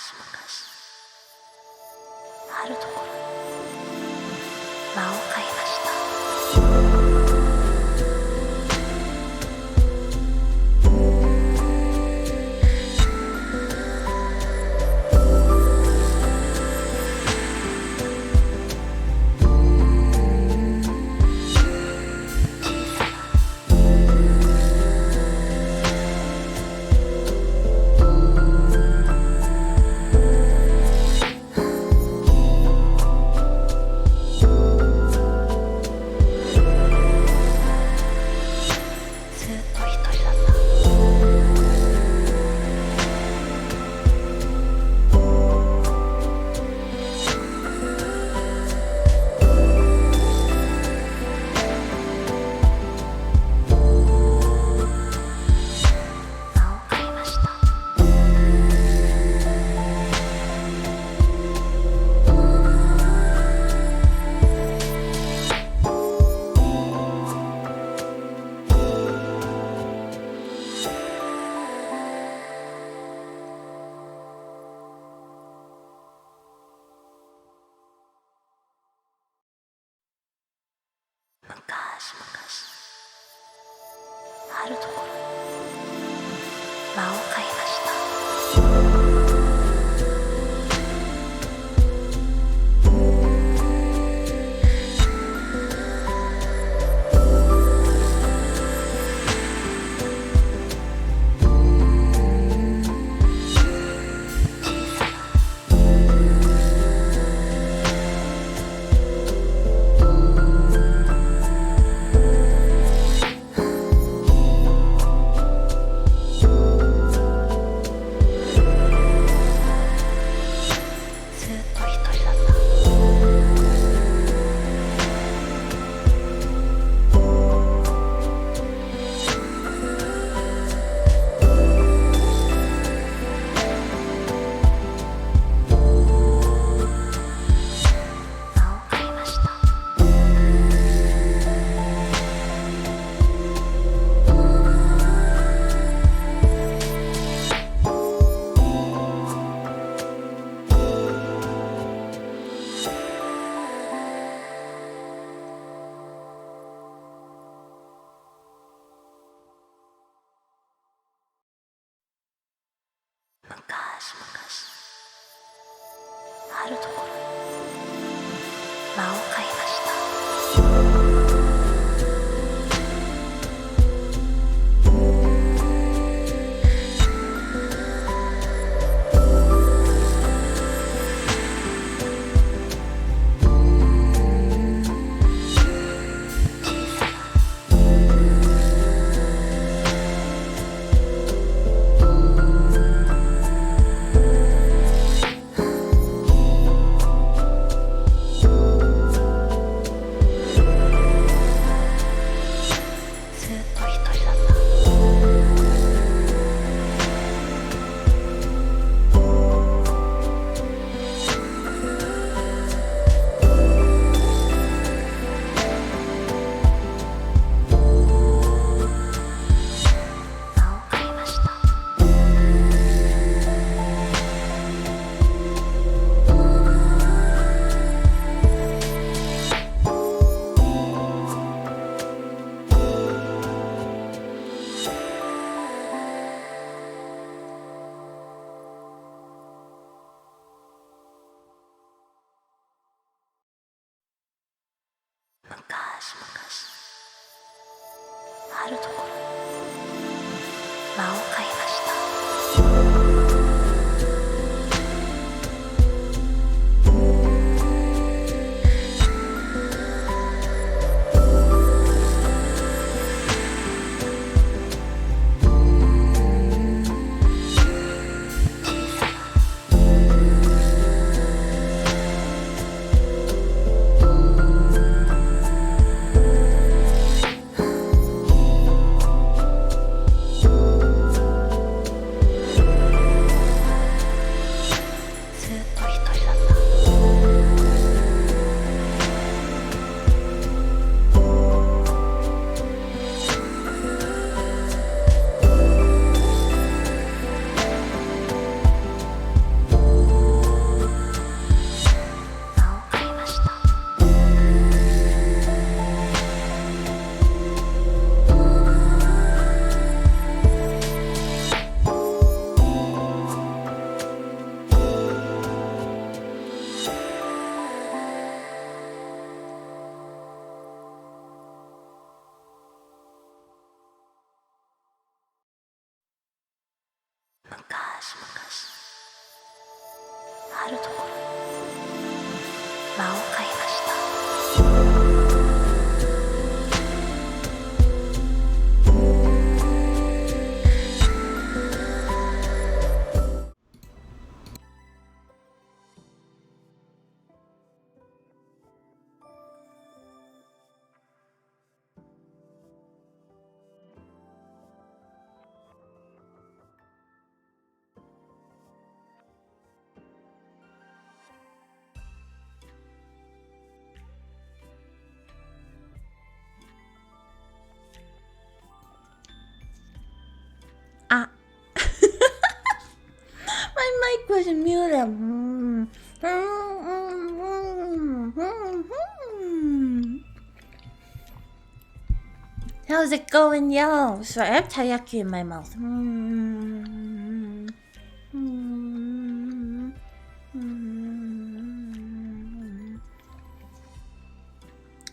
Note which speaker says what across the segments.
Speaker 1: あるところに間を買いました。昔々あるところに間を買いました。昔々あるところに間を買いました。昔々あるところに間を買いました。昔々あるところに間を買いました。あMy mic was muted. How's it going, yo? So I have taiyaki in my mouth.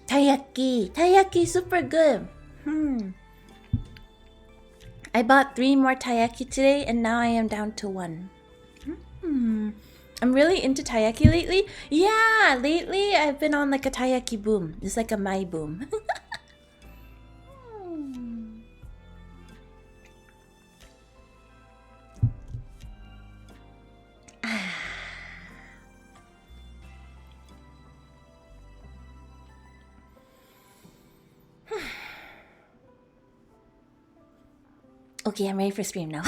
Speaker 1: Taiyaki, super good. I bought 3 more taiyaki today, and now I am down to 1. I'm really into taiyaki lately. Yeah, lately I've been on like a taiyaki boom. It's like a my boom. Okay, I'm ready for stream now.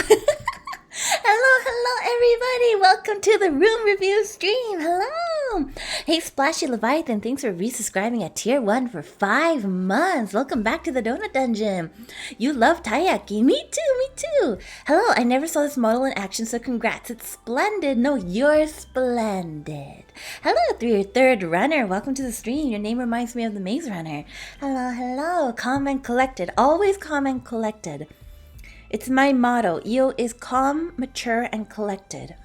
Speaker 1: Hello everybody! Welcome to the Room Review stream! Hello! Hey Splashy Leviathan, thanks for resubscribing at tier 1 for 5 months. Welcome back to the Donut Dungeon. You love taiyaki. Me too! Hello, I never saw this model in action, so congrats. It's splendid. No, you're splendid. Hello, your third runner. Welcome to the stream. Your name reminds me of the Maze Runner. Hello. Calm and collected. Always calm and collected. It's my motto. Io is calm, mature, and collected.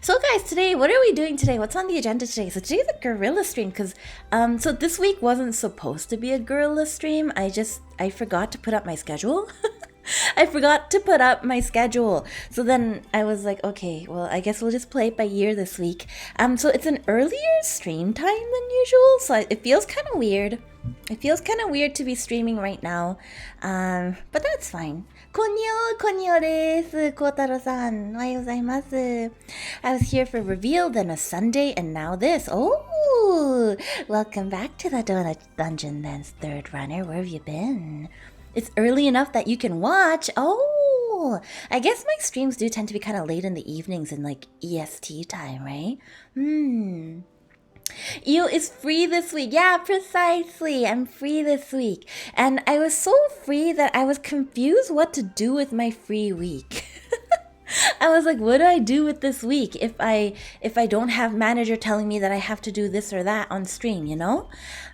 Speaker 1: So guys, today, what are we doing today? What's on the agenda today? So today's a gorilla stream because, so this week wasn't supposed to be a gorilla stream. I forgot to put up my schedule. So then I was like, okay, well, I guess we'll just play it by ear this week. So it's an earlier stream time than usual, so it feels kind of weird. It feels kind of weird to be streaming right now, but that's fine. Konniyo desu, Kotaro-san. Ohayou gozaimasu. I was here for Reveal, then a Sunday, and now this. Oh, welcome back to the Donut Dungeon then, third runner. Where have you been? It's early enough that you can watch. Oh, I guess my streams do tend to be kind of late in the evenings in like EST time, right? Io is free this week. Yeah, precisely. I'm free this week. And I was so free that I was confused what to do with my free week. I was like, what do I do with this week if I don't have manager telling me that I have to do this or that on stream, you know?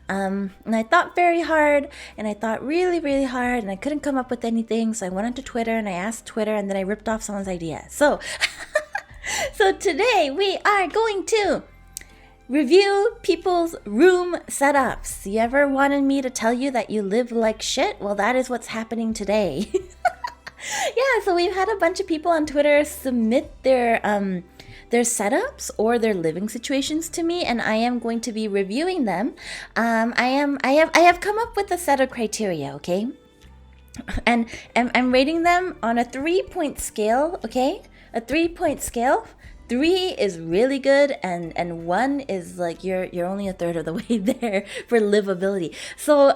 Speaker 1: And I thought very hard, and I thought really, really hard, and I couldn't come up with anything, so I went onto Twitter, and I asked Twitter, and then I ripped off someone's idea. So today we are going to review people's room setups. You ever wanted me to tell you that you live like shit? Well, that is what's happening today. Yeah, so we've had a bunch of people on Twitter submit their setups or their living situations to me, and I am going to be reviewing them. I have come up with a set of criteria, okay? And I'm rating them on a 3-point scale, okay? A 3-point scale. 3 is really good, and 1 is like you're only a third of the way there for livability. So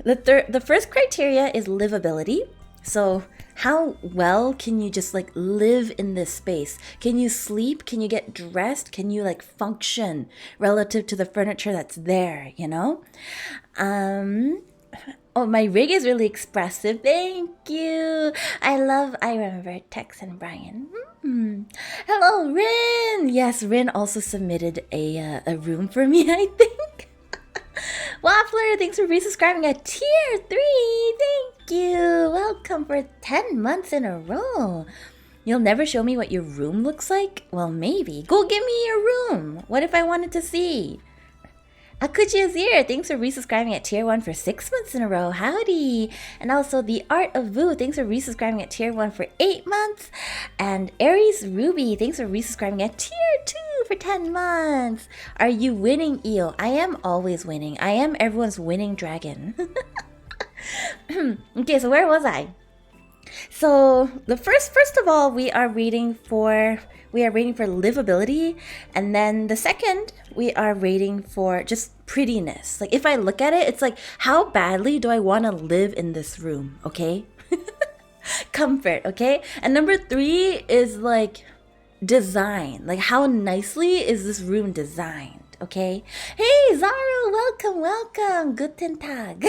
Speaker 1: the first criteria is livability. So how well can you just like live in this space? Can you sleep? Can you get dressed? Can you like function relative to the furniture that's there, you know? Oh, my rig is really expressive. Thank you. I remember Tex and Brian. Hello, Rin. Yes, Rin also submitted a room for me, I think. Waffler, thanks for resubscribing at tier 3. Thank you. Welcome for 10 months in a row. You'll never show me what your room looks like? Well, maybe. Go give me your room. What if I wanted to see? Akuchi is here. Thanks for resubscribing at tier 1 for 6 months in a row. Howdy. And also the Art of Vu. Thanks for resubscribing at tier 1 for 8 months. And Aries Ruby. Thanks for resubscribing at tier 2 for 10 months. Are you winning, Io? I am always winning. I am everyone's winning dragon. Okay, so where was I? So the first of all, we are rating for livability, and then the second we are rating for just prettiness. Like if I look at it, it's like, how badly do I want to live in this room? Okay. Comfort. Okay. And number 3 is like design. Like how nicely is this room designed? Okay. Hey Zaro, welcome. Guten Tag.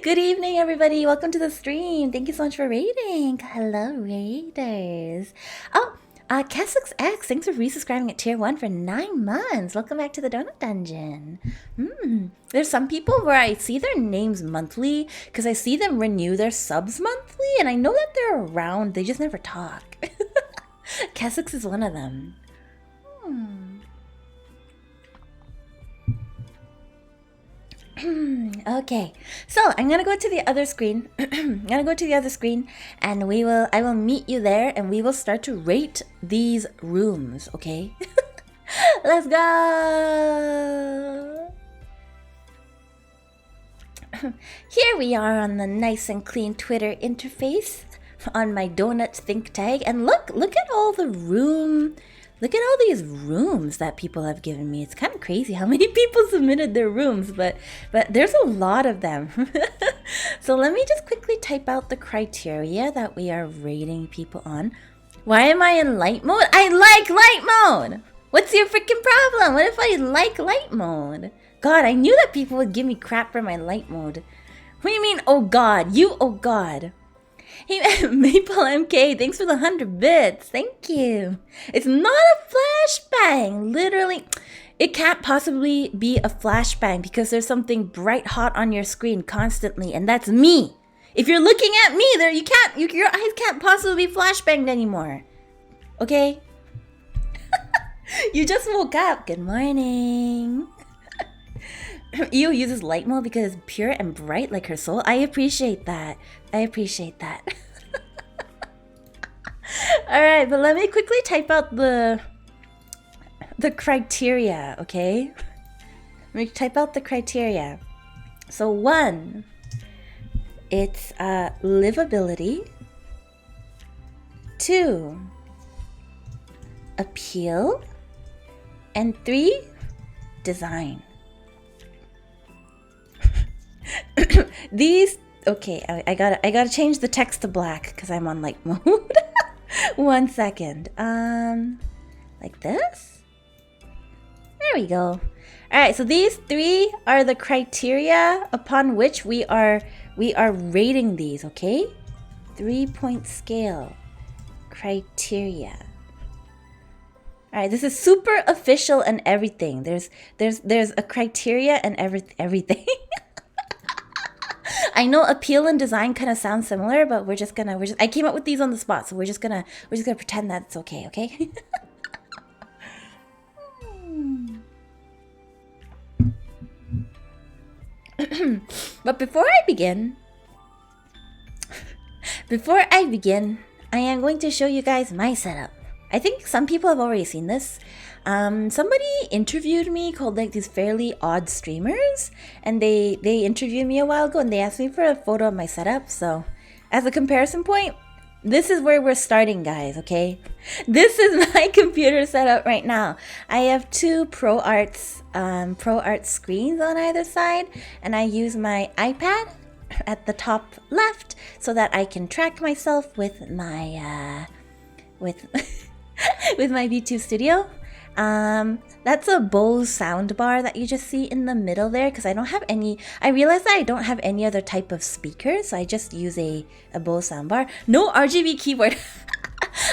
Speaker 1: Good evening, everybody. Welcome to the stream. Thank you so much for raiding. Hello, raiders. Oh, Kessex X, thanks for resubscribing at tier 1 for 9 months. Welcome back to the Donut Dungeon. There's some people where I see their names monthly because I see them renew their subs monthly, and I know that they're around. They just never talk. Kessex is one of them. Okay, so I'm gonna go to the other screen. And I will meet you there, and we will start to rate these rooms. Okay. Let's go. Here we are on the nice and clean Twitter interface on my donutthink tag, and look at all the room. Look at all these rooms that people have given me. It's kind of crazy how many people submitted their rooms, but there's a lot of them. So let me just quickly type out the criteria that we are rating people on. Why am I in light mode? I like light mode! What's your freaking problem? What if I like light mode? God, I knew that people would give me crap for my light mode. What do you mean, oh God? Oh God. Hey, Maple MK, thanks for the 100 bits. Thank you. It's not a flashbang. Literally, it can't possibly be a flashbang because there's something bright hot on your screen constantly, and that's me. If you're looking at me, your eyes can't possibly be flashbanged anymore. Okay? You just woke up. Good morning. Io uses light mode because it's pure and bright like her soul. I appreciate that. Alright, but let me quickly type out the criteria, okay? Let me type out the criteria. So 1, it's livability. 2, appeal. And 3, design. These, okay, I gotta change the text to black because I'm on light mode. 1 second. Like this. There we go. All right, so these 3 are the criteria upon which we are rating these. Okay, 3-point scale criteria. All right, this is super official and everything. There's a criteria and everything. I know appeal and design kind of sound similar, but I came up with these on the spot, so we're just gonna pretend that it's okay, okay? But before I begin, I am going to show you guys my setup. I think some people have already seen this. Somebody interviewed me called like these fairly odd streamers, and they interviewed me a while ago, and they asked me for a photo of my setup. So as a comparison point, this is where we're starting, guys. Okay, this is my computer setup right now. I have 2 ProArt screens on either side, and I use my iPad at the top left so that I can track myself with my with my V2 Studio. That's a Bose soundbar that you just see in the middle there, because I realized that I don't have any other type of speaker, so I just use a Bose soundbar. No RGB keyboard.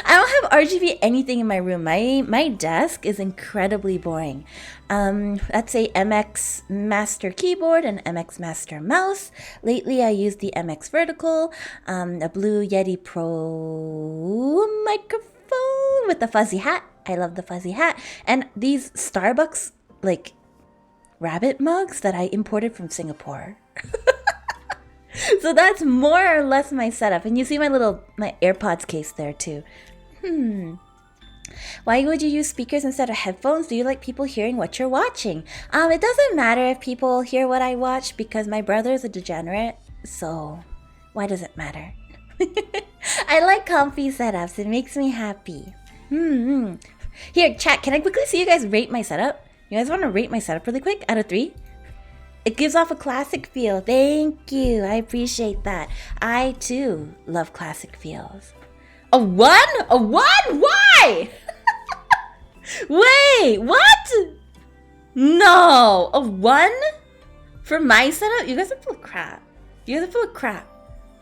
Speaker 1: I don't have RGB anything in my room. My desk is incredibly boring. That's a MX Master keyboard and MX Master mouse. Lately I used the MX Vertical, a Blue Yeti Pro microphone with the fuzzy hat. I love the fuzzy hat. And these Starbucks, like, rabbit mugs that I imported from Singapore. So that's more or less my setup. And you see my AirPods case there too. Why would you use speakers instead of headphones? Do you like people hearing what you're watching? It doesn't matter if people hear what I watch because my brother is a degenerate. So why does it matter? I like comfy setups. It makes me happy. Here, chat, can I quickly see you guys rate my setup? You guys want to rate my setup really quick out of 3? It gives off a classic feel. Thank you. I appreciate that. I too love classic feels. A 1? A 1? Why? Wait, what? No, a 1? For my setup? You guys are full of crap. You guys are full of crap.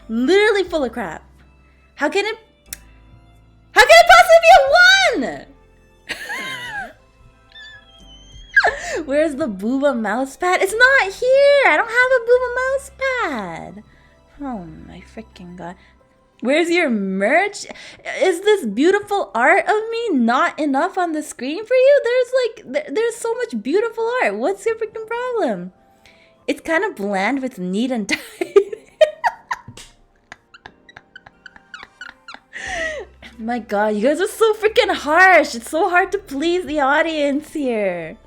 Speaker 1: Literally full of crap. How can it possibly be a 1? Where's the booba mouse pad? It's not here. I don't have a booba mouse pad. Oh my freaking god. Where's your merch? Is this beautiful art of me not enough on the screen for you? There's so much beautiful art. What's your freaking problem? It's kind of bland with neat and tight. My god, you guys are so freaking harsh. It's so hard to please the audience here.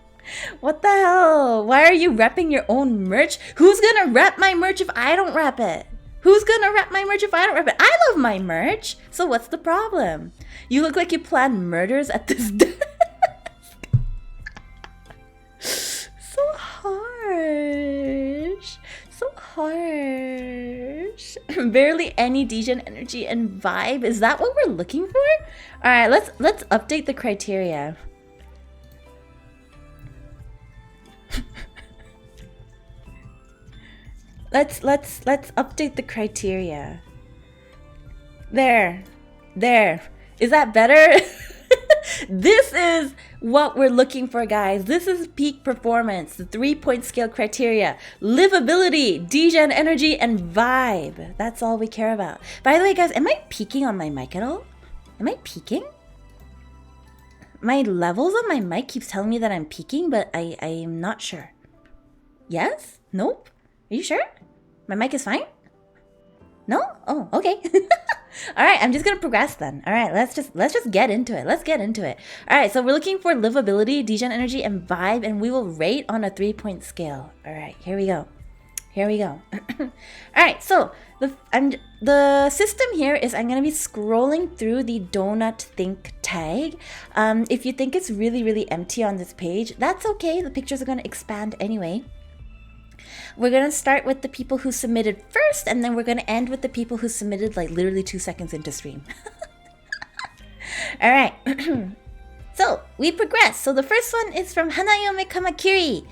Speaker 1: What the hell? Why are you repping your own merch? Who's gonna rep my merch if I don't rep it? Who's gonna rep my merch if I don't rep it? I love my merch. So what's the problem? You look like you plan murders at this desk. So harsh. So harsh. Barely any degen energy and vibe. Is that what we're looking for? Alright, let's update the criteria. Let's update the criteria. There. Is that better? This is what we're looking for, guys. This is peak performance, the 3-point scale criteria. Livability, degen energy, and vibe. That's all we care about. By the way, guys, am I peaking on my mic at all? Am I peaking? My levels on my mic keeps telling me that I'm peaking, but I am not sure. Yes? Nope? Are you sure? My mic is fine? No? Oh, okay. All right, I'm just gonna progress then. All right, let's just get into it. Let's get into it. All right, so we're looking for livability, degen energy, and vibe, and we will rate on a 3-point scale. All right, here we go. All right, so the system here is I'm gonna be scrolling through the donutthink tag. If you think it's really empty on this page, that's okay. The pictures are gonna expand anyway. We're going to start with the people who submitted first, and then we're going to end with the people who submitted like literally 2 seconds into stream. All right. So we progress. So the first one is from Hanayome Kamakiri.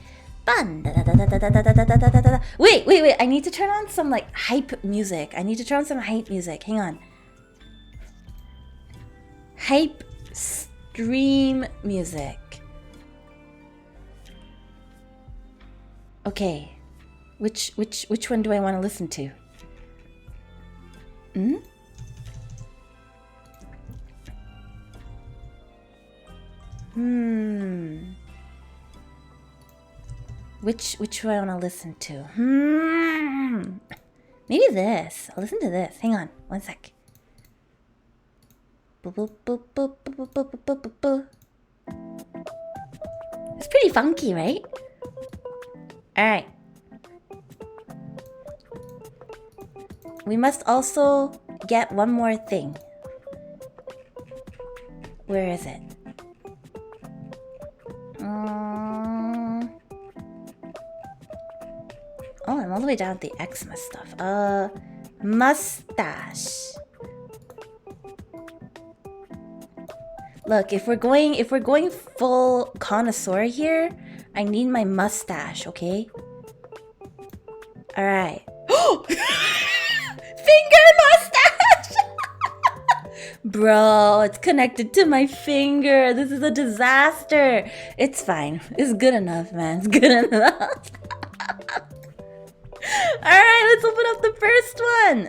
Speaker 1: Fun. Wait. I need to turn on some like hype music. Hang on. Hype stream music. Okay. Which one do I want to listen to? Which do I want to listen to? Maybe this. I'll listen to this. Hang on, one sec. It's pretty funky, right? All right. We must also get one more thing. Where is it? Oh, I'm all the way down at the Xmas stuff. Mustache. Look, if we're going full connoisseur here, I need my mustache, okay? All right. Finger mustache! Bro, it's connected to my finger. This is a disaster. It's fine. It's good enough, man. It's good enough. Alright, let's open up the first one.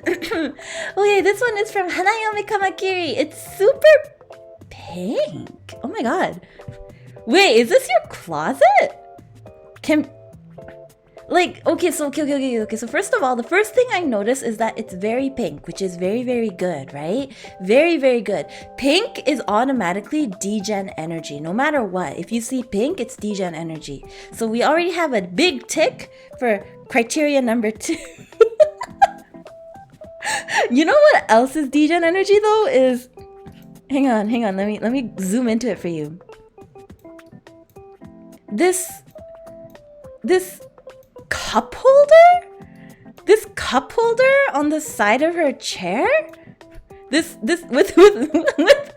Speaker 1: Okay, this one is from Hanayome Kamakiri. It's super pink. Oh my god. Wait, is this your closet? Can Like, okay, so okay. So first of all, the first thing I notice is that it's very pink, which is very, very good, right? Very, very good. Pink is automatically degen energy, no matter what. If you see pink, it's degen energy. So we already have a big tick for criteria number 2. You know what else is degen energy though? Is hang on. Let me zoom into it for you. This cup holder? This cup holder on the side of her chair? This with a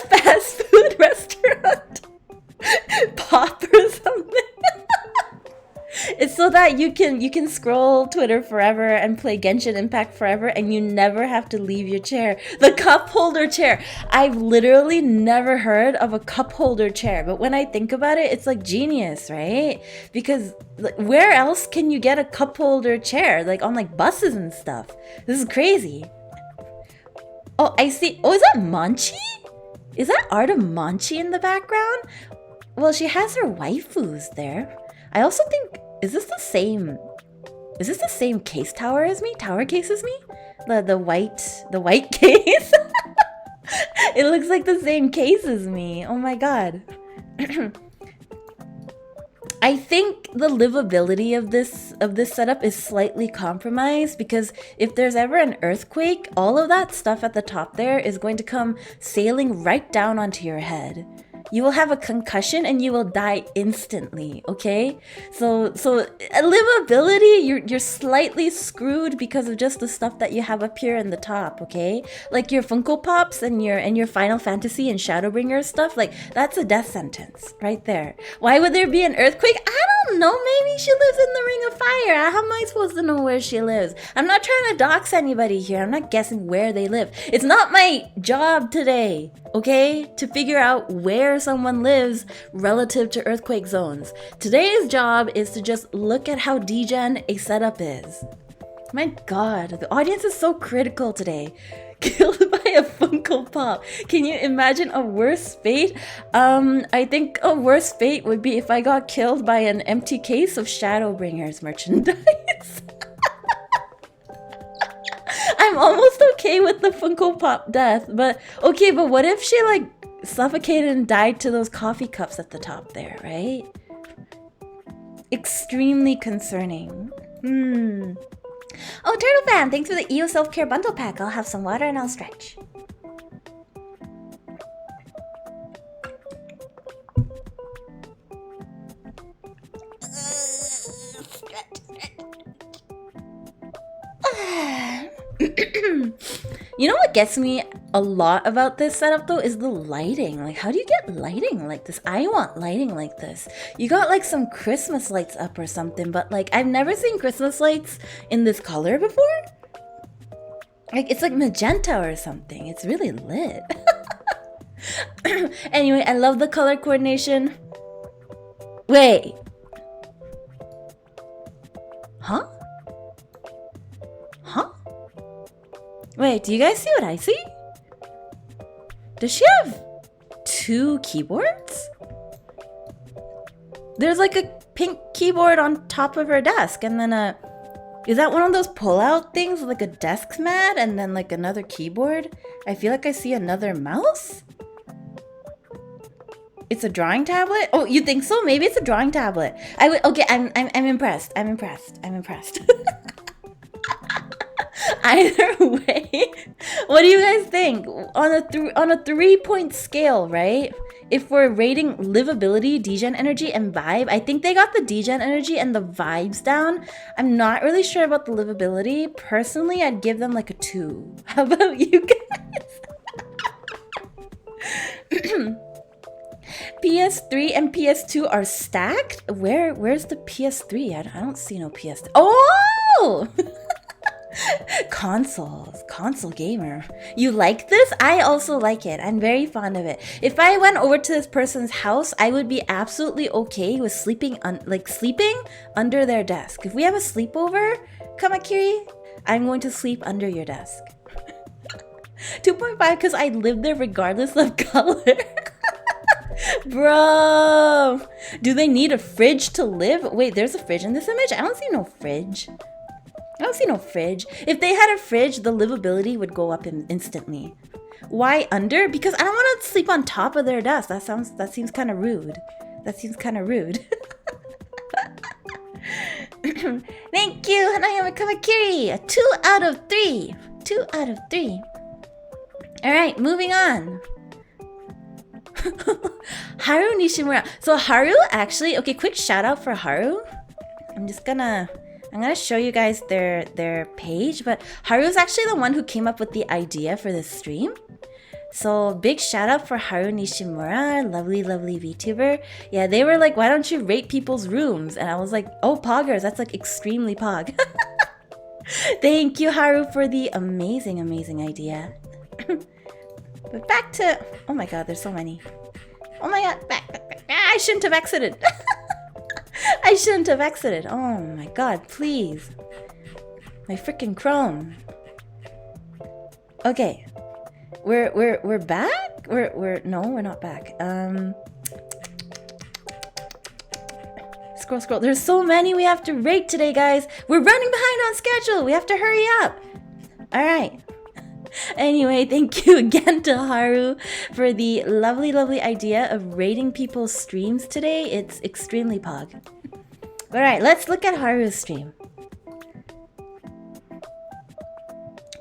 Speaker 1: fast food restaurant pop or something. It's so that you can scroll Twitter forever and play Genshin Impact forever and you never have to leave your chair. The cup holder chair. I've literally never heard of a cup holder chair, but when I think about it, it's like genius, right? Because where else can you get a cup holder chair? Like on like buses and stuff. This is crazy. Oh, I see. Oh, is that Manchi? Is that art of Manchi in the background? Well, she has her waifus there. I also think, is this the same case tower as me? Tower case as me? The white case? It looks like the same case as me. Oh my god. I think the livability of this setup is slightly compromised because if there's ever an earthquake, all of that stuff at the top there is going to come sailing right down onto your head. You will have a concussion and you will die instantly, okay? So livability, you're slightly screwed because of just the stuff that you have up here in the top, okay? Like your Funko Pops and your Final Fantasy and Shadowbringer stuff, like that's a death sentence right there. Why would there be an earthquake? I don't know, maybe she lives in the Ring of Fire. How am I supposed to know where she lives? I'm not trying to dox anybody here. I'm not guessing where they live. It's not my job today, okay, to figure out where someone lives relative to earthquake zones. Today's job is to just look at how degen a setup is. My god, the audience is so critical today. Killed by a Funko Pop. Can you imagine a worse fate? I think a worse fate would be if I got killed by an empty case of Shadowbringers merchandise. I'm almost okay with the Funko Pop death, but okay, but what if she like suffocated and died to those coffee cups at the top there, right? Extremely concerning. Oh, Turtle Fan, thanks for the Io self-care bundle pack. I'll have some water and I'll stretch. You know what gets me a lot about this setup though is the lighting. Like, how do you get lighting like this? I want lighting like this. You got like some Christmas lights up or something, but like I've never seen Christmas lights in this color before. Like it's like magenta or something. It's really lit. Anyway, I love the color coordination. Wait. Huh? Huh? Wait, do you guys see what I see? Does she have 2 keyboards? There's like a pink keyboard on top of her desk and then is that one of those pull-out things with like a desk mat and then like another keyboard? I feel like I see another mouse? It's a drawing tablet? Oh, you think so? Maybe it's a drawing tablet. Okay, I'm impressed. I'm impressed. Either way, what do you guys think? On a 3-point scale, right? If we're rating livability, degen energy, and vibe, I think they got the degen energy and the vibes down. I'm not really sure about the livability. Personally, I'd give them like a 2. How about you guys? PS3 and PS2 are stacked? Where's the PS3? I don't see no PS3. Oh! Console gamer. You like this? I also like it. I'm very fond of it. If I went over to this person's house, I would be absolutely okay with sleeping under their desk. If we have a sleepover, Kamakiri, I'm going to sleep under your desk. 2.5 because I live there regardless of color. Bro, do they need a fridge to live? Wait, there's a fridge in this image? I don't see no fridge. I don't see no fridge. If they had a fridge, the livability would go up instantly. Why under? Because I don't want to sleep on top of their desk. That seems kind of rude. That seems kind of rude. Thank you, Hanayama Kamakiri. 2 out of 3. 2 out of 3. All right, moving on. Haru Nishimura. So Haru actually, okay, quick shout out for Haru. I'm gonna show you guys their page, but Haru's actually the one who came up with the idea for this stream. So big shout out for Haru Nishimura, lovely VTuber. Yeah, they were like, why don't you rate people's rooms? And I was like, oh, poggers, that's like extremely pog. Thank you, Haru, for the amazing idea. But back to, oh my god, there's so many. Oh my god, back. I shouldn't have exited. I shouldn't have exited. Oh my god, please. My freaking Chrome. Okay. We're back? No, we're not back. Scroll. There's so many we have to rate today, guys. We're running behind on schedule. We have to hurry up. All right. Anyway, thank you again to Haru for the lovely idea of rating people's streams today. It's extremely pog. All right, let's look at Haru's stream.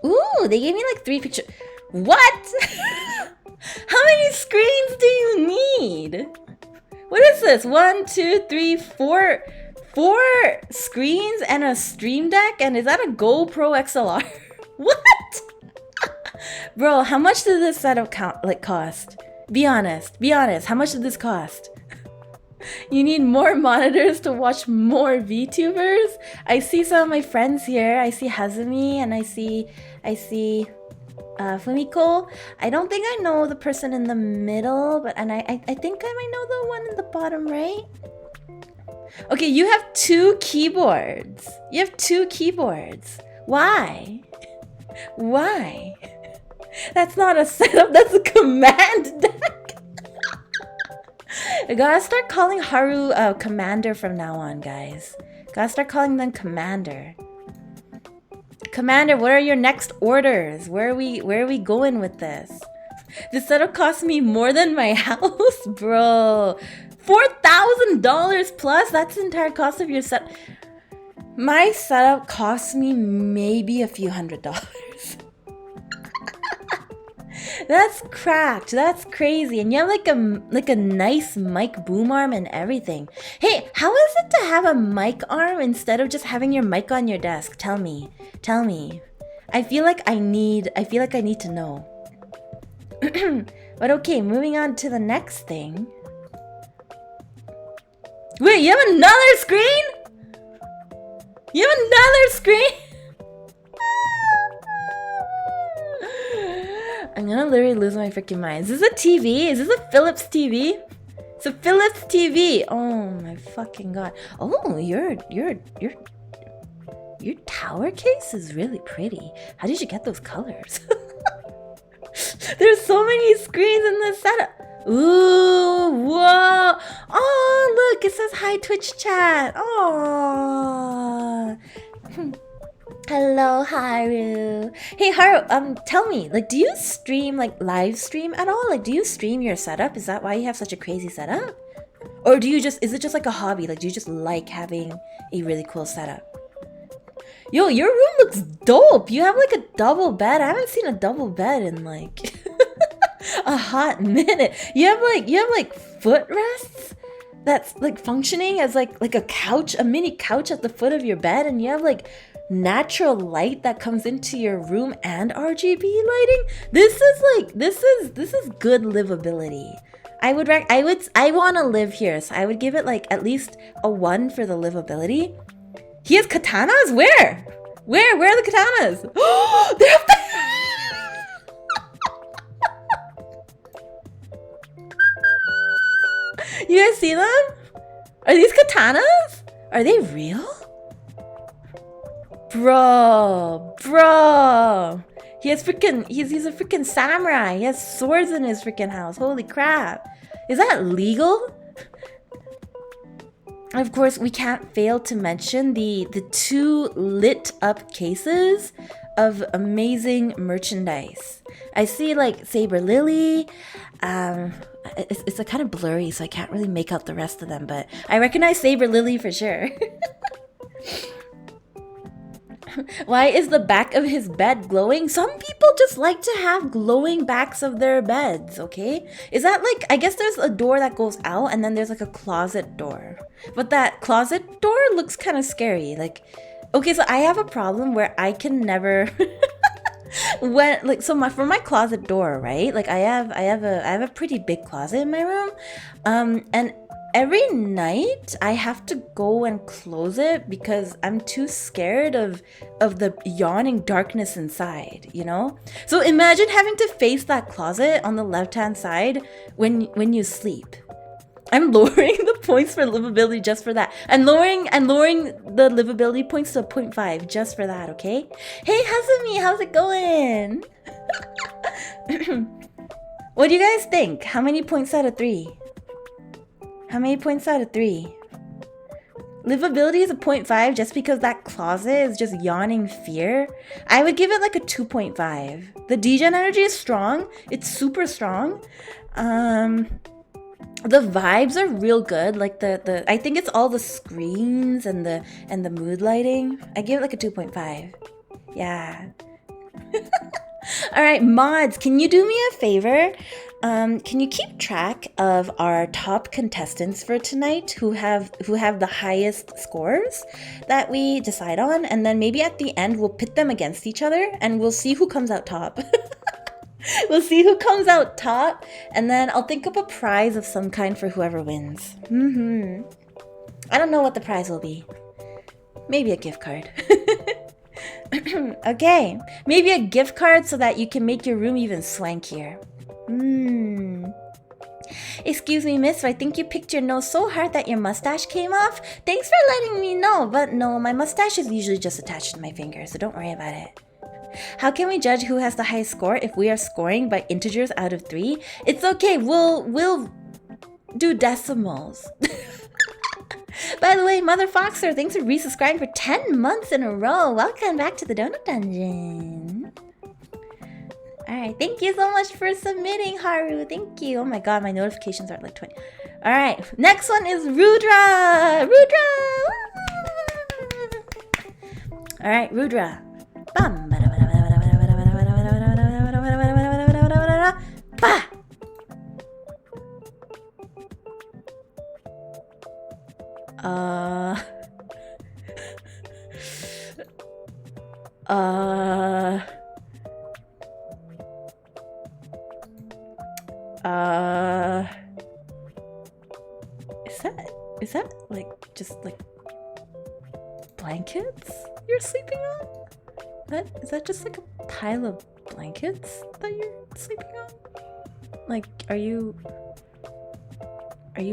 Speaker 1: Ooh, they gave me like 3 pictures. What? How many screens do you need? What is this? 1, 2, 3, 4. 4 screens and a stream deck? And is that a GoPro XLR? What? Bro, how much did this setup cost? Be honest. How much did this cost? You need more monitors to watch more VTubers? I see some of my friends here. I see Hazumi and I see Fumiko. I don't think I know the person in the middle, but I think I might know the one in the bottom right. Okay, you have 2 keyboards. You have 2 keyboards. Why? Why? That's not a setup, that's a command deck. I gotta start calling Haru Commander from now on, guys. Gotta start calling them Commander. Commander, what are your next orders? Where are we going with this? This setup cost me more than my house, bro. $4,000 plus? That's the entire cost of your set. My setup cost me maybe a few $100s. That's cracked. That's crazy. And you have like a nice mic boom arm and everything. Hey, how is it to have a mic arm instead of just having your mic on your desk? Tell me. I feel like I need to know. But okay, moving on to the next thing. Wait, you have another screen? You have another screen? I'm gonna literally lose my freaking mind. Is this a TV? Is this a Philips TV? It's a Philips TV. Oh my fucking god. Oh, your tower case is really pretty. How did you get those colors? There's so many screens in this setup. Ooh, whoa. Oh, look, it says hi Twitch chat. Oh. Hello, Haru. Hey, Haru, tell me, like, do you stream, like, live stream at all? Like, do you stream your setup? Is that why you have such a crazy setup? Or is it just like a hobby? Like, do you just like having a really cool setup? Yo, your room looks dope. You have, like, a double bed. I haven't seen a double bed in, like, a hot minute. You have footrests that's, like, functioning as, like a couch, a mini couch at the foot of your bed, and you have, like, natural light that comes into your room and RGB lighting. This is good livability. I want to live here, so I would give it like at least a 1 for the livability. He has katanas? Where are the katanas? Oh, they're You guys see them? Are these katanas? Are they real? Bro. He's a freaking samurai. He has swords in his freaking house. Holy crap. Is that legal? Of course, we can't fail to mention the two lit up cases of amazing merchandise. I see like Saber Lily. It's a kind of blurry, so I can't really make out the rest of them, but I recognize Saber Lily for sure. Why is the back of his bed glowing? Some people just like to have glowing backs of their beds, okay? Is that like, I guess there's a door that goes out and then there's like a closet door. But that closet door looks kind of scary. Like, okay, so I have a problem where I can never when like for my closet door, right? Like I have a pretty big closet in my room. And every night I have to go and close it because I'm too scared of the yawning darkness inside, you know? So imagine having to face that closet on the left-hand side when you sleep. I'm lowering the points for livability just for that. I'm lowering the livability points to 0.5 just for that, okay? Hey Hasumi, how's it going? What do you guys think? How many points out of 3? How many points out of 3? Livability is a 0.5 just because that closet is just yawning fear. I would give it like a 2.5. The degen energy is strong. It's super strong. The vibes are real good. Like the I think it's all the screens and the mood lighting. I give it like a 2.5. Yeah. All right, mods, can you do me a favor? Can you keep track of our top contestants for tonight who have the highest scores that we decide on, and then maybe at the end we'll pit them against each other and we'll see who comes out top. We'll see who comes out top, and then I'll think up a prize of some kind for whoever wins. I don't know what the prize will be. Maybe a gift card. Okay, maybe a gift card so that you can make your room even swankier. Excuse me, miss, I think you picked your nose so hard that your mustache came off. Thanks for letting me know, but no, my mustache is usually just attached to my finger, so don't worry about it. How can we judge who has the highest score if we are scoring by integers out of 3? It's okay, we'll do decimals. By the way, Mother Foxer, thanks for resubscribing for 10 months in a row. Welcome back to the Donut Dungeon. Alright, thank you so much for submitting, Haru. Thank you. Oh my god, my notifications are like 20. Alright, next one is Rudra! Rudra! Alright, Rudra. Bam! Bah! Is that like just like blankets you're sleeping on? Is that just like a pile of blankets that you're sleeping on? Like, are you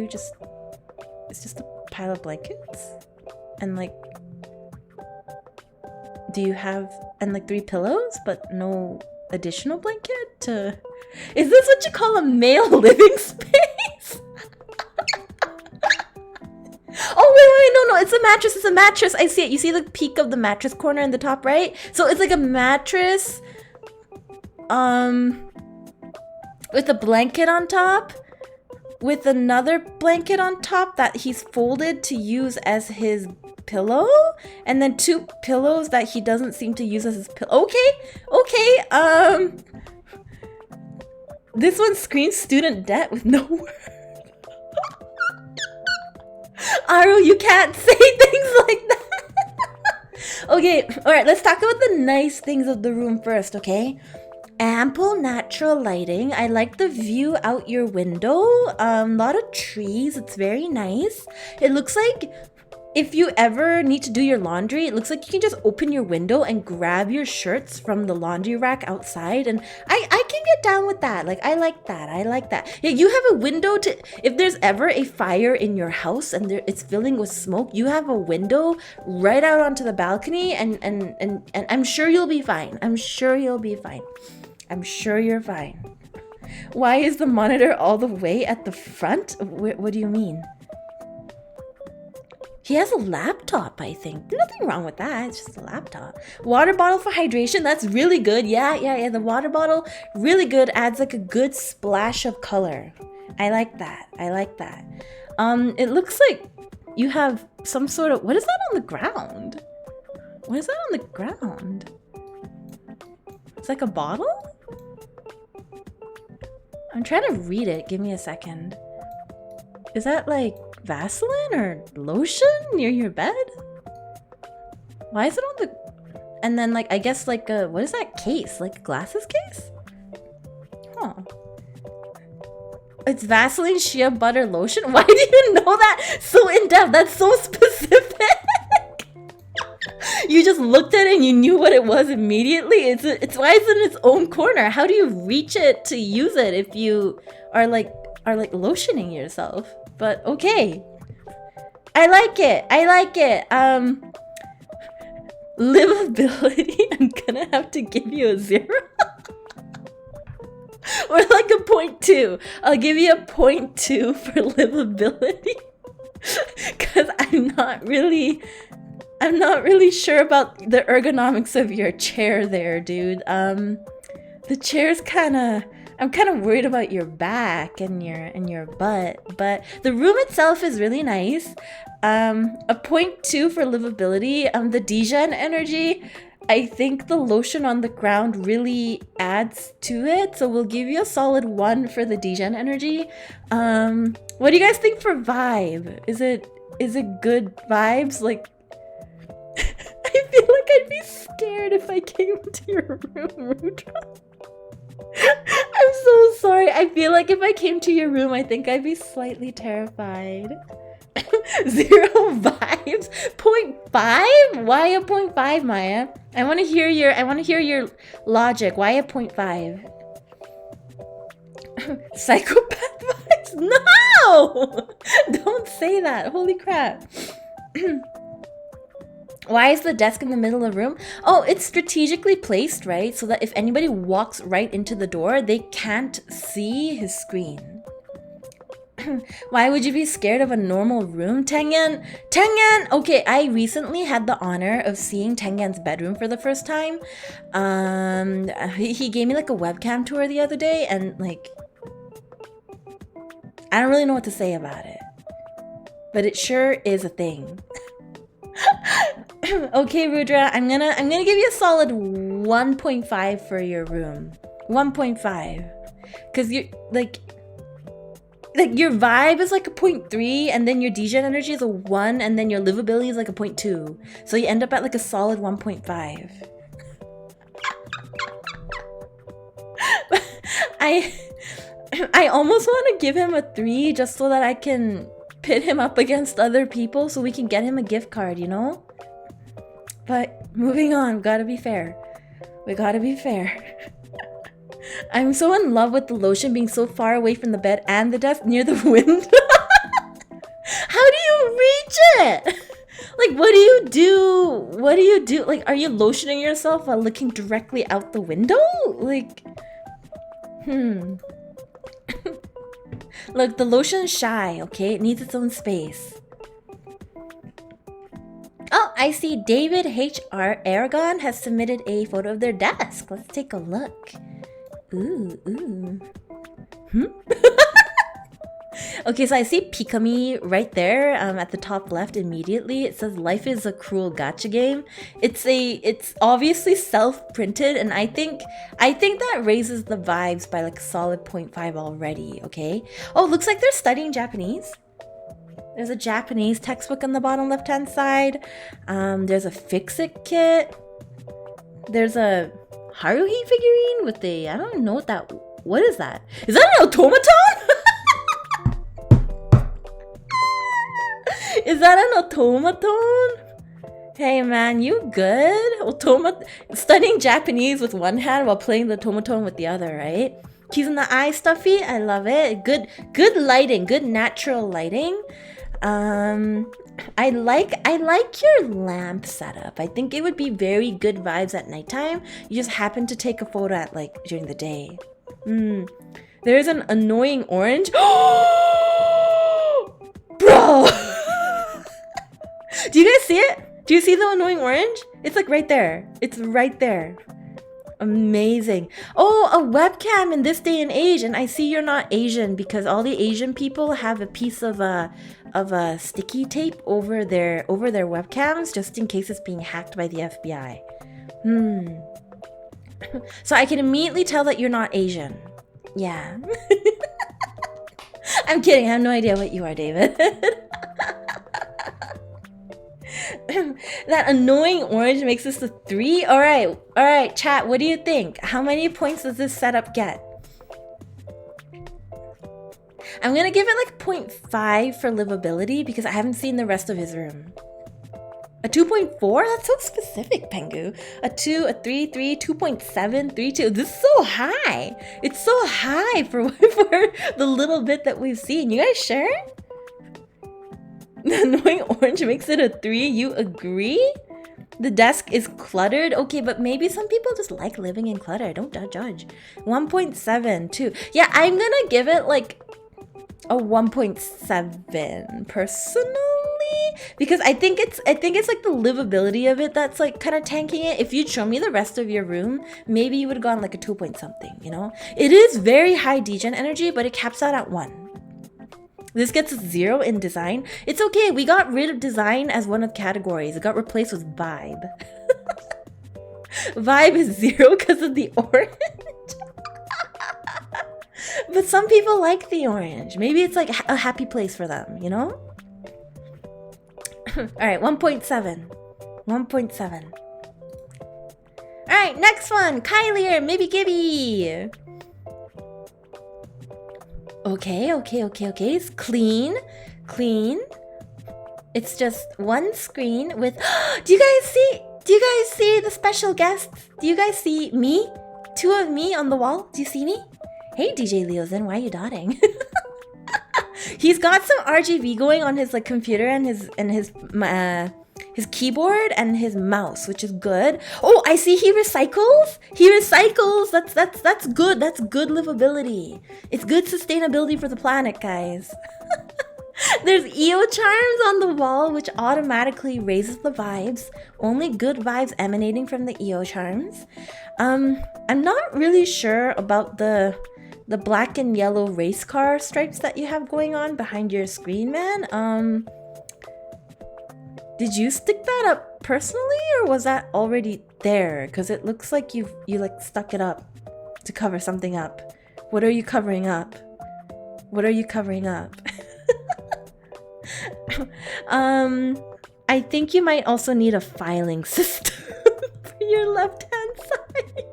Speaker 1: just, it's just a pile of blankets? And like, do you have, and like 3 pillows, but no additional blanket to, is this what you call a male living space? Oh, wait, no, it's a mattress, I see it. You see the peak of the mattress corner in the top right? So it's like a mattress, with a blanket on top, with another blanket on top that he's folded to use as his pillow, and then 2 pillows that he doesn't seem to use as his pillow. Okay, this one screams student debt with no word. Aru, you can't say things like that. Okay, alright, let's talk about the nice things of the room first, okay? Ample natural lighting. I like the view out your window. A lot of trees. It's very nice. It looks like if you ever need to do your laundry, it looks like you can just open your window and grab your shirts from the laundry rack outside, and I can get down with that. Like, I like that. Yeah, you have a window to, if there's ever a fire in your house and it's filling with smoke, you have a window right out onto the balcony, and I'm sure you'll be fine. I'm sure you're fine. Why is the monitor all the way at the front? What do you mean? He has a laptop, I think. Nothing wrong with that. It's just a laptop. Water bottle for hydration. That's really good. Yeah. The water bottle, really good. Adds like a good splash of color. I like that. It looks like you have some sort of... What is that on the ground? What is that on the ground? It's like a bottle? I'm trying to read it. Give me a second. Is that like Vaseline or lotion near your bed? Why is it on the... And then like, I guess like a... What is that case? Like a glasses case? Huh. It's Vaseline shea butter lotion? Why do you know that so in depth? That's so specific. You just looked at it and you knew what it was immediately. It's why it's in its own corner. How do you reach it to use it if you are like lotioning yourself? But okay. I like it. Livability, I'm gonna have to give you a 0. Or like a 0.2. I'll give you a 0.2 for livability. Cause I'm not really sure about the ergonomics of your chair there, dude. The chair's I'm kind of worried about your back and your butt, but the room itself is really nice. A 0.2 for livability. The degen energy, I think the lotion on the ground really adds to it, so we'll give you a solid 1 for the degen energy. What do you guys think for vibe? Is it good vibes? Like, I feel like I'd be scared if I came to your room, Rudra. I'm so sorry. I feel like if I came to your room, I think I'd be slightly terrified. 0 vibes? 0.5? Why a 0.5, Maya? I want to hear your logic. Why a 0.5? Psychopath vibes? No! Don't say that. Holy crap. Why is the desk in the middle of the room? Oh, it's strategically placed, right? So that if anybody walks right into the door, they can't see his screen. Why would you be scared of a normal room, Tengen? Tengen! Okay, I recently had the honor of seeing Tengen's bedroom for the first time. He gave me like a webcam tour the other day, and like, I don't really know what to say about it. But it sure is a thing. Okay, Rudra, I'm gonna give you a solid 1.5 for your room. 1.5. Cause you like your vibe is like a 0.3, and then your degen energy is a 1, and then your livability is like a 0.2. So you end up at like a solid 1.5. I almost want to give him a 3 just so that I can pit him up against other people so we can get him a gift card, you know? But moving on, we gotta be fair. I'm so in love with the lotion being so far away from the bed and the desk near the window. How do you reach it? Like, what do you do? Like, are you lotioning yourself while looking directly out the window? Like, Look, the lotion's shy, okay? It needs its own space. Oh, I see David H.R. Aragon has submitted a photo of their desk. Let's take a look. Ooh. Okay, so I see Pikami right there at the top left immediately. It says life is a cruel gacha game. It's obviously self-printed, and I think that raises the vibes by like a solid 0.5 already, okay? Oh, looks like they're studying Japanese. There's a Japanese textbook on the bottom left-hand side. There's a Fix-It kit. There's a Haruhi figurine with a, I don't know what is that? Is that an automaton? Is that an automaton? Hey man, you good? Studying Japanese with one hand while playing the automaton with the other, right? Keys in the eye stuffy, I love it. Good lighting, good natural lighting. I like your lamp setup. I think it would be very good vibes at nighttime. You just happen to take a photo at like during the day. There's an annoying orange. Bro! Do you guys see it? Do you see the annoying orange? It's like right there. It's right there. Amazing. Oh, a webcam in this day and age. And I see you're not Asian because all the Asian people have a piece of sticky tape over their webcams just in case it's being hacked by the FBI. So I can immediately tell that you're not Asian. Yeah. I'm kidding. I have no idea what you are, David. That annoying orange makes this a 3. All right, chat. What do you think? How many points does this setup get? I'm gonna give it like 0.5 for livability because I haven't seen the rest of his room. A 2.4? That's so specific, Pengu. A 2, a 3, 3, 2.7, 3, 2. This is so high. It's so high for the little bit that we've seen. You guys sure? The annoying orange makes it a 3. You agree? The desk is cluttered. Okay, but maybe some people just like living in clutter. Don't judge. 1.7, 2. Yeah, I'm gonna give it like a 1.7 personally because I think it's like the livability of it that's like kind of tanking it. If you'd show me the rest of your room, maybe you would have gone like a 2 point something, you know? It is very high degen energy, but it caps out at 1. This gets a 0 in design. It's okay. We got rid of design as one of the categories. It got replaced with vibe. Vibe is 0 because of the orange. But some people like the orange. Maybe it's like a happy place for them, you know? Alright, 1.7. 1.7. Alright, next one. Kylie or maybe Gibby. Okay. It's clean. It's just one screen with... Do you guys see the special guests? Do you guys see me? 2 of me on the wall? Do you see me? Hey, DJ Leozen, why are you dotting? He's got some RGB going on his like computer and his keyboard and his mouse, which is good. Oh, I see he recycles. That's good. That's good livability. It's good sustainability for the planet, guys. There's Io charms on the wall, which automatically raises the vibes. Only good vibes emanating from the Io charms. I'm not really sure about the black and yellow race car stripes that you have going on behind your screen, man. Did you stick that up personally, or was that already there? Because it looks like you like stuck it up to cover something up. What are you covering up? What are you covering up? I think you might also need a filing system for your left-hand side.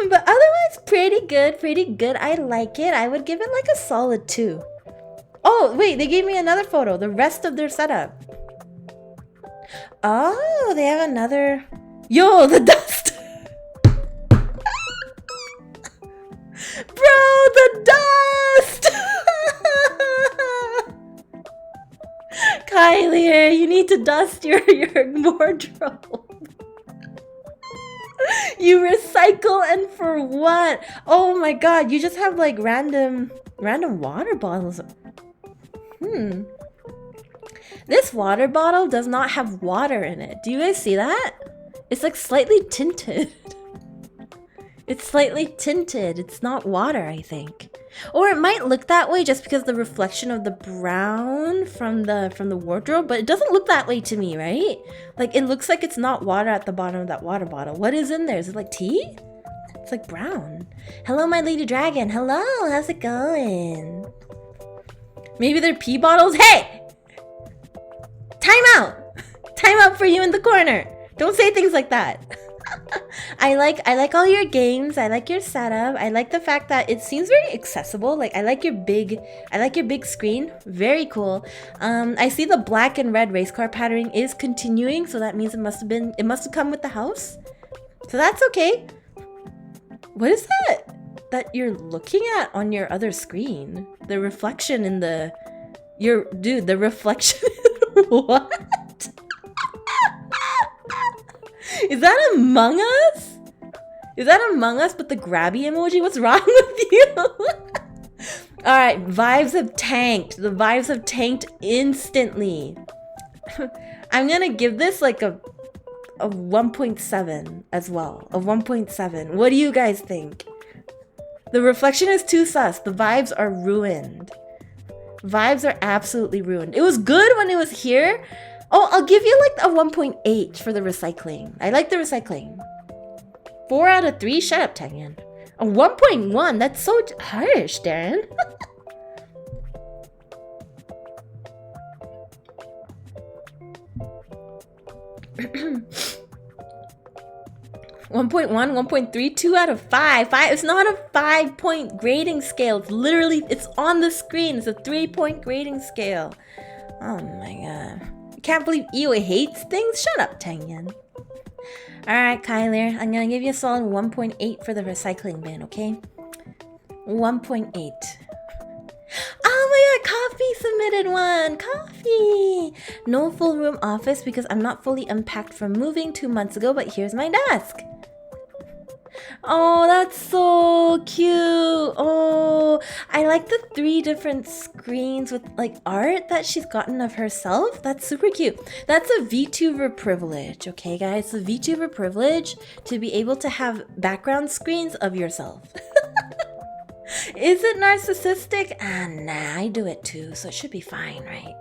Speaker 1: But otherwise, pretty good. I like it. I would give it like a solid 2. Oh, wait, they gave me another photo. The rest of their setup. Oh, they have another... Yo, the dust! Bro, the dust! Kylie, you need to dust your wardrobe. You recycle, and for what? Oh my god, you just have like random water bottles. This water bottle does not have water in it. Do you guys see that? It's like slightly tinted. It's slightly tinted. It's not water, I think. Or it might look that way just because the reflection of the brown from the wardrobe, but it doesn't look that way to me, right? Like it looks like it's not water at the bottom of that water bottle. What is in there? Is it like tea? It's like brown. Hello, my lady dragon. Hello, how's it going? Maybe they're pee bottles. Hey! Time out! Time out for you in the corner. Don't say things like that. I like all your games. I like your setup. I like the fact that it seems very accessible. Like I like your big screen. Very cool. I see the black and red race car patterning is continuing, so that means it must have come with the house. So that's okay. What is that you're looking at on your other screen? The reflection in the the reflection. What? Is that Among Us? Is that Among Us but the grabby emoji? What's wrong with you? Alright, vibes have tanked. The vibes have tanked instantly. I'm gonna give this like a 1.7 as well. A 1.7. What do you guys think? The reflection is too sus. The vibes are ruined. Vibes are absolutely ruined. It was good when it was here. Oh, I'll give you like a 1.8 for the recycling. I like the recycling. 4 out of 3? Shut up, Tanyan. A 1.1? That's so harsh, Darren. 1.1, 1.3, 2 out of 5. It's not a 5-point grading scale. It's literally, it's on the screen. It's a 3-point grading scale. Oh my god. I can't believe Io hates things. Shut up, Tanyan. Alright, Kyler. I'm gonna give you a solid 1.8 for the recycling bin, okay? 1.8. Oh my god, Coffee submitted one! Coffee! No full room office because I'm not fully unpacked from moving 2 months ago, but here's my desk. Oh, that's so cute. Oh, I like the 3 different screens with like art that she's gotten of herself. That's super cute. That's a VTuber privilege, okay guys? The VTuber privilege to be able to have background screens of yourself. Is it narcissistic? Ah, nah, I do it too, so it should be fine, right?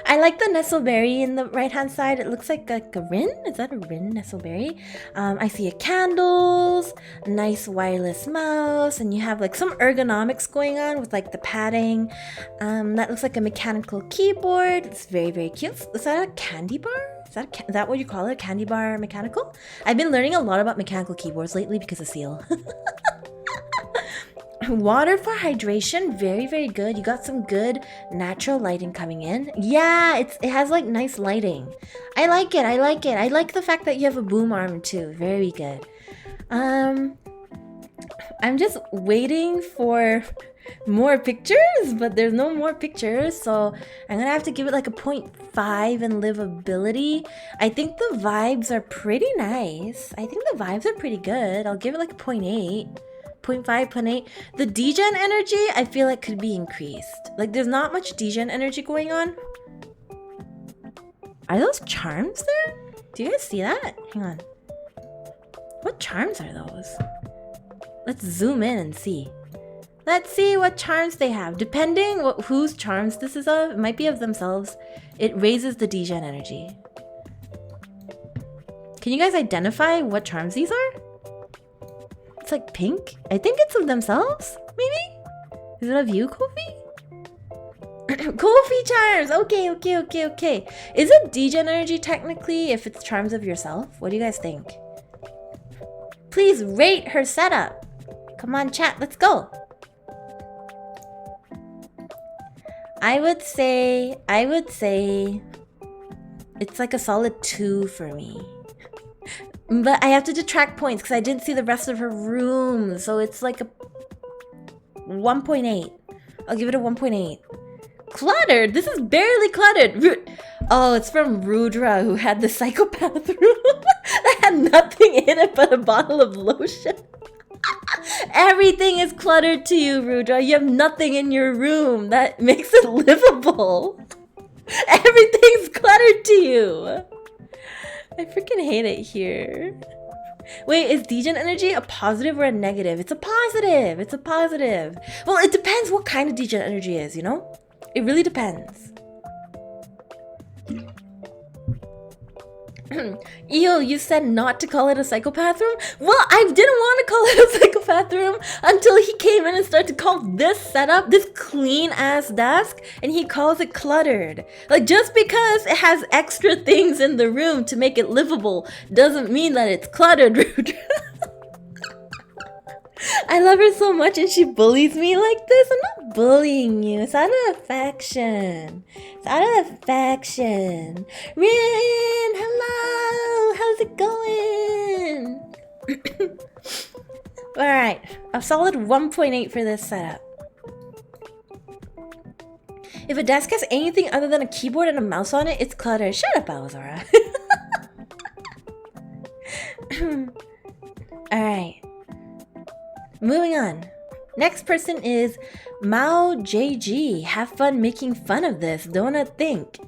Speaker 1: I like the Nestleberry in the right-hand side. It looks like a Rin. Is that a Rin Nestleberry? I see a candles, a nice wireless mouse, and you have like some ergonomics going on with like the padding. That looks like a mechanical keyboard. It's very, very cute. Is that a candy bar? Is that what you call it? A candy bar mechanical? I've been learning a lot about mechanical keyboards lately because of Seal. Water for hydration, very, very good. You got some good natural lighting coming in. Yeah, it has like nice lighting. I like it. I like the fact that you have a boom arm too. Very good. I'm just waiting for more pictures, but there's no more pictures, so I'm gonna have to give it like a 0.5 in livability. I think the vibes are pretty nice. I think the vibes are pretty good. I'll give it like a 0.8. 0.5, 0.8. The degen energy, I feel like could be increased. Like, there's not much degen energy going on. Are those charms there? Do you guys see that? Hang on. What charms are those? Let's zoom in and see. Let's see what charms they have. Depending whose charms this is of, it might be of themselves. It raises the degen energy. Can you guys identify what charms these are? It's like pink. I think it's of themselves, maybe? Is it of you, Kofi? Kofi charms! Okay. Is it degen energy technically if it's charms of yourself? What do you guys think? Please rate her setup. Come on, chat, let's go. I would say it's like a solid 2 for me. But I have to detract points because I didn't see the rest of her room. So it's like a 1.8. I'll give it a 1.8. Cluttered? This is barely cluttered. Oh, it's from Rudra, who had the psychopath room that had nothing in it but a bottle of lotion. Everything is cluttered to you, Rudra. You have nothing in your room that makes it livable. Everything's cluttered to you. I freaking hate it here. Wait, is degen energy a positive or a negative? It's a positive. It's a positive. Well, it depends what kind of degen energy is, you know? It really depends. Io, you said not to call it a psychopath room? Well, I didn't want to call it a psychopath room until he came in and started to call this setup, this clean ass desk, and he calls it cluttered. Like, just because it has extra things in the room to make it livable doesn't mean that it's cluttered, Rudra. I love her so much and she bullies me like this. I'm not bullying you. It's out of affection. It's out of affection. Rin, hello. How's it going? Alright. A solid 1.8 for this setup. If a desk has anything other than a keyboard and a mouse on it, it's cluttered. Shut up, Alzara. Moving on. Next person is Mao JG. Have fun making fun of this. Donutthink.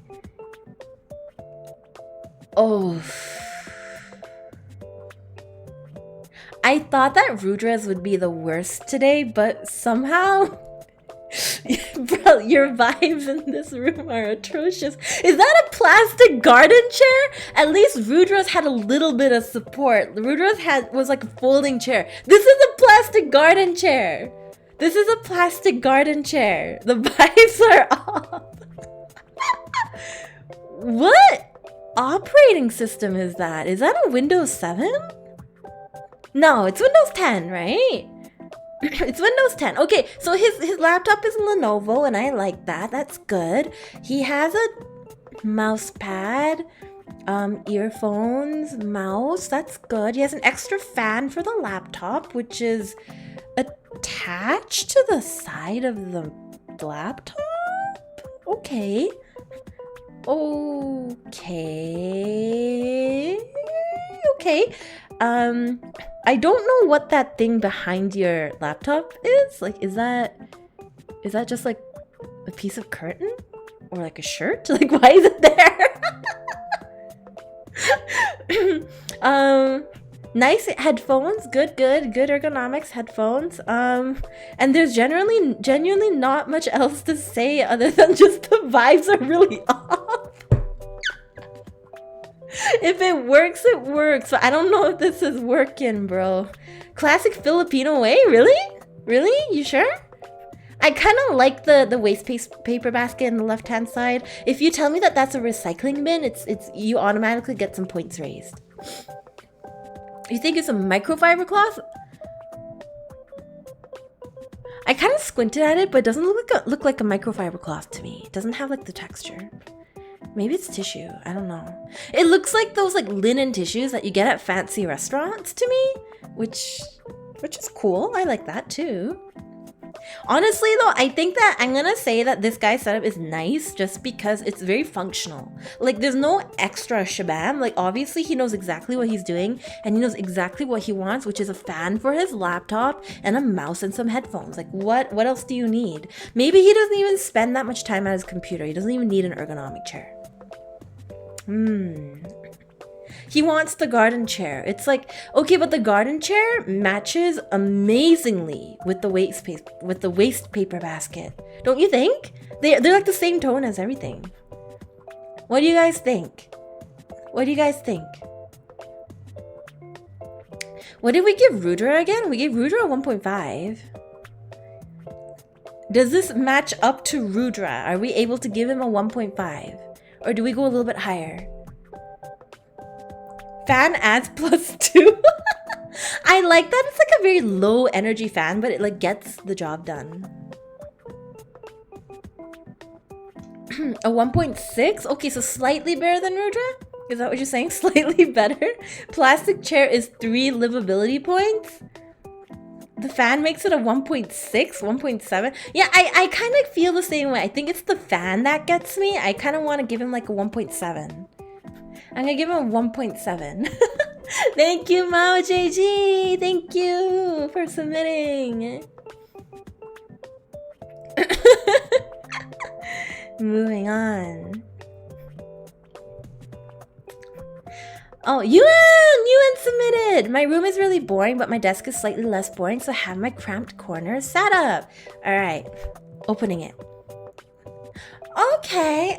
Speaker 1: Oh. I thought that Rudra's would be the worst today, but somehow... Bro, your vibes in this room are atrocious. Is that a plastic garden chair? At least Rudra's had a little bit of support. Rudra's was like a folding chair. This is a plastic garden chair. This is a plastic garden chair. The vibes are off. What operating system is that? Is that a Windows 7? No, it's Windows 10, right? It's Windows 10. Okay, so his laptop is Lenovo, and I like that. That's good. He has a mouse pad, earphones, mouse. That's good. He has an extra fan for the laptop, which is attached to the side of the laptop. Okay. Okay. I don't know what that thing behind your laptop is. Like, is that just like a piece of curtain or like a shirt? Like, why is it there? Nice headphones. Good ergonomics headphones. And there's genuinely not much else to say other than just the vibes are really off. If it works, it works. But I don't know if this is working, bro. Classic Filipino way? Really? You sure? I kind of like the waste paper basket in the left-hand side. If you tell me that that's a recycling bin, it's you automatically get some points raised. You think it's a microfiber cloth? I kind of squinted at it, but it doesn't look like a microfiber cloth to me. It doesn't have like the texture. Maybe it's tissue. I don't know. It looks like those like linen tissues that you get at fancy restaurants to me, which is cool. I like that too. Honestly though, I think that I'm gonna say that this guy's setup is nice just because it's very functional. Like, there's no extra shabam. Like, obviously he knows exactly what he's doing and he knows exactly what he wants, which is a fan for his laptop and a mouse and some headphones. Like, what else do you need? Maybe he doesn't even spend that much time at his computer. He doesn't even need an ergonomic chair. He wants the garden chair. It's like, okay, but the garden chair matches amazingly with the waste paper basket. Don't you think? They're like the same tone as everything. What do you guys think? What did we give Rudra again? We gave Rudra a 1.5. Does this match up to Rudra? Are we able to give him a 1.5? Or do we go a little bit higher? Fan adds +2. I like that it's like a very low energy fan, but it like gets the job done. A 1.6? Okay, so slightly better than Rudra? Is that what you're saying? Slightly better? Plastic chair is 3 livability points? The fan makes it a 1.6, 1.7. Yeah, I kind of feel the same way. I think it's the fan that gets me. I kind of want to give him like a 1.7. I'm gonna give him a 1.7. Thank you, Mao JG. Thank you for submitting. Moving on. Oh, Yuan submitted! My room is really boring, but my desk is slightly less boring, so I have my cramped corner set up. Alright, opening it. Okay.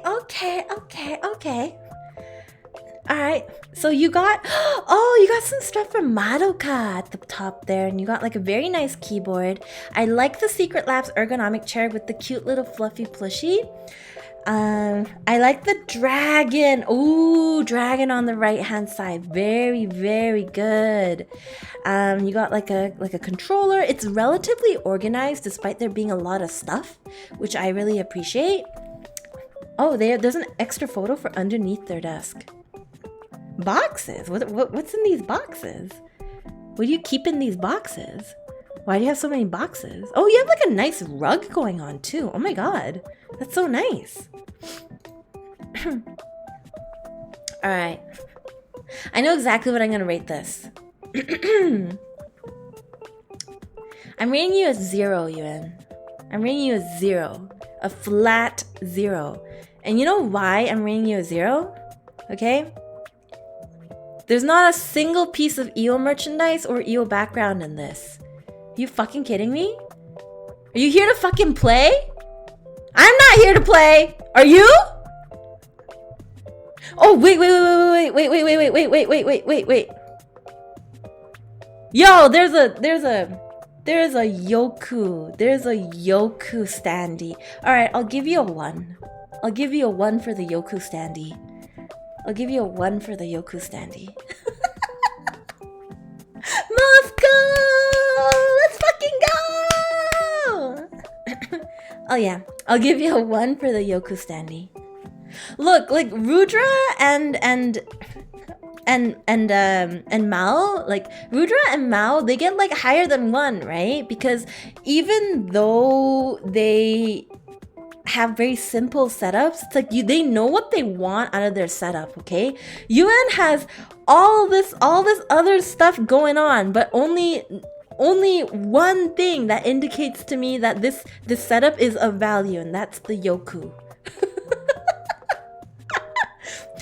Speaker 1: Alright, so you got some stuff from Madoka at the top there, and you got like a very nice keyboard. I like the Secret Labs ergonomic chair with the cute little fluffy plushie. I like the dragon. Ooh, dragon on the right hand side. Very, very good. You got like a controller. It's relatively organized despite there being a lot of stuff, which I really appreciate. Oh, there's an extra photo for underneath their desk. Boxes? What's in these boxes? What do you keep in these boxes? Why do you have so many boxes? Oh, you have like a nice rug going on too. Oh my god. That's so nice. Alright. I know exactly what I'm gonna rate this. I'm rating you a 0, Yuan. I'm rating you a 0. A flat 0. And you know why I'm rating you a 0? Okay? There's not a single piece of Io merchandise or Io background in this. Are you fucking kidding me? Are you here to fucking play? I'm not here to play. Are you? Oh, wait. Yo, there's a Yoku. There's a Yoku standee. Alright, I'll give you a 1. I'll give you a 1 for the Yoku standee. I'll give you a 1 for the Yoku standee. Moscow! Let's fucking go! Oh yeah, I'll give you a 1 for the Yoku standee. Look, like Rudra and Mao, like Rudra and Mao, they get like higher than 1, right? Because even though they have very simple setups, it's like they know what they want out of their setup, okay? Yuan has all this other stuff going on, but only one thing that indicates to me that this setup is of value, and that's the Yoku.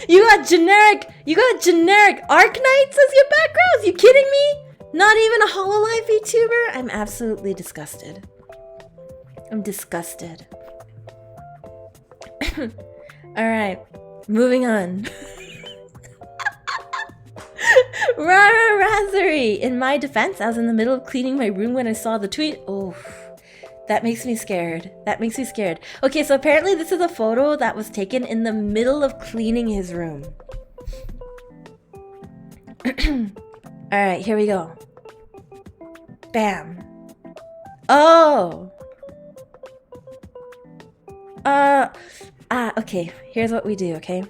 Speaker 1: You got generic Arknights as your backgrounds? You kidding me? Not even a HoloLive VTuber? I'm absolutely disgusted. I'm disgusted. Alright, moving on. Razzery! In my defense, I was in the middle of cleaning my room when I saw the tweet. Oh, that makes me scared. Okay, so apparently this is a photo that was taken in the middle of cleaning his room. Alright, here we go. Bam. Oh! Okay, here's what we do, okay?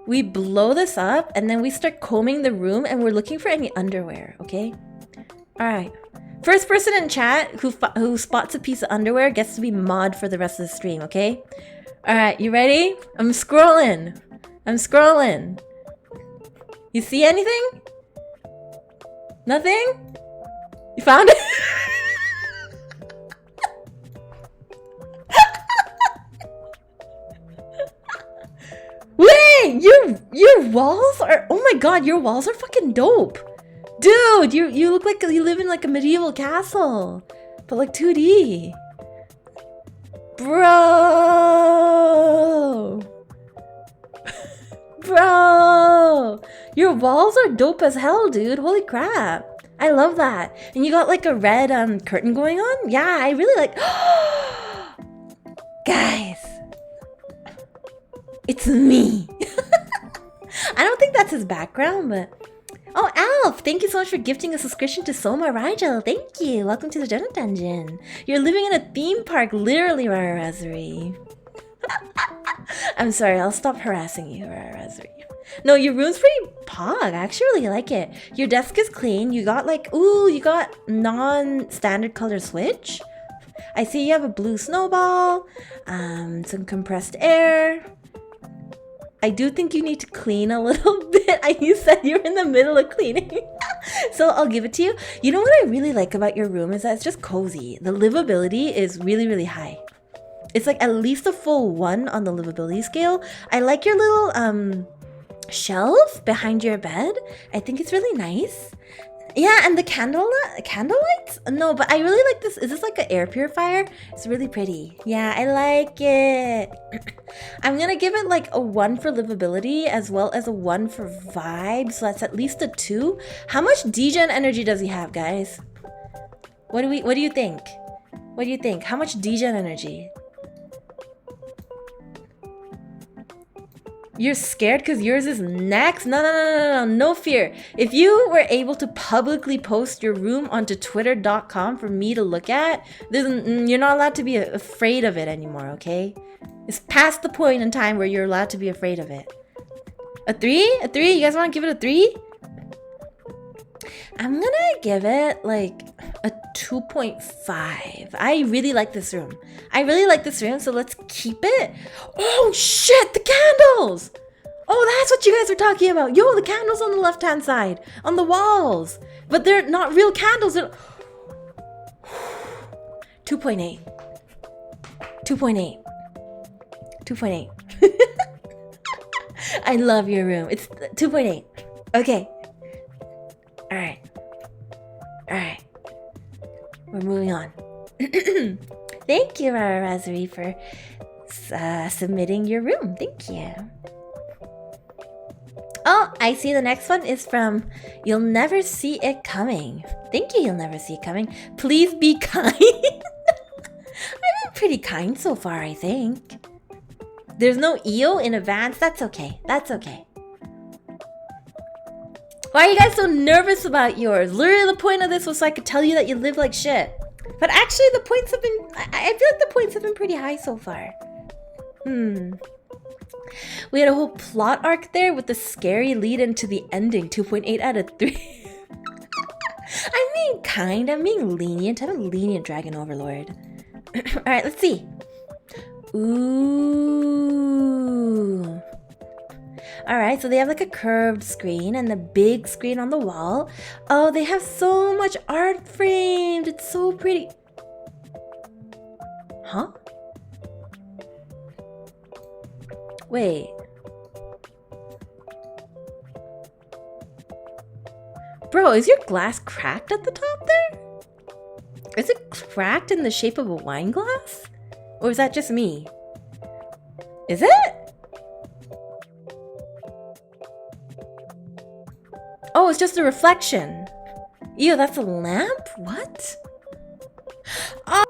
Speaker 1: We blow this up, and then we start combing the room, and we're looking for any underwear, okay? Alright. First person in chat who spots a piece of underwear gets to be mod for the rest of the stream, okay? Alright, you ready? I'm scrolling. You see anything? Nothing? You found it? Wait, your walls are, oh my god, your walls are fucking dope. Dude, you look like you live in like a medieval castle, but like 2D. Bro, your walls are dope as hell, dude. Holy crap. I love that. And you got like a red curtain going on. Yeah, I really like. Guys, it's me. I don't think that's his background, but oh, Alf, thank you so much for gifting a subscription to Soma Rigel. Thank you. Welcome to the Donut Dungeon. You're living in a theme park, literally, Rarazuri. I'm sorry, I'll stop harassing you, Rarazuri. No, your room's pretty pog. I actually really like it. Your desk is clean. You got like, ooh, you got non-standard color switch. I see you have a blue snowball, some compressed air. I do think you need to clean a little bit. You said you were in the middle of cleaning. So I'll give it to you. You know what I really like about your room is that it's just cozy. The livability is really, really high. It's like at least a full 1 on the livability scale. I like your little shelf behind your bed. I think it's really nice. Yeah, and the candlelights? No, but I really like this. Is this like an air purifier? It's really pretty. Yeah, I like it. I'm gonna give it like a 1 for livability as well as a 1 for vibe. So that's at least a 2. How much degen energy does he have, guys? What do you think? What do you think? How much degen energy? You're scared because yours is next? No fear. If you were able to publicly post your room onto twitter.com for me to look at, you're not allowed to be afraid of it anymore, okay? It's past the point in time where you're allowed to be afraid of it. A 3? A 3? You guys want to give it a 3? I'm gonna give it like a 2.5. I really like this room. So let's keep it. Oh shit, the candles! Oh, that's what you guys were talking about. Yo, the candles on the left-hand side, on the walls. But they're not real candles. 2.8. 2.8. 2.8. I love your room. It's 2.8. Okay. Alright. Alright. We're moving on. Thank you, Rara Razari, for submitting your room. Thank you. Oh, I see the next one is from You'll Never See It Coming. Thank you, You'll Never See It Coming. Please be kind. I've been pretty kind so far, I think. There's no Io in advance. That's okay. That's okay. Why are you guys so nervous about yours? Literally the point of this was so I could tell you that you live like shit. But actually the points have been... I feel like the points have been pretty high so far. We had a whole plot arc there with the scary lead into the ending. 2.8 out of 3. I'm being kind. I'm being lenient. I'm a lenient dragon overlord. Alright, let's see. Ooh. Alright, so they have like a curved screen and a big screen on the wall. Oh, they have so much art framed. It's so pretty. Huh? Wait. Bro, is your glass cracked at the top there? Is it cracked in the shape of a wine glass? Or is that just me? Is it? Oh, it's just a reflection. Ew, that's a lamp? What? Oh,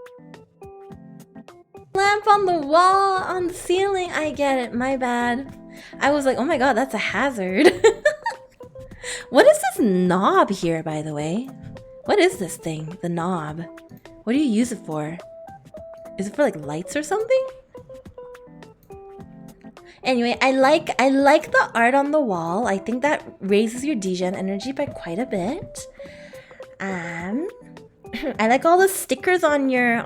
Speaker 1: lamp on the wall, on the ceiling. I get it, my bad. I was like, oh my god, that's a hazard. What is this knob here, by the way? What is this thing? The knob. What do you use it for? Is it for like lights or something? Anyway, I like the art on the wall. I think that raises your degen energy by quite a bit. I like all the stickers on your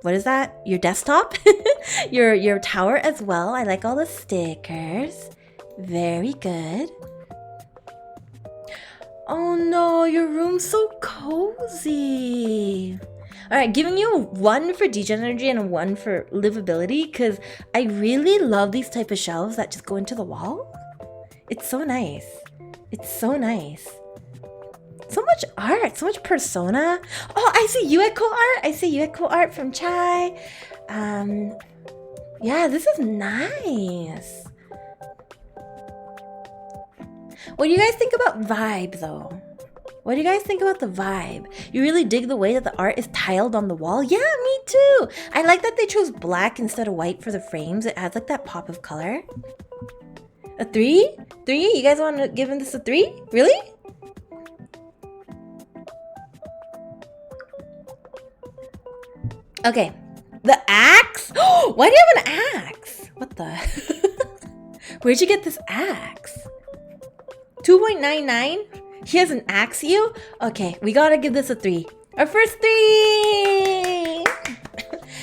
Speaker 1: what is that? Your desktop? your tower as well. I like all the stickers. Very good. Oh no, your room's so cozy. Alright, giving you 1 for degen energy and a 1 for livability because I really love these type of shelves that just go into the wall. It's so nice. It's so nice. So much art, so much persona. Oh, I see Ueko art. I see Ueko art from Chai. Yeah, this is nice. What do you guys think about vibe though? What do you guys think about the vibe? You really dig the way that the art is tiled on the wall? Yeah, me too! I like that they chose black instead of white for the frames. It adds like that pop of color. A 3? 3? You guys want to give this a 3? Really? Okay. The axe? Why do you have an axe? What the? Where'd you get this axe? 2.99? He has an axe, you? Okay, we gotta give this a 3. Our first 3!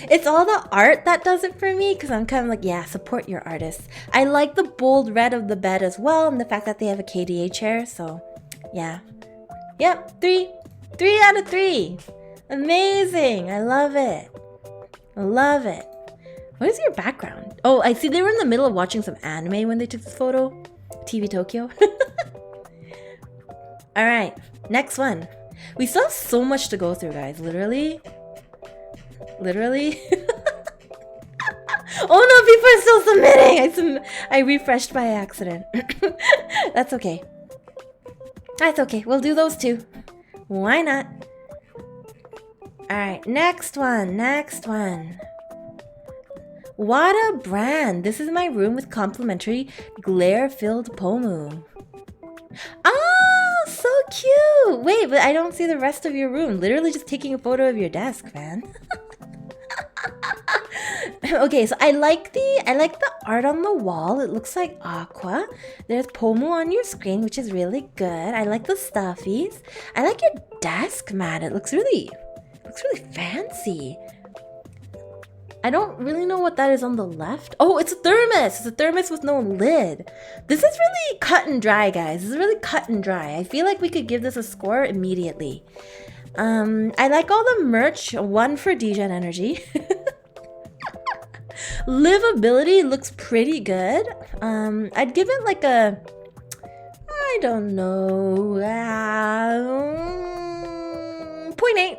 Speaker 1: It's all the art that does it for me because I'm kind of like, yeah, support your artists. I like the bold red of the bed as well and the fact that they have a KDA chair, so yeah. Yep, 3. 3 out of 3. Amazing. I love it. I love it. What is your background? Oh, I see they were in the middle of watching some anime when they took this photo. TV Tokyo. Alright, next one. We still have so much to go through, guys. Literally. Oh no, people are still submitting! I refreshed by accident. That's okay. That's okay. We'll do those too. Why not? Alright, next one. Next one. What a brand! This is my room with complimentary glare-filled Pomu. Oh, so cute! Wait, but I don't see the rest of your room. Literally just taking a photo of your desk, man. Okay, so I like the art on the wall. It looks like aqua. There's Pomu on your screen, which is really good. I like the stuffies. I like your desk mat. It looks really fancy. I don't really know what that is on the left. Oh, it's a thermos. It's a thermos with no lid. This is really cut and dry, guys. This is really cut and dry. I feel like we could give this a score immediately. I like all the merch. 1 for degen energy. Livability looks pretty good. I'd give it like a, I don't know, 0.8.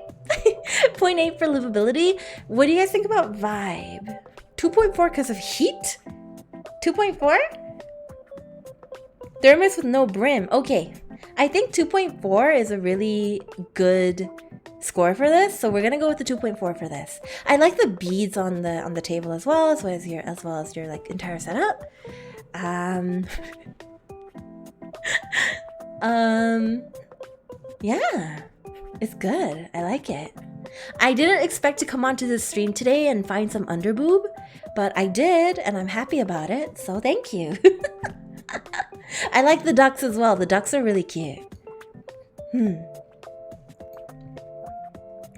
Speaker 1: 0.8 for livability. What do you guys think about vibe? 2.4 because of heat? 2.4? Thermos with no brim. Okay. I think 2.4 is a really good score for this, so we're gonna go with the 2.4 for this. I like the beads on the table as well as your like entire setup. Yeah, it's good. I like it. I didn't expect to come onto this stream today and find some underboob, but I did, and I'm happy about it. So thank you. I like the ducks as well. The ducks are really cute.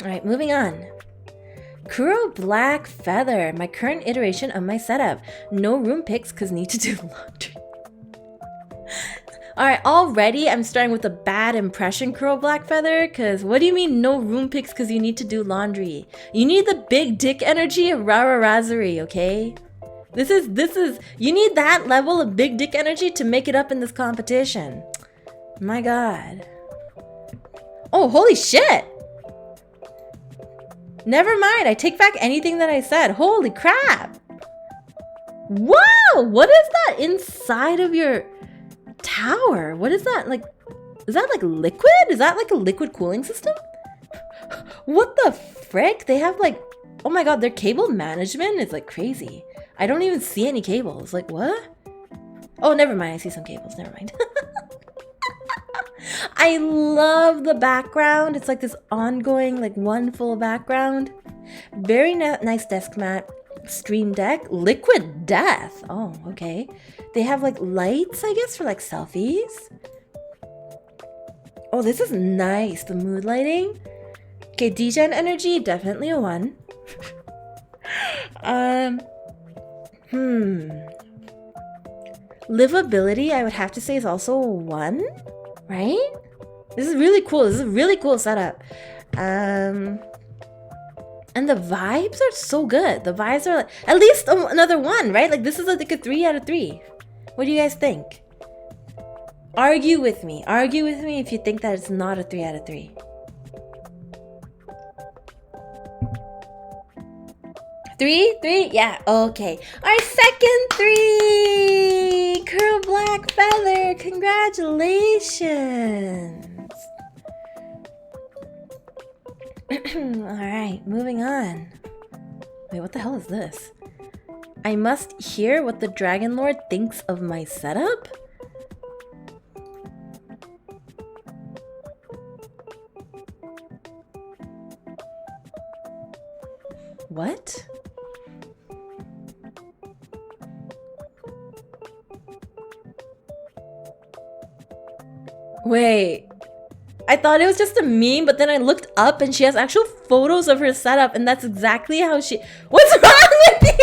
Speaker 1: Alright, moving on. Kuro Black Feather. My current iteration of my setup. No room picks because need to do laundry. Alright, already I'm starting with a bad impression, Kuro Black Feather, because what do you mean no room picks because you need to do laundry? You need the big dick energy of Rara Razari, okay? This is, you need that level of big dick energy to make it up in this competition. My god. Oh, holy shit! Never mind, I take back anything that I said. Holy crap! Wow! What is that inside of your tower? What is that, like, is that like liquid? Is that like a liquid cooling system? What the frick? They have like, oh my god, their cable management is like crazy. I don't even see any cables. Like, what? Oh, never mind. I see some cables. Never mind. I love the background. It's like this ongoing, like one full background. Very nice desk mat. Stream deck. Liquid death. Oh, okay. They have like lights, I guess, for like selfies. Oh, this is nice. The mood lighting. Okay, degen energy, definitely a 1. Livability, I would have to say, is also a 1, right? This is really cool. This is a really cool setup. And the vibes are so good. The vibes are like, at least another 1, right? Like this is like a 3 out of 3. What do you guys think? Argue with me. Argue with me if you think that it's not a 3 out of 3. 3? Yeah, okay. Our second 3! Kuro Black Feather, congratulations! Alright, moving on. Wait, what the hell is this? I must hear what the Dragon Lord thinks of my setup? What? Wait, I thought it was just a meme, but then I looked up and she has actual photos of her setup, and that's exactly how she... What's wrong with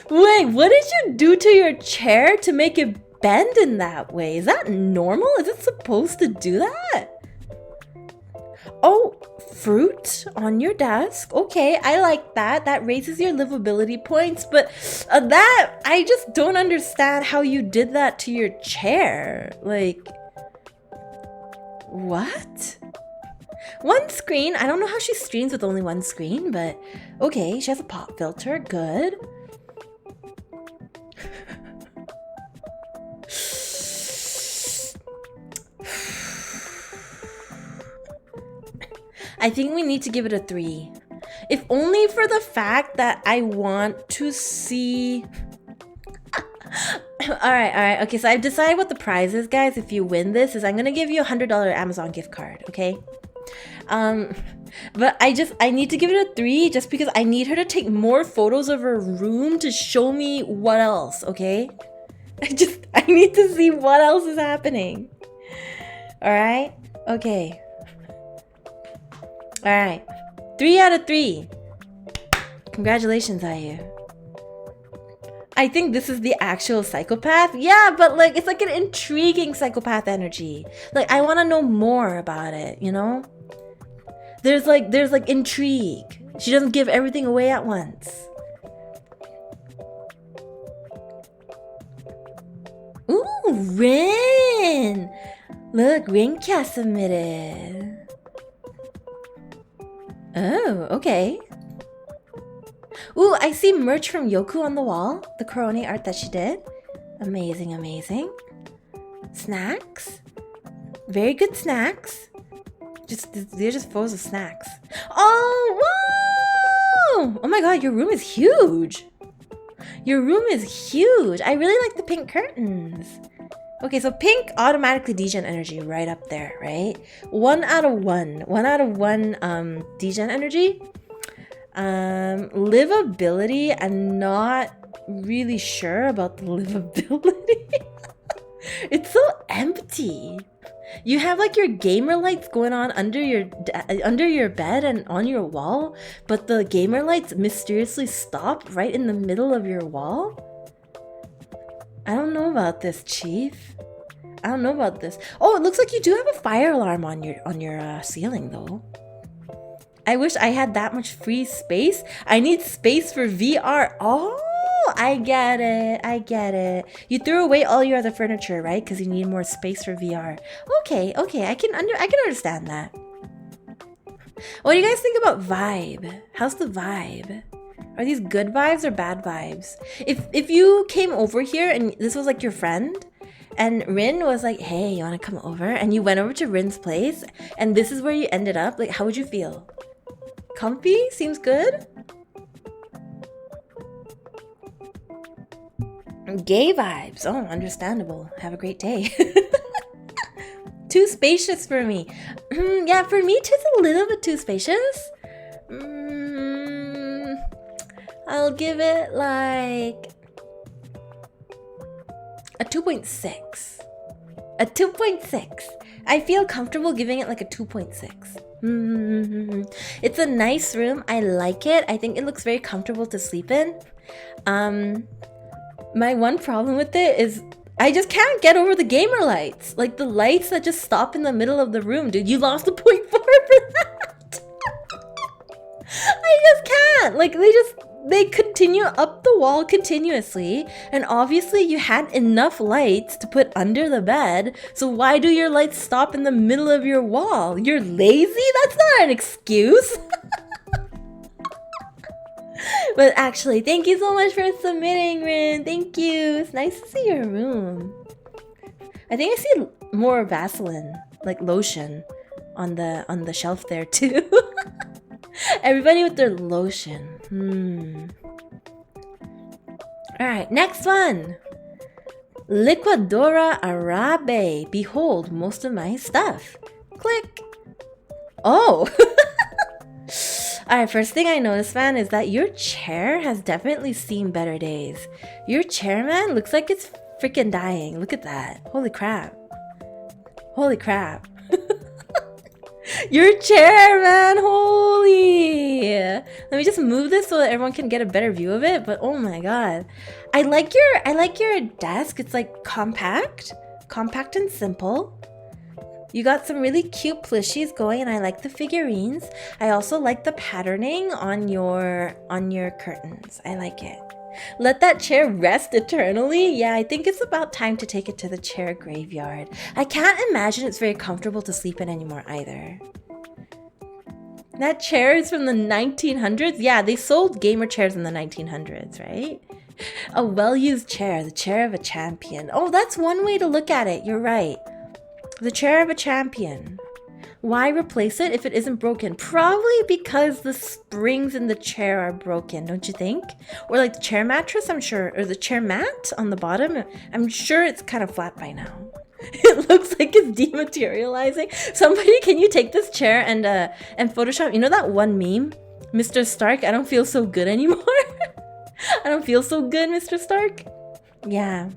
Speaker 1: you? Wait, what did you do to your chair to make it bend in that way? Is that normal? Is it supposed to do that? Oh, fruit on your desk. Okay, I like that. That raises your livability points, but that, I just don't understand how you did that to your chair. Like, what? 1 screen. I don't know how she streams with only 1 screen, but okay, she has a pop filter. Good. I think we need to give it a 3. If only for the fact that I want to see... Alright. Okay, so I've decided what the prize is, guys. If you win this, is I'm going to give you a $100 Amazon gift card, okay? But I need to give it a 3 just because I need her to take more photos of her room to show me what else, okay? I need to see what else is happening. Alright? Okay. Alright. 3 out of 3. Congratulations, Io. I think this is the actual psychopath. Yeah, but like it's like an intriguing psychopath energy. Like I want to know more about it, you know? There's like intrigue. She doesn't give everything away at once. Ooh, Rin! Look, Rinka submitted. Oh, okay. Ooh, I see merch from Yoku on the wall. The Corone art that she did. Amazing, amazing. Snacks. Very good snacks. They're just photos of snacks. Oh, whoa! Oh my god, your room is huge. Your room is huge. I really like the pink curtains. Okay, so pink automatically degen energy right up there, right? 1 out of 1. 1 out of 1 degen energy. Livability, I'm not really sure about the livability. It's so empty. You have like your gamer lights going on under your bed and on your wall, but the gamer lights mysteriously stop right in the middle of your wall. I don't know about this, Chief. I don't know about this. Oh, it looks like you do have a fire alarm on your ceiling though. I wish I had that much free space. I need space for VR. Oh, I get it. I get it. You threw away all your other furniture, right? Because you need more space for VR. Okay, okay. I can understand that. What do you guys think about vibe? How's the vibe? Are these good vibes or bad vibes? If you came over here and this was like your friend, and Rin was like, hey, you want to come over? And you went over to Rin's place, and this is where you ended up, like, how would you feel? Comfy? Seems good? Gay vibes. Oh, understandable. Have a great day. Too spacious for me. Yeah, for me, it's a little bit too spacious. I'll give it like a 2.6. A 2.6. I feel comfortable giving it like a 2.6. It's a nice room. I like it. I think it looks very comfortable to sleep in. My one problem with it is I just can't get over the gamer lights. Like the lights that just stop in the middle of the room, dude. You lost a 0.4 for that. I just can't. Like they continue up the wall continuously, and obviously you had enough lights to put under the bed, so why do your lights stop in the middle of your wall? You're lazy? That's not an excuse. But actually, thank you so much for submitting, Rin. Thank you. It's nice to see your room. I think I see more Vaseline, like lotion, on the shelf there too. Everybody with their lotion. Alright, next one. Liquidora Arabe. Behold most of my stuff. Click. Oh. Alright, first thing I noticed, man, is that your chair has definitely seen better days. Your chair, man, looks like it's freaking dying. Look at that. Holy crap. Holy crap. Your chair, man, holy. Let me just move this so that everyone can get a better view of it, but oh my god. I like your desk. It's like compact and simple. You got some really cute plushies going, and I like the figurines. I also like the patterning on your curtains. I like it. Let that chair rest eternally? Yeah, I think it's about time to take it to the chair graveyard. I can't imagine it's very comfortable to sleep in anymore either. That chair is from the 1900s? Yeah, they sold gamer chairs in the 1900s, right? A well-used chair, the chair of a champion. Oh, that's one way to look at it. You're right. The chair of a champion. Why replace it if it isn't broken? Probably because the springs in the chair are broken, don't you think? Or like the chair mattress, I'm sure, or the chair mat on the bottom. I'm sure it's kind of flat by now. It looks like it's dematerializing. Somebody, can you take this chair and Photoshop? You know that one meme? Mr. Stark, I don't feel so good anymore. I don't feel so good, Mr. Stark. Yeah.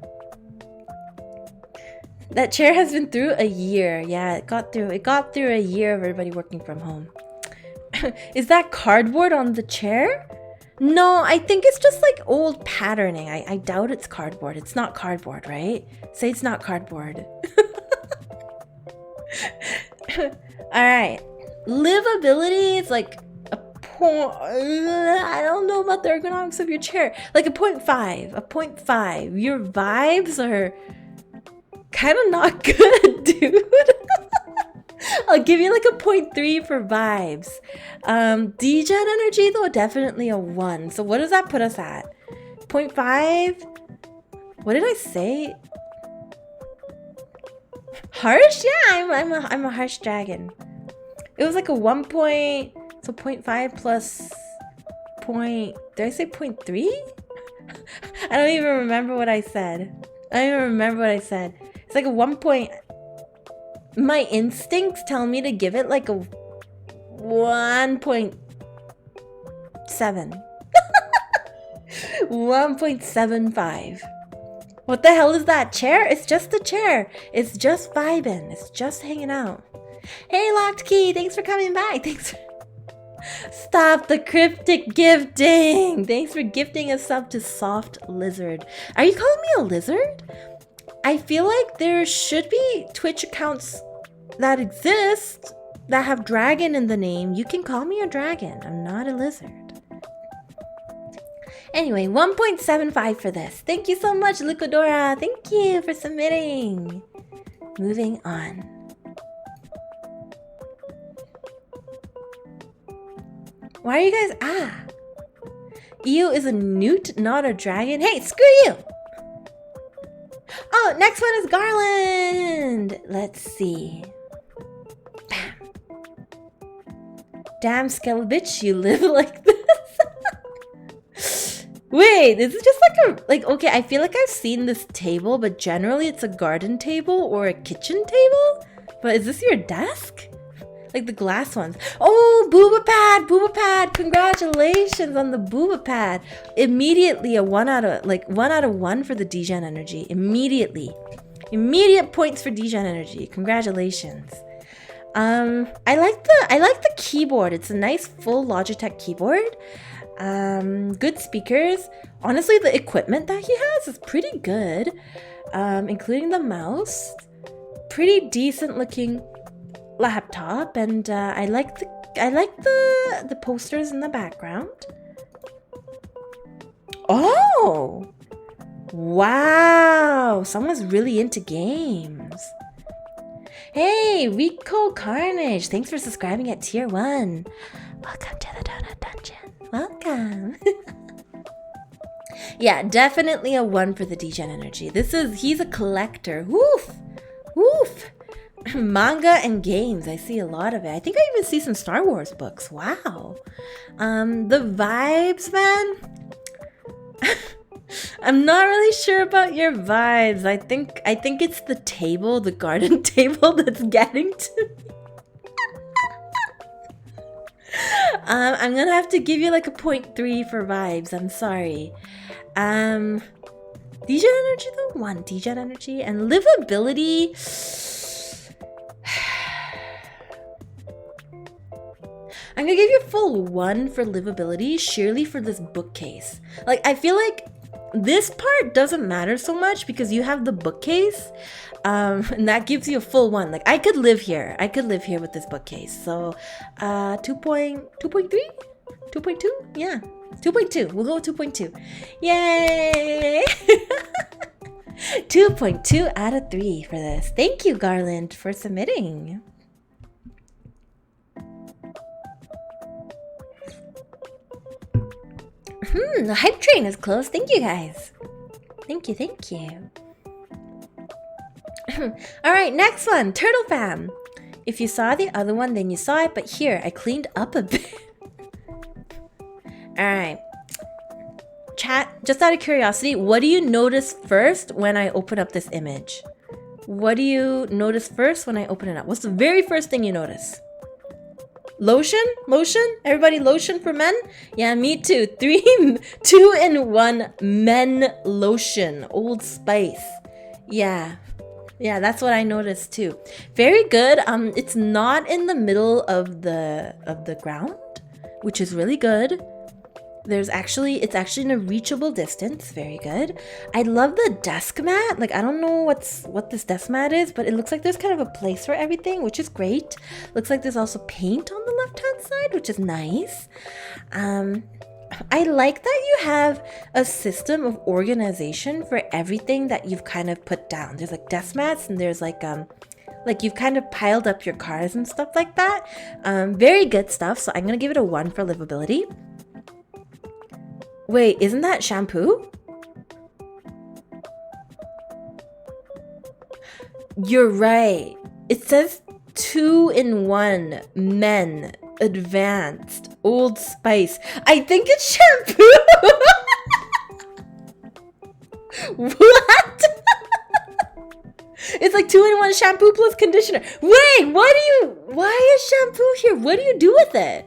Speaker 1: That chair has been through a year. Yeah, it got through a year of everybody working from home. Is that cardboard on the chair? No, I think it's just like old patterning. I doubt it's cardboard. It's not cardboard, right? Say it's not cardboard. Alright. Livability is like a point. I don't know about the ergonomics of your chair. Like a 0.5. A 0.5. Your vibes are kind of not good, dude. I'll give you like a 0.3 for vibes. Degen energy though, definitely a 1. So what does that put us at? 0.5? What did I say? Harsh? Yeah, I'm a harsh dragon. It was like a 1 point, so 0.5 plus point, did I say 0.3? I don't even remember what I said. It's like a 1 point. My instincts tell me to give it like a 1.7. 1.75. What the hell is that? Chair? It's just a chair. It's just vibing. It's just hanging out. Hey, Locked Key. Thanks for coming back. Stop the cryptic gifting. Thanks for gifting a sub to Soft Lizard. Are you calling me a lizard? I feel like there should be Twitch accounts that exist that have dragon in the name. You can call me a dragon. I'm not a lizard. Anyway, 1.75 for this. Thank you so much, Liquidora. Thank you for submitting. Moving on. Why are you guys... Io is a newt, not a dragon. Hey, screw you! Oh, next one is Garland. Let's see. Bam. Damn, Skelebitch, you live like this. Wait, this is just like okay, I feel like I've seen this table, but generally it's a garden table or a kitchen table. But is this your desk? Like the glass ones. Oh, booba pad. Congratulations on the booba pad. Immediately a 1 out of 1 for the degen energy. Immediate points for degen energy. Congratulations. I like the keyboard. It's a nice full Logitech keyboard. Good speakers. Honestly, the equipment that he has is pretty good. Including the mouse. Pretty decent looking laptop, and I like the posters in the background. Oh, wow, someone's really into games. Hey, Rico Carnage, thanks for subscribing at tier 1. Welcome to the Donut Dungeon. Welcome. Yeah, definitely a 1 for the degen energy. He's a collector. Woof. Manga and games, I see a lot of it. I think I even see some Star Wars books. Wow. The vibes, man. I'm not really sure about your vibes. I think it's the table, the garden table that's getting to me. I'm gonna have to give you like a 0.3 for vibes. I'm sorry. Degen energy though? 1 degen energy and livability. I'm gonna give you a full 1 for livability, surely for this bookcase. Like, I feel like this part doesn't matter so much because you have the bookcase, and that gives you a full 1. Like, I could live here. With this bookcase. So, 2.3? 2.2? Yeah, 2.2. We'll go with 2.2. Yay! 2.2 out of 3 for this. Thank you, Garland, for submitting. The hype train is closed. Thank you, guys. Thank you. Alright, next one. Turtle Fam. If you saw the other one, then you saw it. But here, I cleaned up a bit. Alright. Chat, just out of curiosity, what do you notice first when I open up this image? What do you notice first when I open it up? What's the very first thing you notice? Lotion? Everybody lotion for men? Yeah, me too. 2-in-1 men lotion. Old Spice. Yeah, that's what I noticed too. Very good. It's not in the middle of the ground, which is really good. It's actually in a reachable distance. Very good. I love the desk mat. Like, I don't know what this desk mat is, but it looks like there's kind of a place for everything, which is great. Looks like there's also paint on the left-hand side, which is nice. I like that you have a system of organization for everything that you've kind of put down. There's like desk mats, and there's like you've kind of piled up your cars and stuff like that. Very good stuff. So I'm gonna give it a 1 for livability. Wait, isn't that shampoo? You're right. It says 2-in-1 men advanced Old Spice. I think it's shampoo. What? It's like 2-in-1 shampoo plus conditioner. Wait, why is shampoo here? What do you do with it?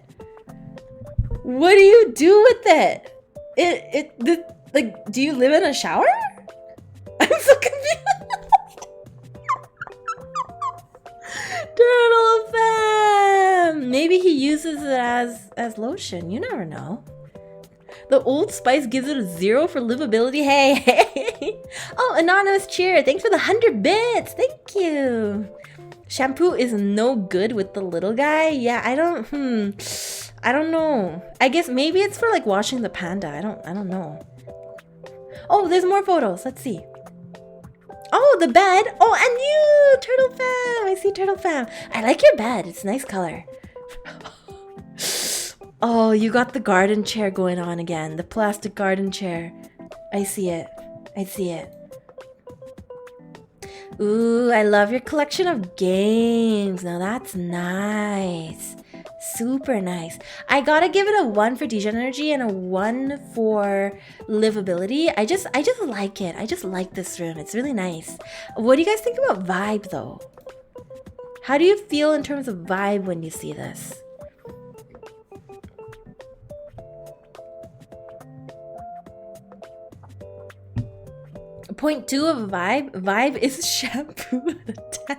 Speaker 1: What do you do with it? Like, do you live in a shower? I'm so confused. Turtle fam. Maybe he uses it as lotion. You never know. The Old Spice gives it a 0 for livability. Hey. Oh, anonymous cheer. Thanks for the 100 bits. Thank you. Shampoo is no good with the little guy. Yeah, I don't know. I guess maybe it's for like washing the panda. I don't know. Oh, there's more photos. Let's see. Oh, the bed. Oh, and you, Turtle Fam. I see Turtle Fam. I like your bed. It's a nice color. Oh, you got the garden chair going on again. The plastic garden chair. I see it. Ooh, I love your collection of games. Now that's nice. Super nice. I gotta give it a 1 for degen energy and a 1 for livability. I just like it. I just like this room. It's really nice. What do you guys think about vibe though? How do you feel in terms of vibe when you see this? Point 2 of vibe. Vibe is shampoo at a 10.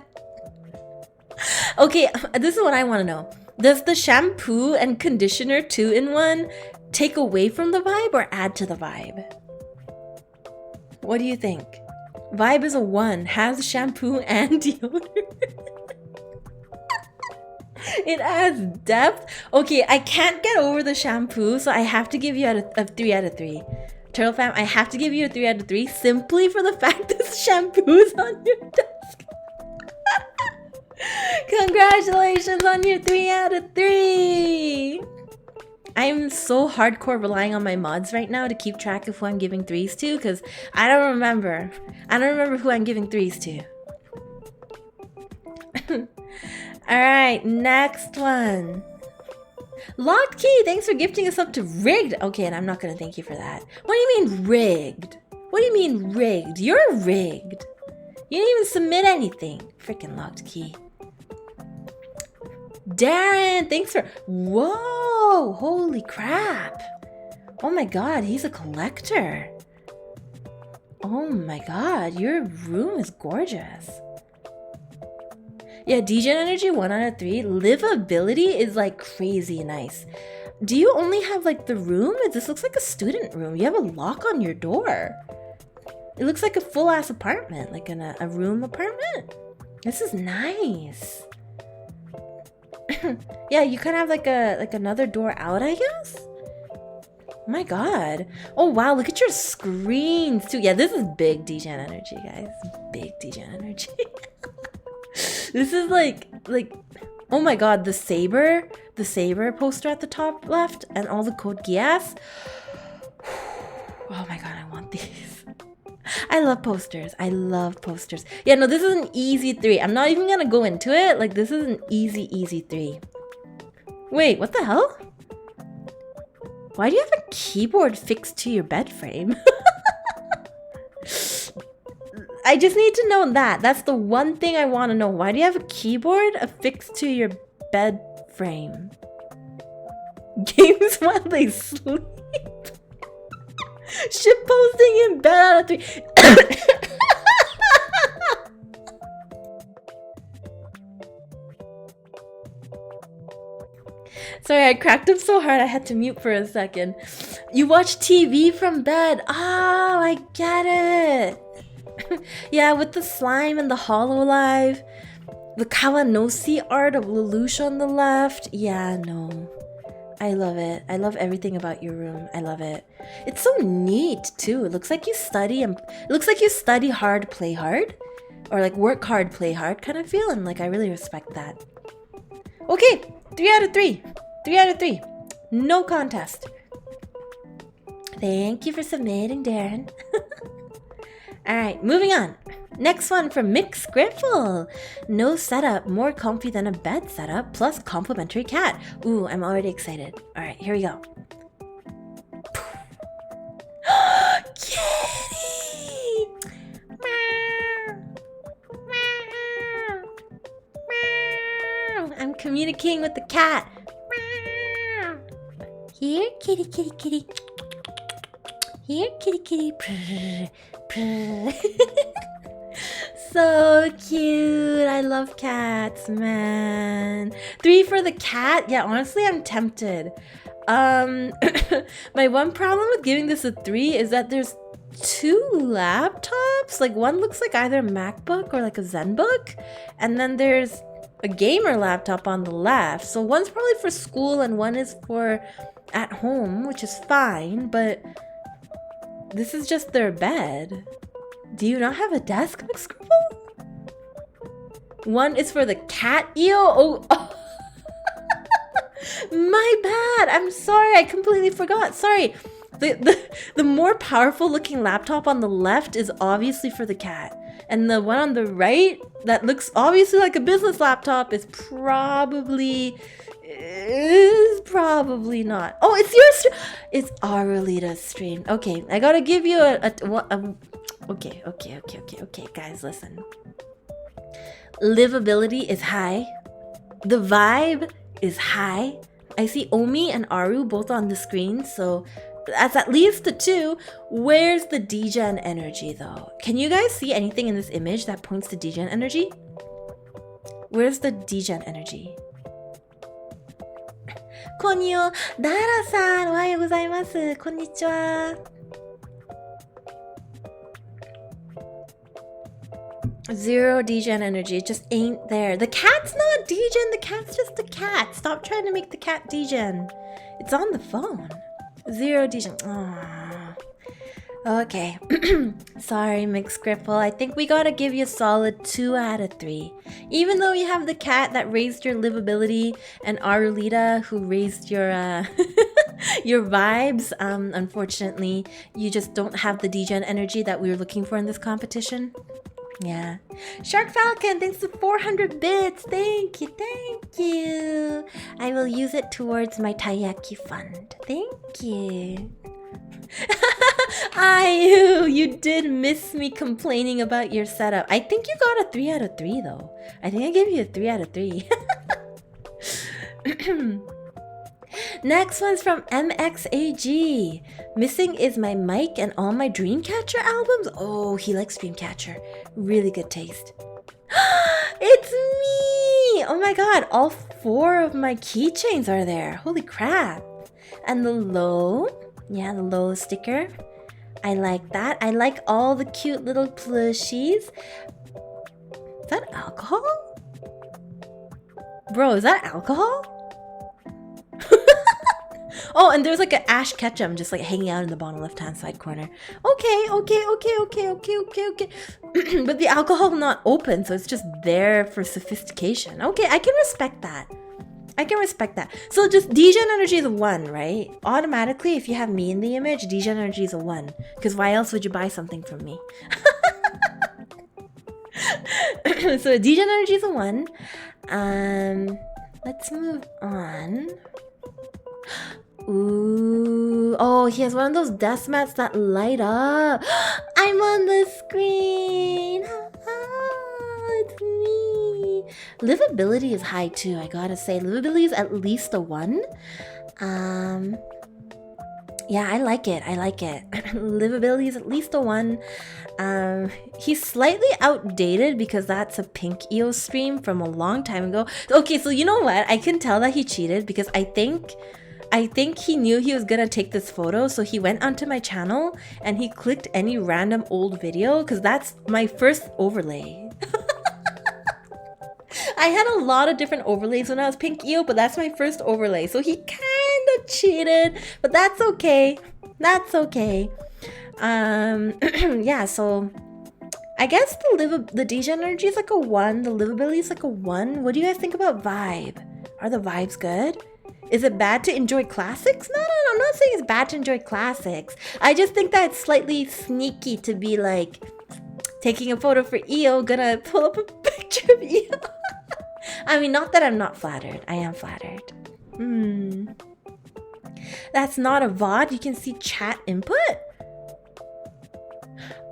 Speaker 1: Okay, this is what I want to know. Does the shampoo and conditioner 2-in-1 take away from the vibe or add to the vibe? What do you think? Vibe is a 1, has shampoo and deodorant. It adds depth. Okay, I can't get over the shampoo, so I have to give you a 3 out of 3. Turtle fam, I have to give you a 3 out of 3 simply for the fact that shampoo is on your desk. Congratulations on your 3 out of 3. I'm so hardcore relying on my mods right now to keep track of who I'm giving 3s to, because I don't remember who I'm giving 3s to. Alright, next one. Locked Key, thanks for gifting us up to rigged. Okay, and I'm not gonna thank you for that. What do you mean rigged? What do you mean rigged? You're rigged. You didn't even submit anything. Freaking Locked Key. Darren, thanks for... Whoa, holy crap. Oh my god, he's a collector. Oh my god, your room is gorgeous. Yeah, degen energy 1 out of 3. Livability is like crazy nice. Do you only have like the room? This looks like a student room. You have a lock on your door. It looks like a full ass apartment, like a room apartment. This is nice. Yeah, you kind of have like another door out, I guess. My god. Oh wow, look at your screens too. Yeah, this is big degen energy, guys. Big degen energy. This is like, oh my god, the saber poster at the top left and all the code Geass. Oh my god, I want these. I love posters. Yeah, no, this is an easy 3. I'm not even gonna go into it. Like, this is an easy 3. Wait, what the hell? Why do you have a keyboard fixed to your bed frame? I just need to know that. That's the one thing I want to know. Why do you have a keyboard affixed to your bed frame? Games while they sleep. Shit posting in bed out of 3. Sorry, I cracked up so hard I had to mute for a second. You watch TV from bed. Oh, I get it. Yeah, with the slime and the Hololive. The Kawanosi art of Lelouch on the left. Yeah, no. I love it. I love everything about your room. I love it. It's so neat too. It looks like you study and it looks like you study hard, play hard. Or like work hard, play hard kind of feel. And like I really respect that. Okay, 3 out of 3. 3 out of 3. No contest. Thank you for submitting, Darren. Alright, moving on. Next one from Mick Scriffle. No setup, more comfy than a bed setup, plus complimentary cat. Ooh, I'm already excited. Alright, here we go. Kitty! I'm communicating with the cat. Here, kitty, kitty, kitty. Here, kitty, kitty. Purr, purr. So cute. I love cats, man. 3 for the cat? Yeah, honestly, I'm tempted. My one problem with giving this a 3 is that there's 2 laptops. Like one looks like either a MacBook or like a ZenBook. And then there's a gamer laptop on the left. So one's probably for school and one is for at home, which is fine, but this is just their bed. Do you not have a desk, McScribble? One is for the cat Io. Oh. My bad. I'm sorry. I completely forgot. Sorry. The more powerful looking laptop on the left is obviously for the cat. And the one on the right that looks obviously like a business laptop is probably not. Oh, it's your it's Arulita's stream. Okay, I gotta give you okay, guys, listen. Livability is high. The vibe is high. I see Omi and Aru both on the screen, so that's at least the 2. Where's the degen energy though? Can you guys see anything in this image that points to degen energy? Where's the degen energy? Konniyo, Dara-san, ohayo gozaimasu. Konnichiwa. 0 degen energy. It just ain't there. The cat's not degen. The cat's just a cat. Stop trying to make the cat degen. It's on the phone. 0 degen. Aww. Okay. Sorry, McScripple. I think we gotta give you a solid 2 out of 3. Even though you have the cat that raised your livability and Arulita who raised your your vibes, unfortunately, you just don't have the degen energy that we were looking for in this competition. Yeah. Shark Falcon, thanks for 400 bits. Thank you. I will use it towards my Taiyaki fund. Thank you. You did miss me complaining about your setup. I think you got a 3 out of 3 though. I think I gave you a 3 out of 3. Next one's from MXAG. Missing is my mic and all my Dreamcatcher albums. Oh, he likes Dreamcatcher. Really good taste. It's me! Oh my god, all 4 of my keychains are there. Holy crap. And the low. Yeah, the low sticker. I like that. I like all the cute little plushies. Is that alcohol? Bro, is that alcohol? Oh, and there's like an Ash Ketchum just like hanging out in the bottom left-hand side corner. Okay. But the alcohol not open, so it's just there for sophistication. Okay, I can respect that. So just degen energy is a 1, right? Automatically, if you have me in the image, degen energy is a 1. Because why else would you buy something from me? So degen energy is a 1. Let's move on. Ooh. Oh, he has one of those desk mats that light up. I'm on the screen. It's me. Livability is high too, I gotta say. Livability is at least a 1. Yeah, I like it. I like it. Livability is at least a 1. He's slightly outdated because that's a Pink EO stream from a long time ago. Okay, so you know what? I can tell that he cheated because I think he knew he was gonna take this photo, so he went onto my channel and he clicked any random old video because that's my first overlay. I had a lot of different overlays when I was Pink EO, but that's my first overlay. So he kind of cheated, but that's okay. That's okay. Yeah, so I guess the degen energy is like a 1. The livability is like a 1. What do you guys think about vibe? Are the vibes good? Is it bad to enjoy classics? No, I'm not saying it's bad to enjoy classics. I just think that it's slightly sneaky to be like, taking a photo for EO, gonna pull up a picture of EO. I mean, not that I'm not flattered. I am flattered. That's not a VOD. You can see chat input.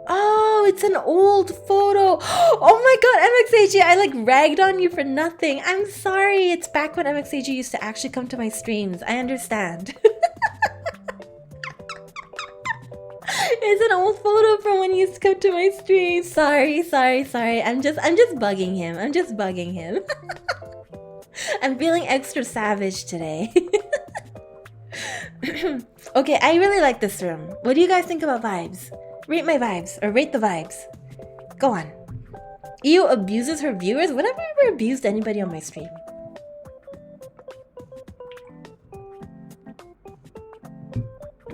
Speaker 1: Oh, it's an old photo. Oh my god, MXAG, I like ragged on you for nothing. I'm sorry. It's back when MXAG used to actually come to my streams. I understand. It's an old photo from when he used to come to my stream. Sorry. I'm just bugging him. I'm feeling extra savage today. Okay, I really like this room. What do you guys think about vibes? Rate my vibes, or rate the vibes. Go on. Io abuses her viewers? When have I ever abused anybody on my stream?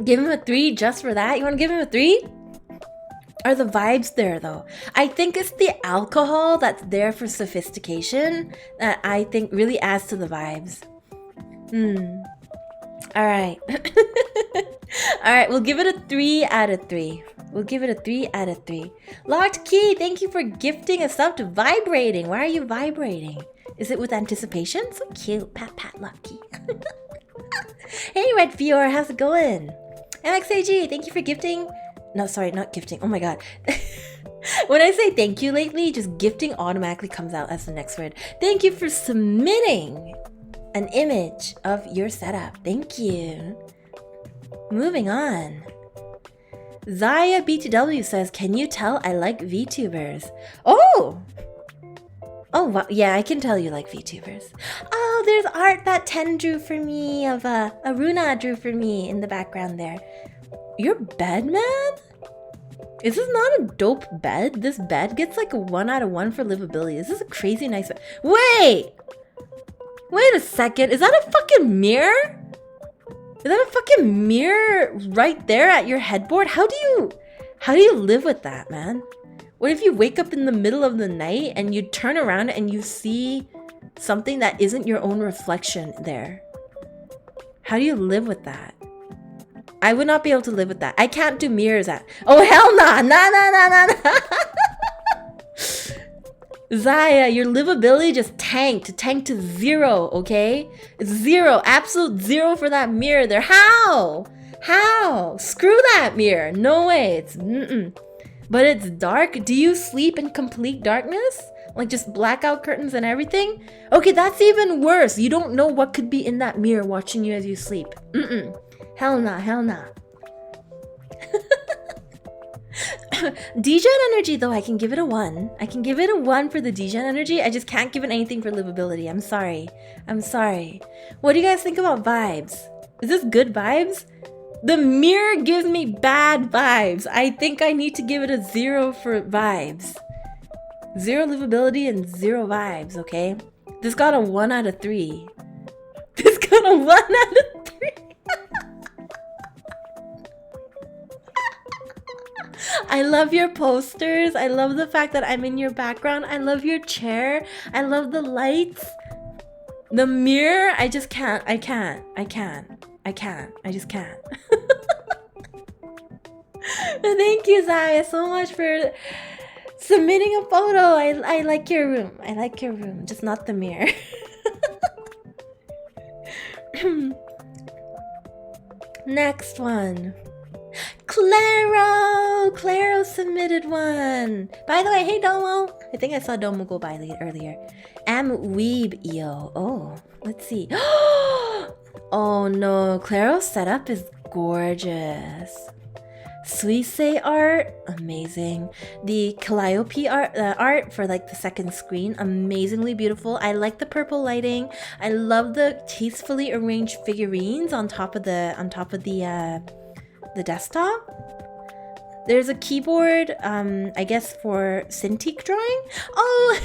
Speaker 1: Give him a 3 just for that? You want to give him a 3? Are the vibes there though? I think it's the alcohol that's there for sophistication that I think really adds to the vibes. Alright. Alright, we'll give it a 3 out of 3. We'll give it a 3 out of 3. Locked Key, thank you for gifting a sub to Vibrating. Why are you vibrating? Is it with anticipation? So cute. Pat pat Locked Key. Hey Red Fior, how's it going? MXAG, thank you for gifting. No, sorry, not gifting. Oh my god. When I say thank you lately, just gifting automatically comes out as the next word. Thank you for submitting an image of your setup. Thank you. Moving on. Zaya B2W says, can you tell I like VTubers? Oh! Oh, wow. Yeah, I can tell you like VTubers. Oh, there's art that Ten drew for me, of Aruna drew for me in the background there. Your bed, man? Is this not a dope bed? This bed gets like a 1 out of 1 for livability. This is a crazy nice bed. Wait a second. Is that a fucking mirror? Is that a fucking mirror right there at your headboard? How do you live with that, man? What if you wake up in the middle of the night and you turn around and you see something that isn't your own reflection there? How do you live with that? I would not be able to live with that. I can't do mirrors at. Oh, hell nah. Nah. Zaya, your livability just tanked to 0, okay? It's 0, absolute 0 for that mirror there. How? Screw that mirror. No way. It's But it's dark. Do you sleep in complete darkness? Like just blackout curtains and everything? Okay, that's even worse. You don't know what could be in that mirror watching you as you sleep. Hell nah. Degen energy though, I can give it a 1. I can give it a 1 for the degen energy. I just can't give it anything for livability. I'm sorry. What do you guys think about vibes? Is this good vibes? The mirror gives me bad vibes. I think I need to give it a 0 for vibes. 0 livability and 0 vibes, okay? This got a 1 out of 3. This got a 1 out of 3. I love your posters. I love the fact that I'm in your background. I love your chair. I love the lights. The mirror, I just can't. I just can't. Thank you, Zaya, so much for submitting a photo. I like your room. Just not the mirror. Next one. Claro submitted one. By the way, hey Domo. I think I saw Domo go by earlier. Am Weeb Io. Oh, let's see. Oh no, Claro's setup is gorgeous. Suisei art, amazing. The Calliope art for like the second screen, amazingly beautiful. I like the purple lighting. I love the tastefully arranged figurines on top of the desktop. There's a keyboard, I guess for Cintiq drawing. Oh,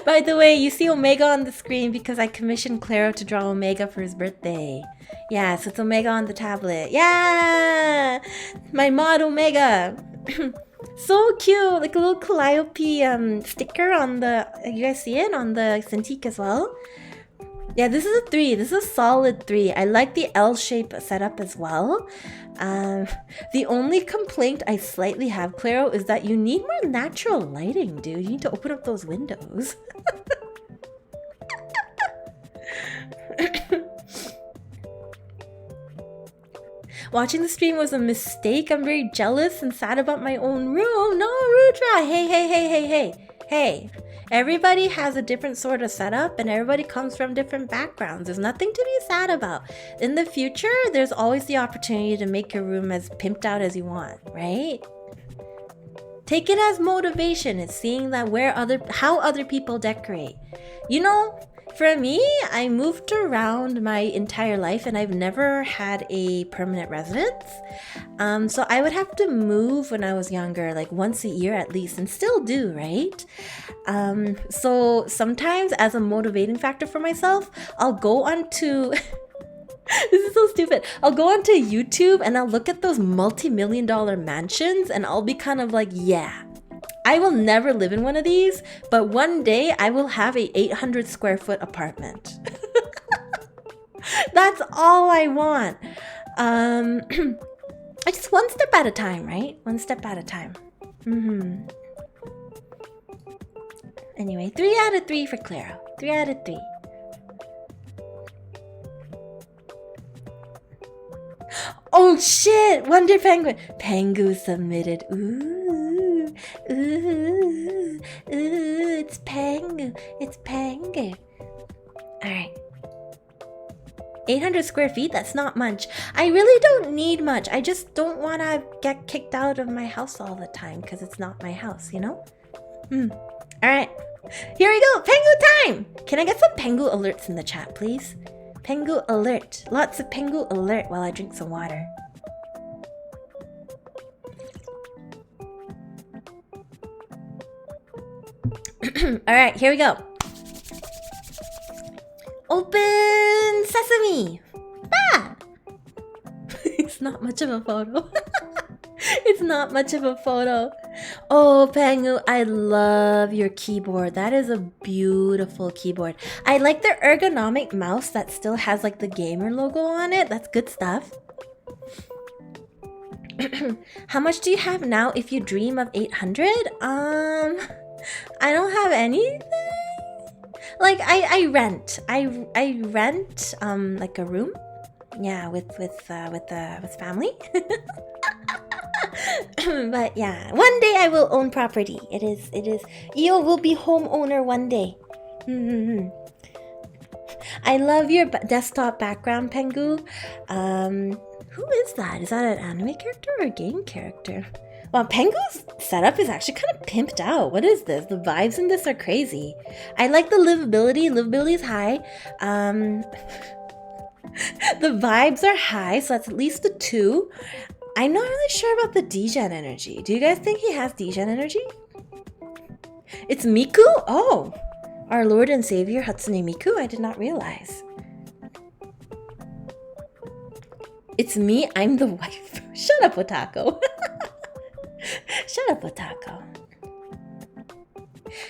Speaker 1: by the way, you see Omega on the screen because I commissioned Claro to draw Omega for his birthday. Yeah, so it's Omega on the tablet. Yeah, my mod Omega. So cute, like a little Calliope sticker on the, you guys see it on the Cintiq as well? Yeah, this is a 3. This is a solid 3. I like the L-shape setup as well. The only complaint I slightly have, Claro, is that you need more natural lighting, dude. You need to open up those windows. Watching the stream was a mistake. I'm very jealous and sad about my own room. No, Rudra. Hey. Everybody has a different sort of setup and everybody comes from different backgrounds. There's nothing to be sad about. In the future, there's always the opportunity to make your room as pimped out as you want, right? Take it as motivation. It's seeing that how other people decorate. You know, for me, I moved around my entire life and I've never had a permanent residence. So I would have to move when I was younger, like once a year at least, and still do, right? So sometimes as a motivating factor for myself, I'll go onto... This is so stupid. I'll go onto YouTube and I'll look at those multi-million-dollar mansions and I'll be kind of like, yeah, I will never live in one of these, but one day I will have a 800 square foot apartment. That's all I want. Just one step at a time, right? One step at a time. Anyway, 3 out of 3 for Claro. 3 out of 3. Oh shit! Wonder Penguin. Pengu submitted. Ooh, it's Pengu. It's Pengu. Alright. 800 square feet? That's not much. I really don't need much. I just don't want to get kicked out of my house all the time because it's not my house, you know? Alright. Here we go. Pengu time! Can I get some Pengu alerts in the chat, please? Pengu alert. Lots of Pengu alert while I drink some water. Alright, here we go. Open sesame! Ah! It's not much of a photo. It's not much of a photo. Oh, Pengu, I love your keyboard. That is a beautiful keyboard. I like the ergonomic mouse that still has like the gamer logo on it. That's good stuff. How much do you have now if you dream of 800? I don't have anything. Like I rent like a room. Yeah, with family. But yeah, one day I will own property. It is. Io will be homeowner one day. I love your desktop background, Pengu. Who is that? Is that an anime character or a game character? Wow, Pengu's setup is actually kind of pimped out. What is this? The vibes in this are crazy. I like the livability. Livability is high. The vibes are high, so that's at least a 2. I'm not really sure about the degen energy. Do you guys think he has degen energy? It's Miku? Oh, our Lord and Savior Hatsune Miku? I did not realize. It's me, I'm the wife. Shut up, Otako. Shut up, Otako.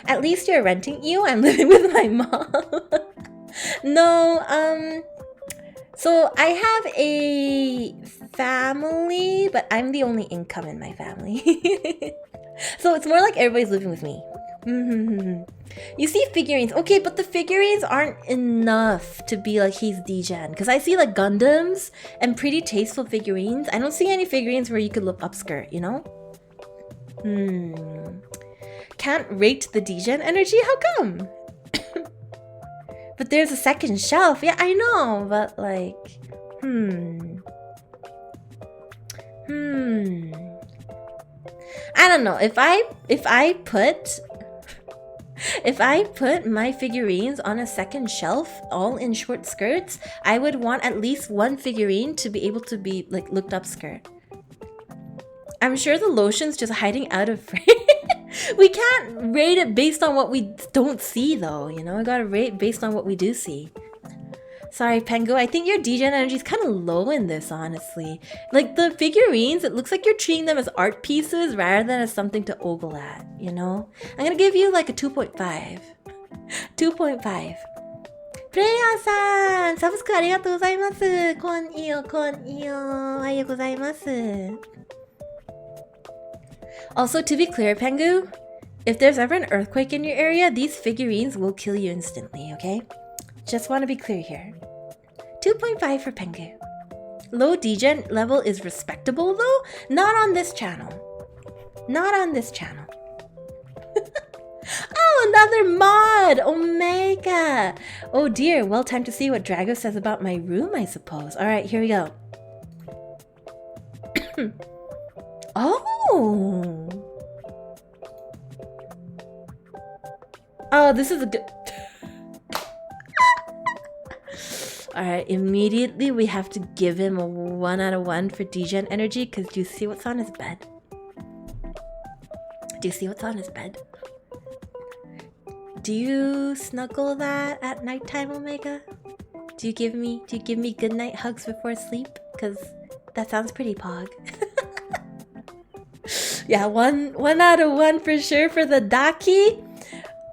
Speaker 1: At least you're renting you. I'm living with my mom. No, so I have a family, but I'm the only income in my family. So it's more like everybody's living with me. You see figurines. Okay, but the figurines aren't enough to be like he's degen. Because I see like Gundams and pretty tasteful figurines. I don't see any figurines where you could look upskirt, you know? Can't rate the degen energy? How come? But there's a second shelf. Yeah, I know, but like, I don't know. If I put my figurines on a second shelf, all in short skirts, I would want at least one figurine to be able to be like looked up skirt. I'm sure the lotion's just hiding out of frame. We can't rate it based on what we don't see though, you know? I gotta rate based on what we do see. Sorry, Pengu, I think your degen energy is kind of low in this, honestly. Like the figurines, it looks like you're treating them as art pieces rather than as something to ogle at, you know? I'm gonna give you like a 2.5. 2.5. Freya-san! サブスクありがとうございます。こんいよ、こんいよ。おはようございます。Also, to be clear, Pengu, if there's ever an earthquake in your area, these figurines will kill you instantly, okay? Just want to be clear here. 2.5 for Pengu. Low degen level is respectable though. Not on this channel. Not on this channel. Oh, another mod! Omega! Oh dear, well, time to see what Draggo says about my room, I suppose. Alright, here we go. Oh! Oh, this is a good... Alright, immediately we have to give him a 1 out of 1 for degen energy, because do you see what's on his bed? Do you see what's on his bed? Do you snuggle that at nighttime, Omega? Do you give me good night hugs before sleep? Because that sounds pretty pog. Yeah, one out of 1 for sure for the Daki.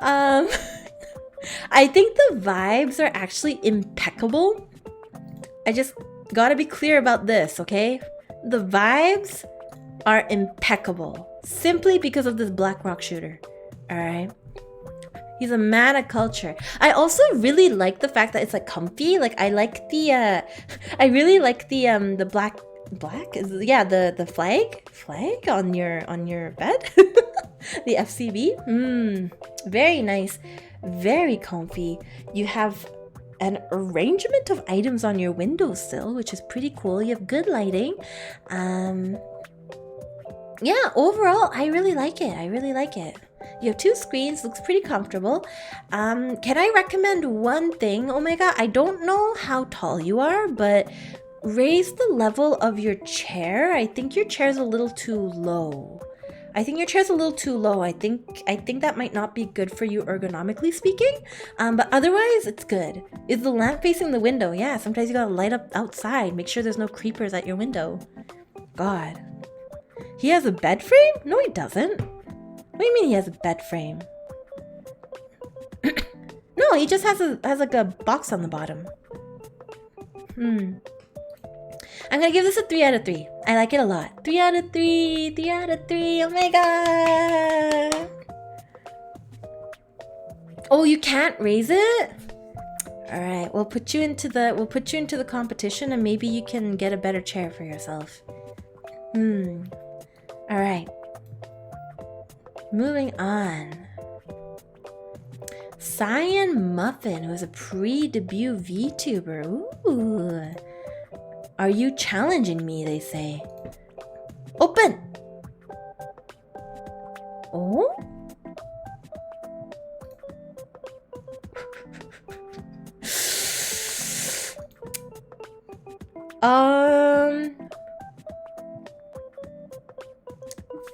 Speaker 1: I think the vibes are actually impeccable. I just gotta be clear about this, okay? The vibes are impeccable simply because of this black rock shooter. Alright? He's a man of culture. I also really like the fact that it's like comfy. Like I like the I really like the black is, yeah, the flag on your bed. The FCB. Very nice. Very comfy. You have an arrangement of items on your windowsill, which is pretty cool. You have good lighting. Yeah, overall, I really like it. I really like it. You have 2 screens, looks pretty comfortable. Can I recommend one thing, Omega? I don't know how tall you are, but raise the level of your chair. I think your chair's a little too low. I think that might not be good for you ergonomically speaking. But otherwise, it's good. Is the lamp facing the window? Yeah, sometimes you gotta light up outside. Make sure there's no creepers at your window. God. He has a bed frame? No, he doesn't. What do you mean he has a bed frame? No, he just has like a box on the bottom. I'm gonna give this a 3 out of 3. I like it a lot. 3 out of 3. 3 out of 3. Oh my god. Oh, you can't raise it? All right, we'll put you into the competition, and maybe you can get a better chair for yourself. All right. Moving on. Cyan Muffin, who is a pre-debut VTuber. Ooh. Are you challenging me, they say. Open! Oh?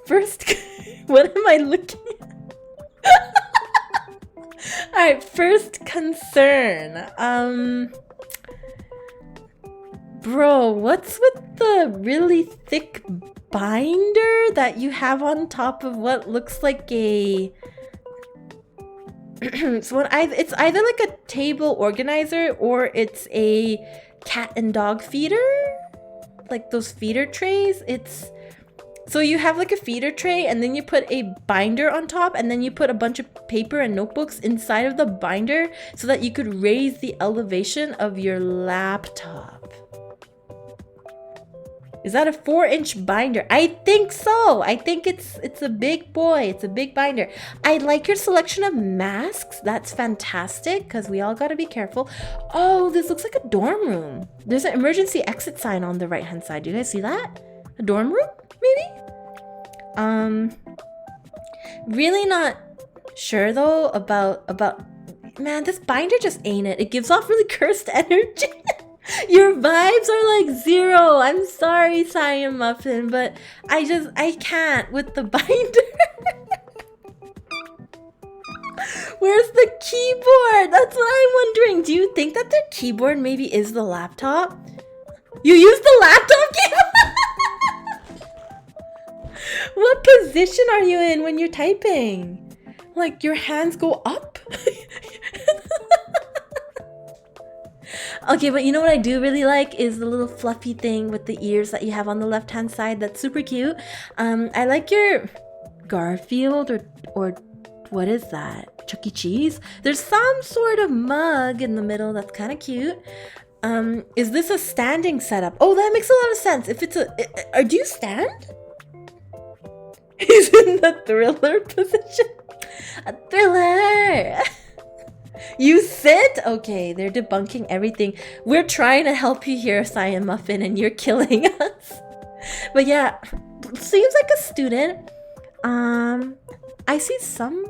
Speaker 1: First, what am I looking at? Alright, first concern. Bro, what's with the really thick binder that you have on top of what looks like a... it's either like a table organizer or it's a cat and dog feeder. Like those feeder trays. So you have like a feeder tray and then you put a binder on top and then you put a bunch of paper and notebooks inside of the binder so that you could raise the elevation of your laptop. Is that a 4-inch binder? I think so. I think it's a big boy. It's a big binder. I like your selection of masks. That's fantastic because we all got to be careful. Oh, this looks like a dorm room. There's an emergency exit sign on the right-hand side. Do you guys see that? A dorm room, maybe? Really not sure though about man, this binder just ain't it. It gives off really cursed energy. Your vibes are like 0. I'm sorry, Cyan Muffin, but I can't with the binder. Where's the keyboard? That's what I'm wondering. Do you think that their keyboard maybe is the laptop? You use the laptop keyboard? What position are you in when you're typing? Like your hands go up? Okay, but you know what I do really like is the little fluffy thing with the ears that you have on the left-hand side. That's super cute. I like your Garfield or what is that? Chuck E. Cheese? There's some sort of mug in the middle that's kind of cute. Is this a standing setup? Oh, that makes a lot of sense. If it's do you stand? He's in the thriller position. A thriller! You sit? Okay, they're debunking everything. We're trying to help you here, Cyan Muffin, and you're killing us. But yeah, seems like a student. I see some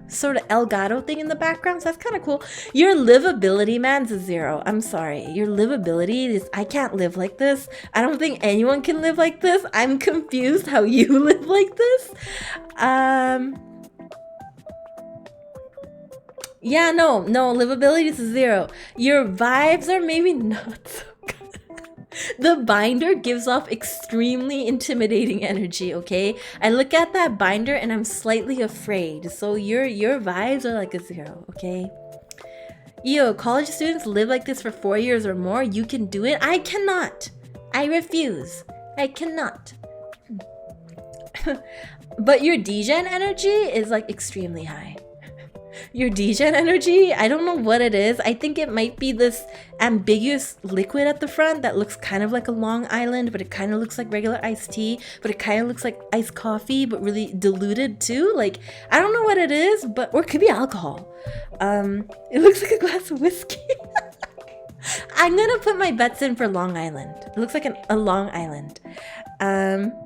Speaker 1: sort of Elgato thing in the background, so that's kind of cool. Your livability, man's a 0. I'm sorry. Your livability is, I can't live like this. I don't think anyone can live like this. I'm confused how you live like this. Yeah, no, livability is 0. Your vibes are maybe not so good. The binder gives off extremely intimidating energy, okay? I look at that binder and I'm slightly afraid. So your vibes are like a 0, okay? Io, college students live like this for 4 years or more. You can do it. I cannot. I refuse. I cannot. But your degen energy is like extremely high. Your degen energy, I don't know what it is. I think it might be this ambiguous liquid at the front that looks kind of like a Long Island, but it kind of looks like regular iced tea, but it kind of looks like iced coffee, but really diluted too. Like, I don't know what it is, but, or it could be alcohol. It looks like a glass of whiskey. I'm gonna put my bets in for Long Island. It looks like a Long Island.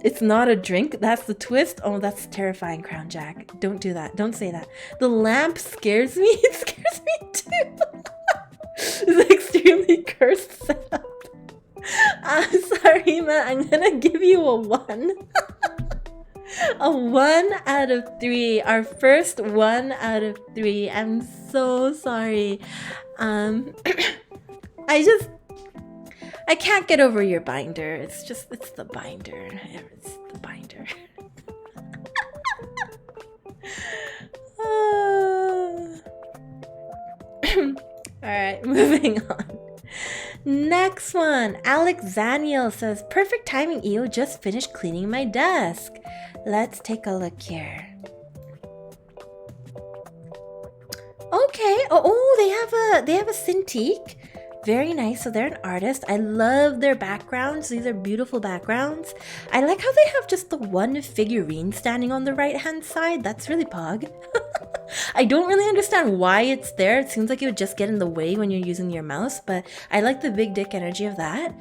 Speaker 1: It's not a drink. That's the twist. Oh, that's terrifying, Crown Jack. Don't do that. Don't say that. The lamp scares me. It scares me too. It's an extremely cursed setup. I'm sorry, man. I'm gonna give you a 1. A 1 out of 3. Our first 1 out of 3. I'm so sorry. I can't get over your binder. It's the binder. It's the binder. Alright, moving on. Next one. Alex Zaniel says, perfect timing, Io. Just finished cleaning my desk. Let's take a look here. Okay. Oh, they have a Cintiq. Very nice. So they're an artist. I love their backgrounds. These are beautiful backgrounds. I like how they have just the one figurine standing on the right-hand side. That's really pog. I don't really understand why it's there. It seems like it would just get in the way when you're using your mouse, but I like the big dick energy of that.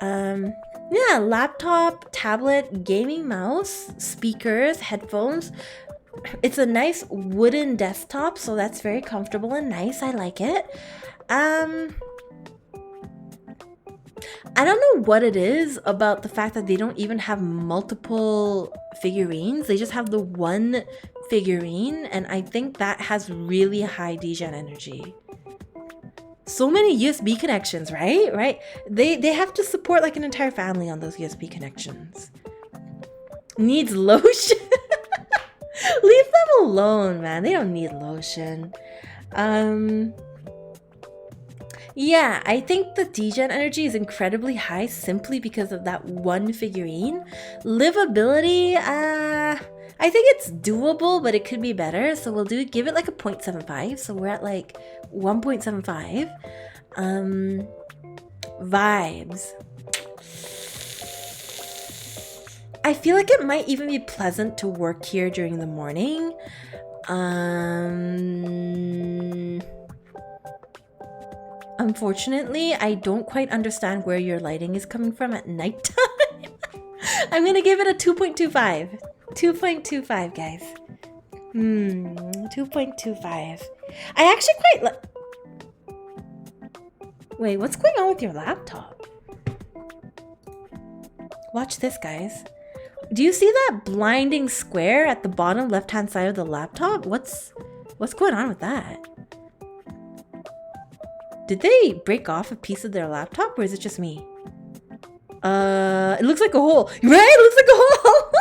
Speaker 1: Yeah, laptop, tablet, gaming mouse, speakers, headphones. It's a nice wooden desktop, so that's very comfortable and nice. I like it. I don't know what it is about the fact that they don't even have multiple figurines. They just have the one figurine, and I think that has really high degen energy. So many USB connections, right? They have to support like an entire family on those USB connections. Needs lotion. Leave them alone, man. They don't need lotion. Yeah, I think the degen energy is incredibly high simply because of that one figurine. Livability, I think it's doable, but it could be better. So we'll give it like a 0.75. So we're at like 1.75. Vibes. I feel like it might even be pleasant to work here during the morning. Unfortunately, I don't quite understand where your lighting is coming from at nighttime. I'm gonna give it a 2.25. 2.25, guys. 2.25. I actually quite like... Wait, what's going on with your laptop? Watch this, guys. Do you see that blinding square at the bottom left-hand side of the laptop? What's going on with that? Did they break off a piece of their laptop, or is it just me? It looks like a hole. Right? It looks like a hole.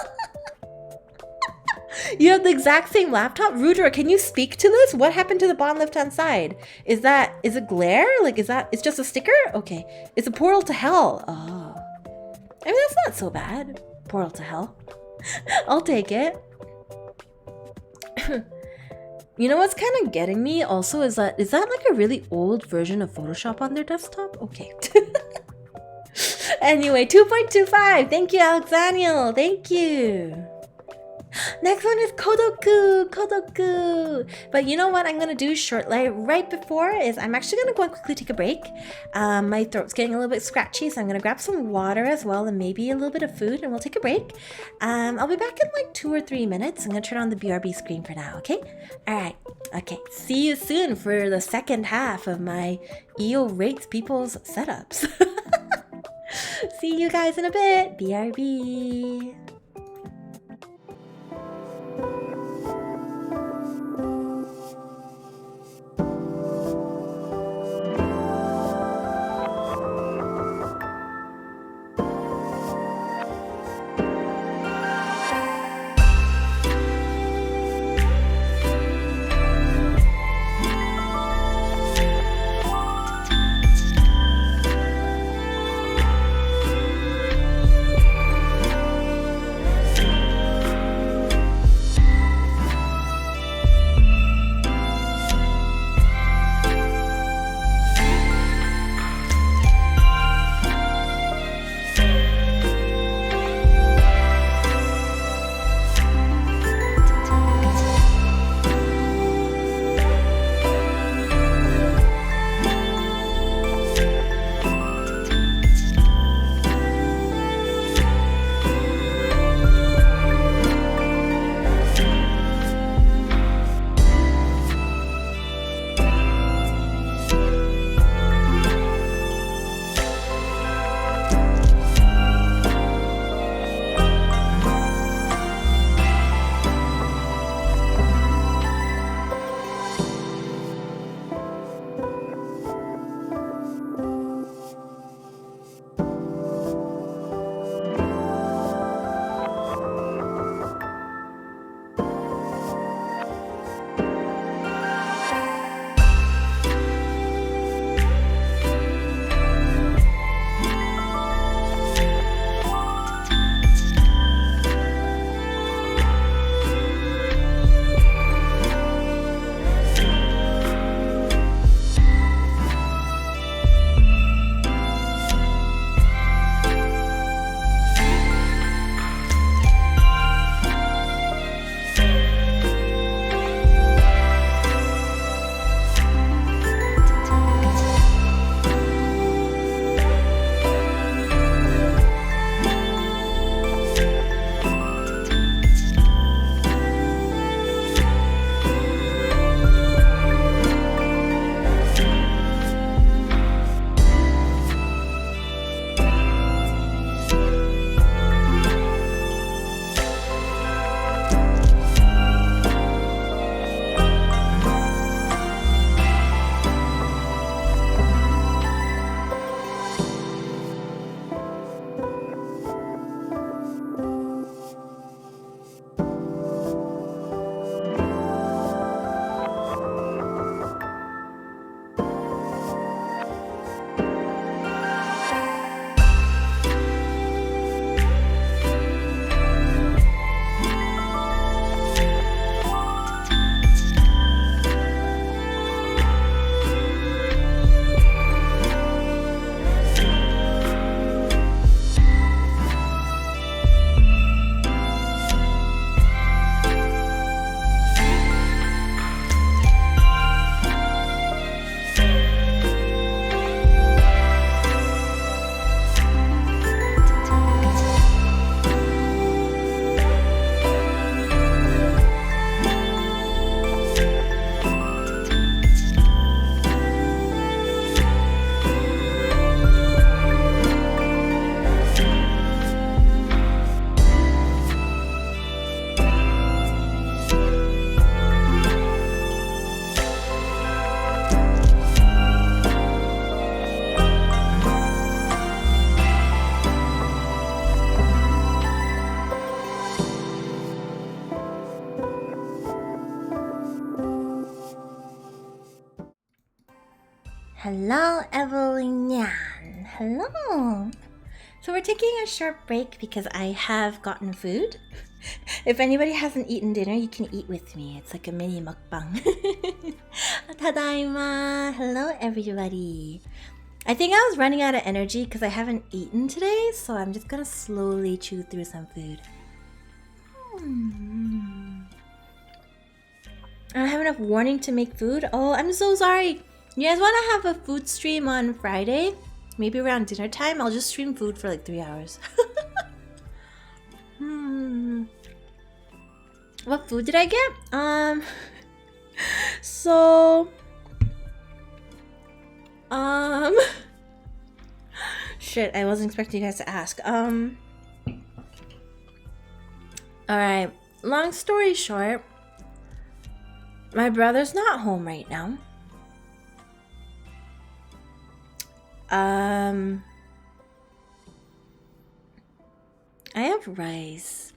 Speaker 1: You have the exact same laptop? Rudra, can you speak to this? What happened to the bottom left-hand side? Is it glare? Like, it's just a sticker? Okay. It's a portal to hell. Oh. I mean, that's not so bad. Portal to hell. I'll take it. You know what's kind of getting me also is that like a really old version of Photoshop on their desktop? Okay. Anyway, 2.25. Thank you, Alexaniel. Thank you. Next one is Kodoku. But you know what I'm gonna do shortly, right before, is I'm actually gonna go and quickly take a break. My throat's getting a little bit scratchy, so I'm gonna grab some water as well and maybe a little bit of food, and we'll take a break. I'll be back in like 2 or 3 minutes. I'm gonna turn on the BRB screen for now, okay? Alright, okay. See you soon for the second half of my Io rates people's setups. See you guys in a bit. BRB. Hello, Evelyn. Hello. So we're taking a short break because I have gotten food. If anybody hasn't eaten dinner, you can eat with me. It's like a mini mukbang. Tadaima. Hello, everybody. I think I was running out of energy because I haven't eaten today, so I'm just gonna slowly chew through some food. I don't have enough warning to make food. Oh, I'm so sorry. You guys want to have a food stream on Friday? Maybe around dinner time? I'll just stream food for like 3 hours. What food did I get? Shit, I wasn't expecting you guys to ask. Alright, long story short, my brother's not home right now. I have rice.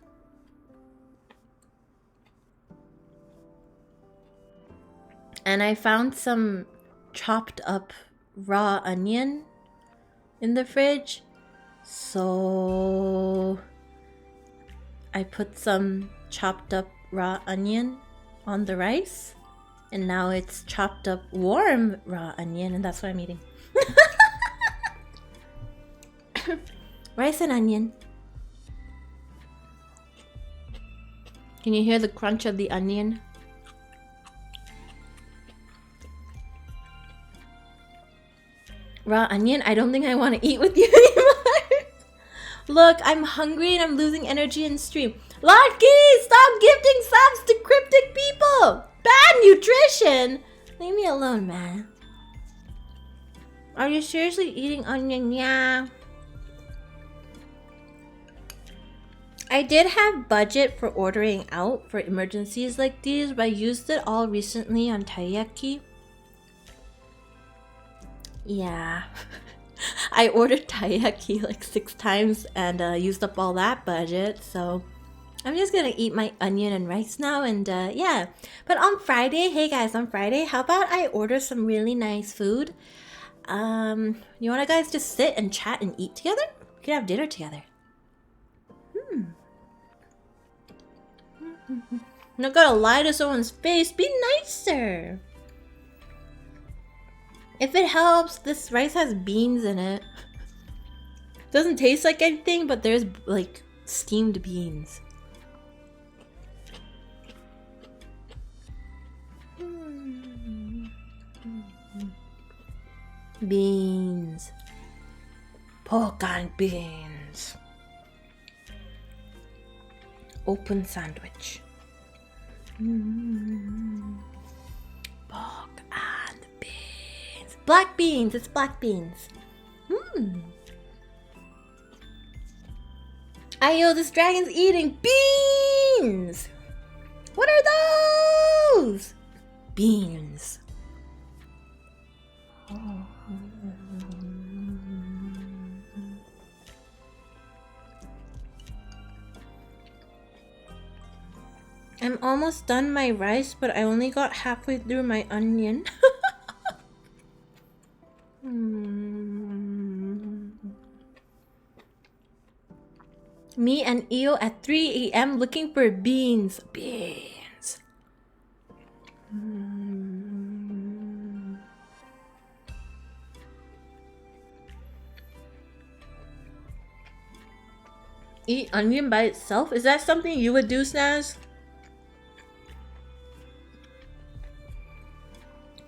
Speaker 1: And I found some chopped up raw onion in the fridge. So I put some chopped up raw onion on the rice. And now it's chopped up warm raw onion, and that's what I'm eating. Rice and onion. Can you hear the crunch of the onion? Raw onion? I don't think I want to eat with you anymore. Look, I'm hungry and I'm losing energy in stream. Lucky, stop gifting subs to cryptic people. Bad nutrition. Leave me alone, man. Are you seriously eating onion? Yeah. I did have budget for ordering out for emergencies like these, but I used it all recently on taiyaki. Yeah. I ordered taiyaki like 6 times and used up all that budget, so I'm just gonna eat my onion and rice now, and yeah. But on Friday, hey guys, on Friday, how about I order some really nice food? You wanna guys just sit and chat and eat together? We could have dinner together. I'm not gonna lie to someone's face. Be nicer. If it helps, this rice has beans in it. Doesn't taste like anything, but there's like steamed beans. Beans. Pork and beans. Open sandwich. Pork and beans. Black beans. It's black beans. Io, this dragon's eating beans. What are those? Beans. I'm almost done my rice, but I only got halfway through my onion. Me and Io at 3 AM looking for beans. Beans. Eat onion by itself? Is that something you would do, Snaz?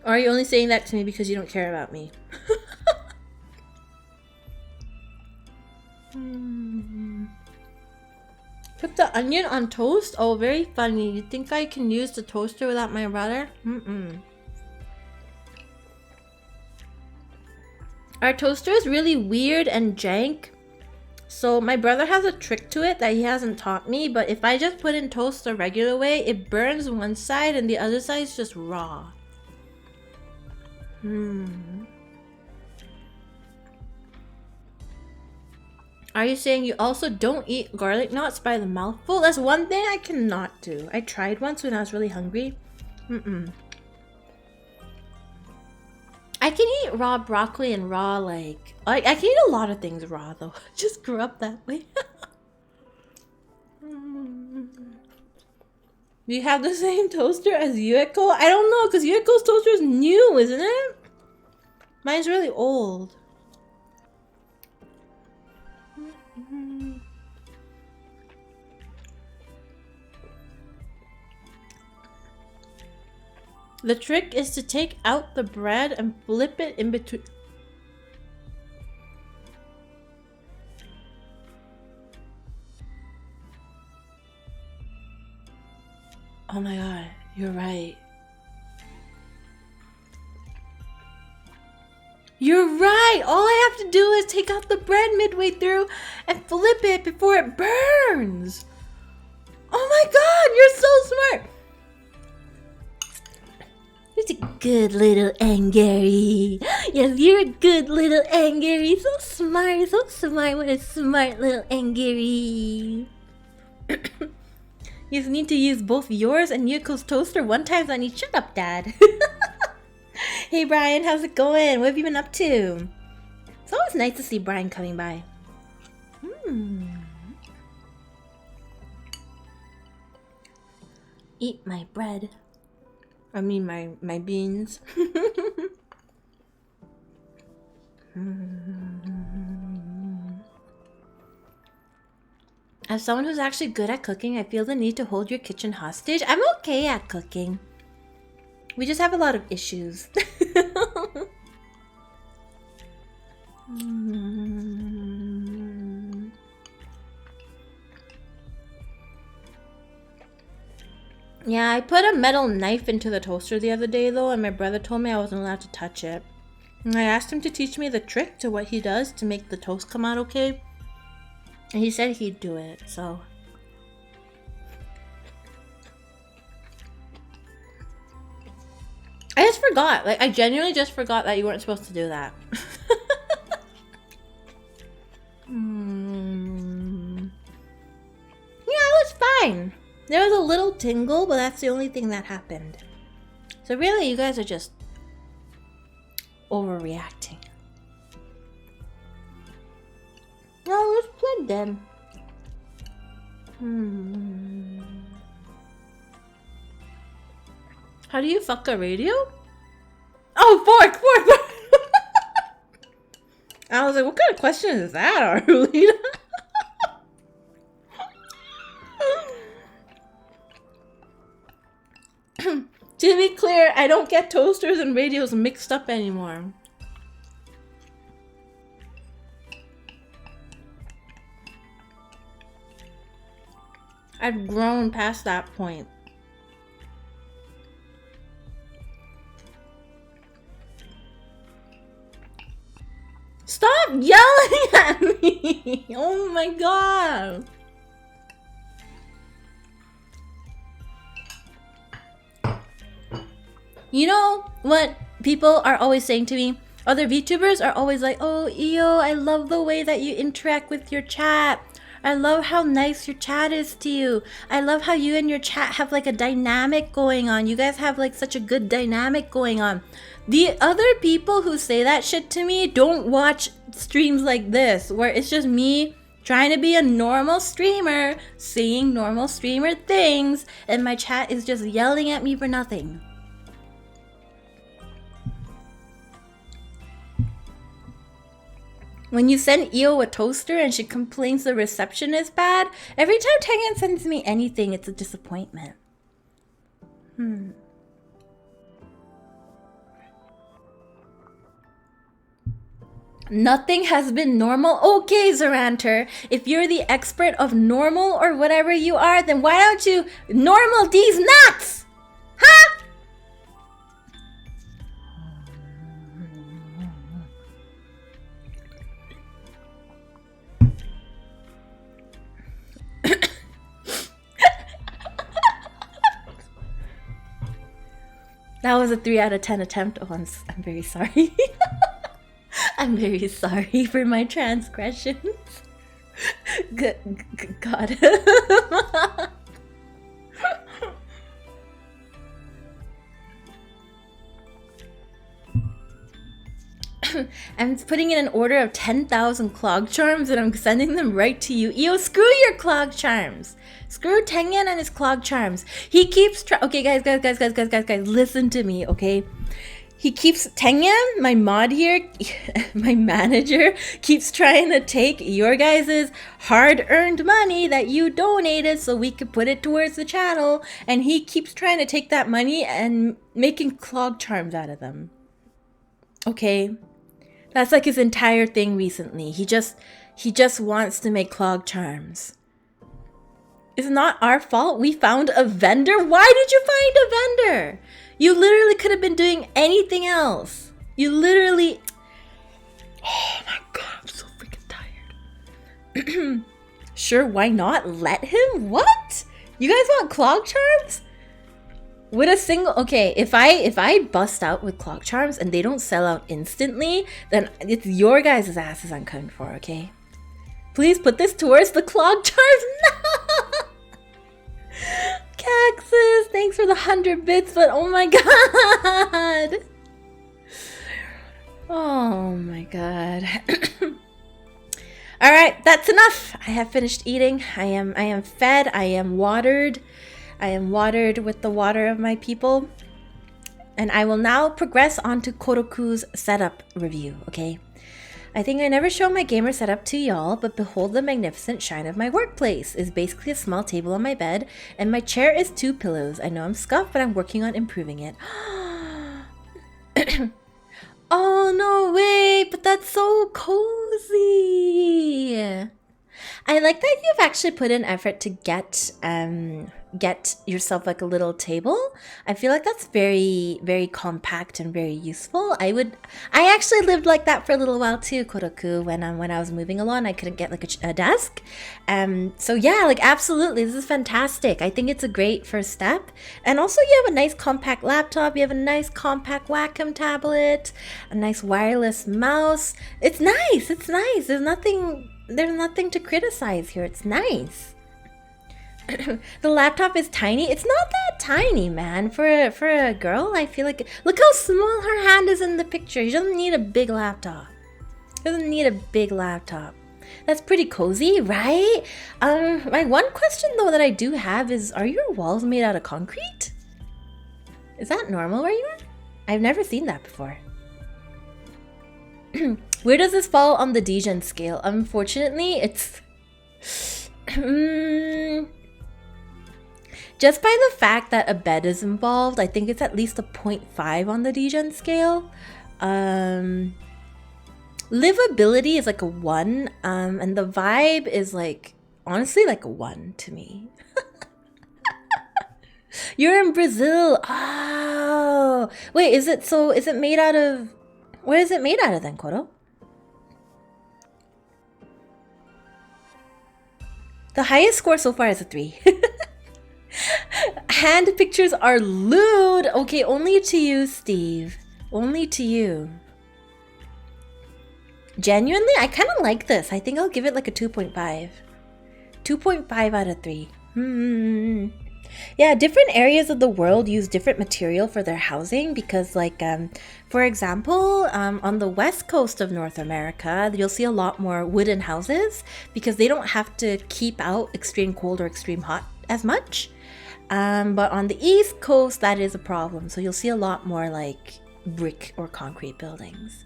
Speaker 1: Or are you only saying that to me because you don't care about me? Put the onion on toast? Oh, very funny. You think I can use the toaster without my brother? Our toaster is really weird and jank. So my brother has a trick to it that he hasn't taught me, but if I just put in toast the regular way, it burns one side and the other side is just raw. Are you saying you also don't eat garlic knots by the mouthful? That's one thing I cannot do. I tried once when I was really hungry. I can eat raw broccoli and raw, like... I can eat a lot of things raw, though. Just grew up that way. Do you have the same toaster as Yueko? I don't know, because Yueko's toaster is new, isn't it? Mine's really old. The trick is to take out the bread and flip it in between. Oh my god, you're right. You're right! All I have to do is take out the bread midway through and flip it before it burns! Oh my god, you're so smart! You're a good little Angary. Yes, you're a good little Angary. So smart, what a smart little Angary. You need to use both yours and Yuko's toaster one time on each. Shut up, Dad. Hey, Brian, how's it going? What have you been up to? It's always nice to see Brian coming by. Eat my bread. I mean, my beans. As someone who's actually good at cooking, I feel the need to hold your kitchen hostage. I'm okay at cooking. We just have a lot of issues. Yeah, I put a metal knife into the toaster the other day though, and my brother told me I wasn't allowed to touch it. And I asked him to teach me the trick to what he does to make the toast come out okay. And he said he'd do it, so. I just forgot. Like, I genuinely just forgot that you weren't supposed to do that. Yeah, it was fine. There was a little tingle, but that's the only thing that happened. So really, you guys are just overreacting. No, let's play then. How do you fuck a radio? Oh, fork! I was like, what kind of question is that, Arlita? To be clear, I don't get toasters and radios mixed up anymore. I've grown past that point. Stop yelling at me! Oh my god! You know what people are always saying to me? Other VTubers are always like, oh, Io, I love the way that you interact with your chat. I love how nice your chat is to you. I love how you and your chat have like a dynamic going on. You guys have like such a good dynamic going on. The other people who say that shit to me don't watch streams like this, where it's just me trying to be a normal streamer, saying normal streamer things, and my chat is just yelling at me for nothing. When you send Io a toaster and she complains the reception is bad, every time Tengen sends me anything, it's a disappointment. Nothing has been normal? Okay, Zaranter, if you're the expert of normal or whatever you are, then why don't you normal these nuts? Huh? That was a 3 out of 10 attempt. Oh, I'm very sorry. I'm very sorry for my transgressions. God. I'm putting in an order of 10,000 clog charms and I'm sending them right to you. Io, screw your clog charms. Screw Tengen and his clog charms. He keeps okay, guys, listen to me, okay? He keeps Tengen, my mod here, my manager, keeps trying to take your guys' hard-earned money that you donated so we could put it towards the channel, and he keeps trying to take that money and making clog charms out of them. Okay? That's like his entire thing recently. He just wants to make clog charms. It's not our fault. We found a vendor. Why did you find a vendor? You literally could have been doing anything else. You literally... Oh my god, I'm so freaking tired. Sure, why not? Let him? What? You guys want clog charms? With a single... Okay, if I bust out with clog charms and they don't sell out instantly, then it's your guys' asses I'm coming for, okay? Please put this towards the clog charms. No! Caxus, thanks for the 100 bits, but oh my god. Oh my god. All right, that's enough. I have finished eating. I am fed. I am watered. I am watered with the water of my people. And I will now progress on to Koroku's setup review, okay? I think I never show my gamer setup to y'all, but behold the magnificent shine of my workplace. It's basically a small table on my bed, and my chair is 2 pillows. I know I'm scuffed, but I'm working on improving it. Oh, no way, but that's so cozy. I like that you've actually put in effort to get yourself like a little table. I feel like that's very, very compact and very useful. I actually lived like that for a little while too, Koroku. When I was moving along, I couldn't get like a desk. So yeah, like absolutely, this is fantastic. I think it's a great first step. And also, you have a nice compact laptop. You have a nice compact Wacom tablet, a nice wireless mouse. It's nice. It's nice. There's nothing to criticize here. It's nice. The laptop is tiny. It's not that tiny, man. For a girl, I feel like... Look how small her hand is in the picture. She doesn't need a big laptop. Doesn't need a big laptop. That's pretty cozy, right? My one question, though, that I do have is, are your walls made out of concrete? Is that normal where you are? I've never seen that before. Where does this fall on the degen scale? Unfortunately, it's... Just by the fact that a bed is involved, I think it's at least a 0.5 on the degen scale. Livability is like a 1, and the vibe is like, honestly, like a 1 to me. You're in Brazil. Oh, wait, is it made out of... What is it made out of then, Koro? The highest score so far is a 3. Hand pictures are lewd. Okay, only to you, Steve. Only to you. Genuinely, I kind of like this. I think I'll give it like a 2.5. 2.5 out of 3. Yeah, different areas of the world use different material for their housing because, like, for example, on the west coast of North America, you'll see a lot more wooden houses because they don't have to keep out extreme cold or extreme hot as much. But on the east coast, that is a problem. So you'll see a lot more like brick or concrete buildings.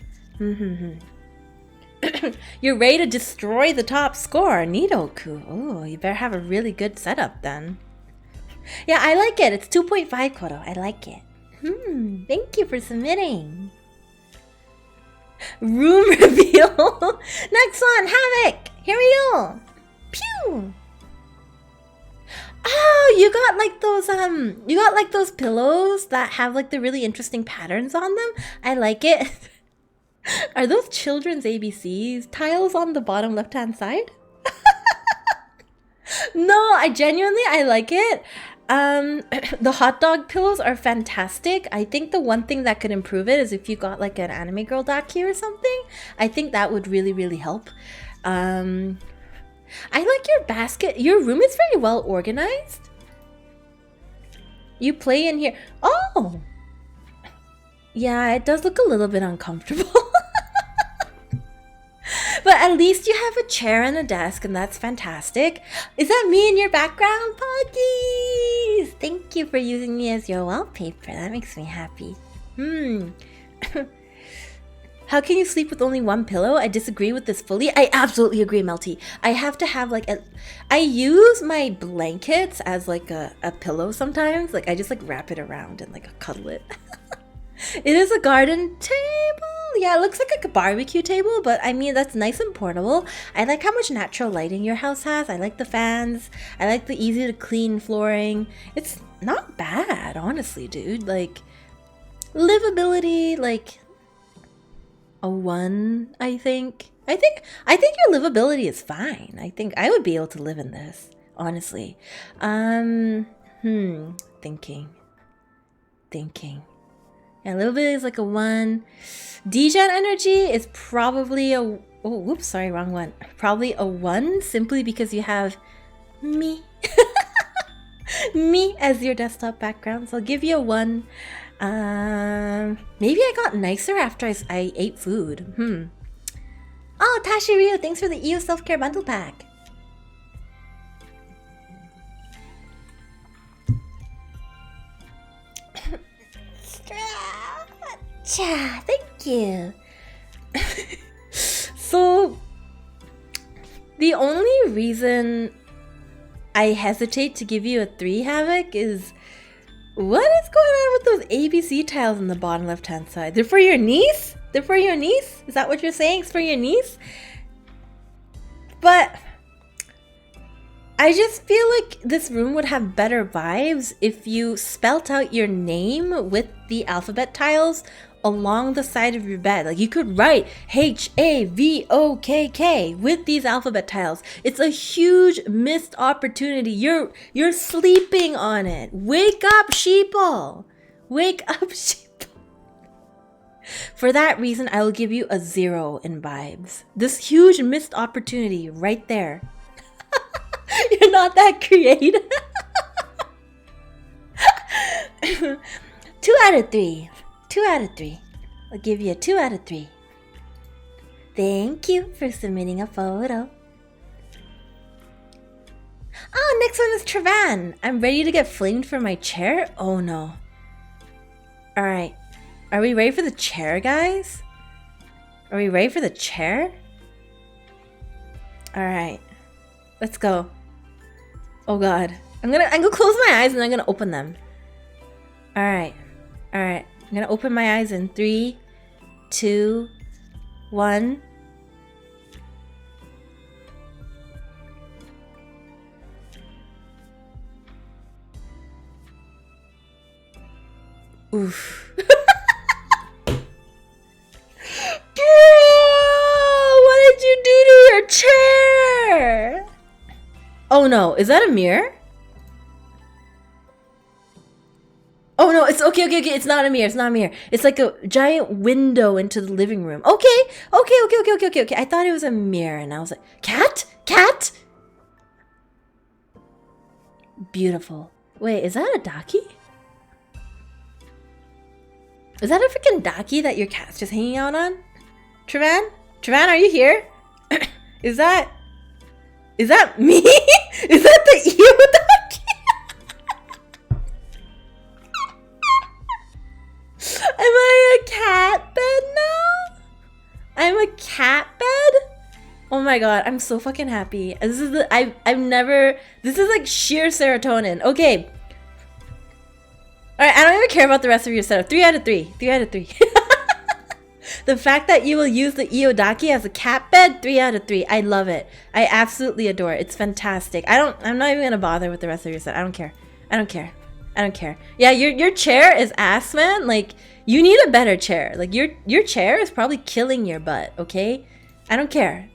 Speaker 1: You're ready to destroy the top score, Nidoku. Oh, you better have a really good setup then. Yeah, I like it. It's 2.5, Koro. I like it. Thank you for submitting. Room reveal. Next one, Havoc. Here we go. Pew. Oh, you got like those pillows that have like the really interesting patterns on them. I like it. Are those children's ABCs tiles on the bottom left-hand side? No, I like it. The hot dog pillows are fantastic. I think the one thing that could improve it is if you got like an anime girl daki or something. I think that would really, really help. I like your basket. Your room is very well organized. You play in here. Oh! Yeah, it does look a little bit uncomfortable. But at least you have a chair and a desk, and that's fantastic. Is that me in your background, Puggies? Thank you for using me as your wallpaper. That makes me happy. How can you sleep with only one pillow? I disagree with this fully. I absolutely agree, Melty. I have to have like I use my blankets as like a pillow sometimes. Like I just like wrap it around and like cuddle it. It is a garden table. Yeah, it looks like a barbecue table, but I mean, that's nice and portable. I like how much natural lighting your house has. I like the fans. I like the easy to clean flooring. It's not bad, honestly, dude. Like, livability, like a 1, I think. I think your livability is fine. I think I would be able to live in this, honestly. Thinking. Yeah, a little bit is like a 1. Degen energy is probably a... Oh, whoops, sorry, wrong one. Probably a 1, simply because you have me. Me as your desktop background. So I'll give you a 1. Maybe I got nicer after I ate food. Oh, Tashi Ryu, thanks for the Io self-care bundle pack. Thank you. So, the only reason I hesitate to give you a 3, Havoc, is what is going on with those ABC tiles on the bottom left-hand side? They're for your niece? They're for your niece? Is that what you're saying? It's for your niece? But I just feel like this room would have better vibes if you spelt out your name with the alphabet tiles along the side of your bed. Like you could write HAVOKK with these alphabet tiles. It's a huge missed opportunity. You're sleeping on it. Wake up, sheeple. Wake up, sheeple. For that reason, I will give you a 0 in vibes. This huge missed opportunity right there. You're not that creative. 2 out of 3. 2 out of 3. I'll give you a 2 out of 3. Thank you for submitting a photo. Oh, next one is Travan. I'm ready to get flamed for my chair. Oh no. Alright. Are we ready for the chair, guys? Are we ready for the chair? Alright. Let's go. Oh god. I'm gonna close my eyes and I'm gonna open them. Alright. Alright. I'm gonna open my eyes in 3, 2, 1. Oof. What did you do to your chair? Oh no, is that a mirror? Oh no, it's okay. It's not a mirror. It's not a mirror. It's like a giant window into the living room. Okay. I thought it was a mirror and I was like, cat? Beautiful. Wait, is that a daki? Is that a freaking daki that your cat's just hanging out on? Travan, are you here? Is that me? Is that the Io daki? Am I a cat bed now? I'm a cat bed? Oh my god, I'm so fucking happy. This is this is like sheer serotonin. Okay. Alright, I don't even care about the rest of your setup. 3 out of 3. 3 out of 3. The fact that you will use the Iodaki as a cat bed, 3 out of 3. I love it. I absolutely adore it. It's fantastic. I'm not even gonna bother with the rest of your set. I don't care. Yeah, your chair is ass, man. Like, you need a better chair. Like, your chair is probably killing your butt, okay? I don't care.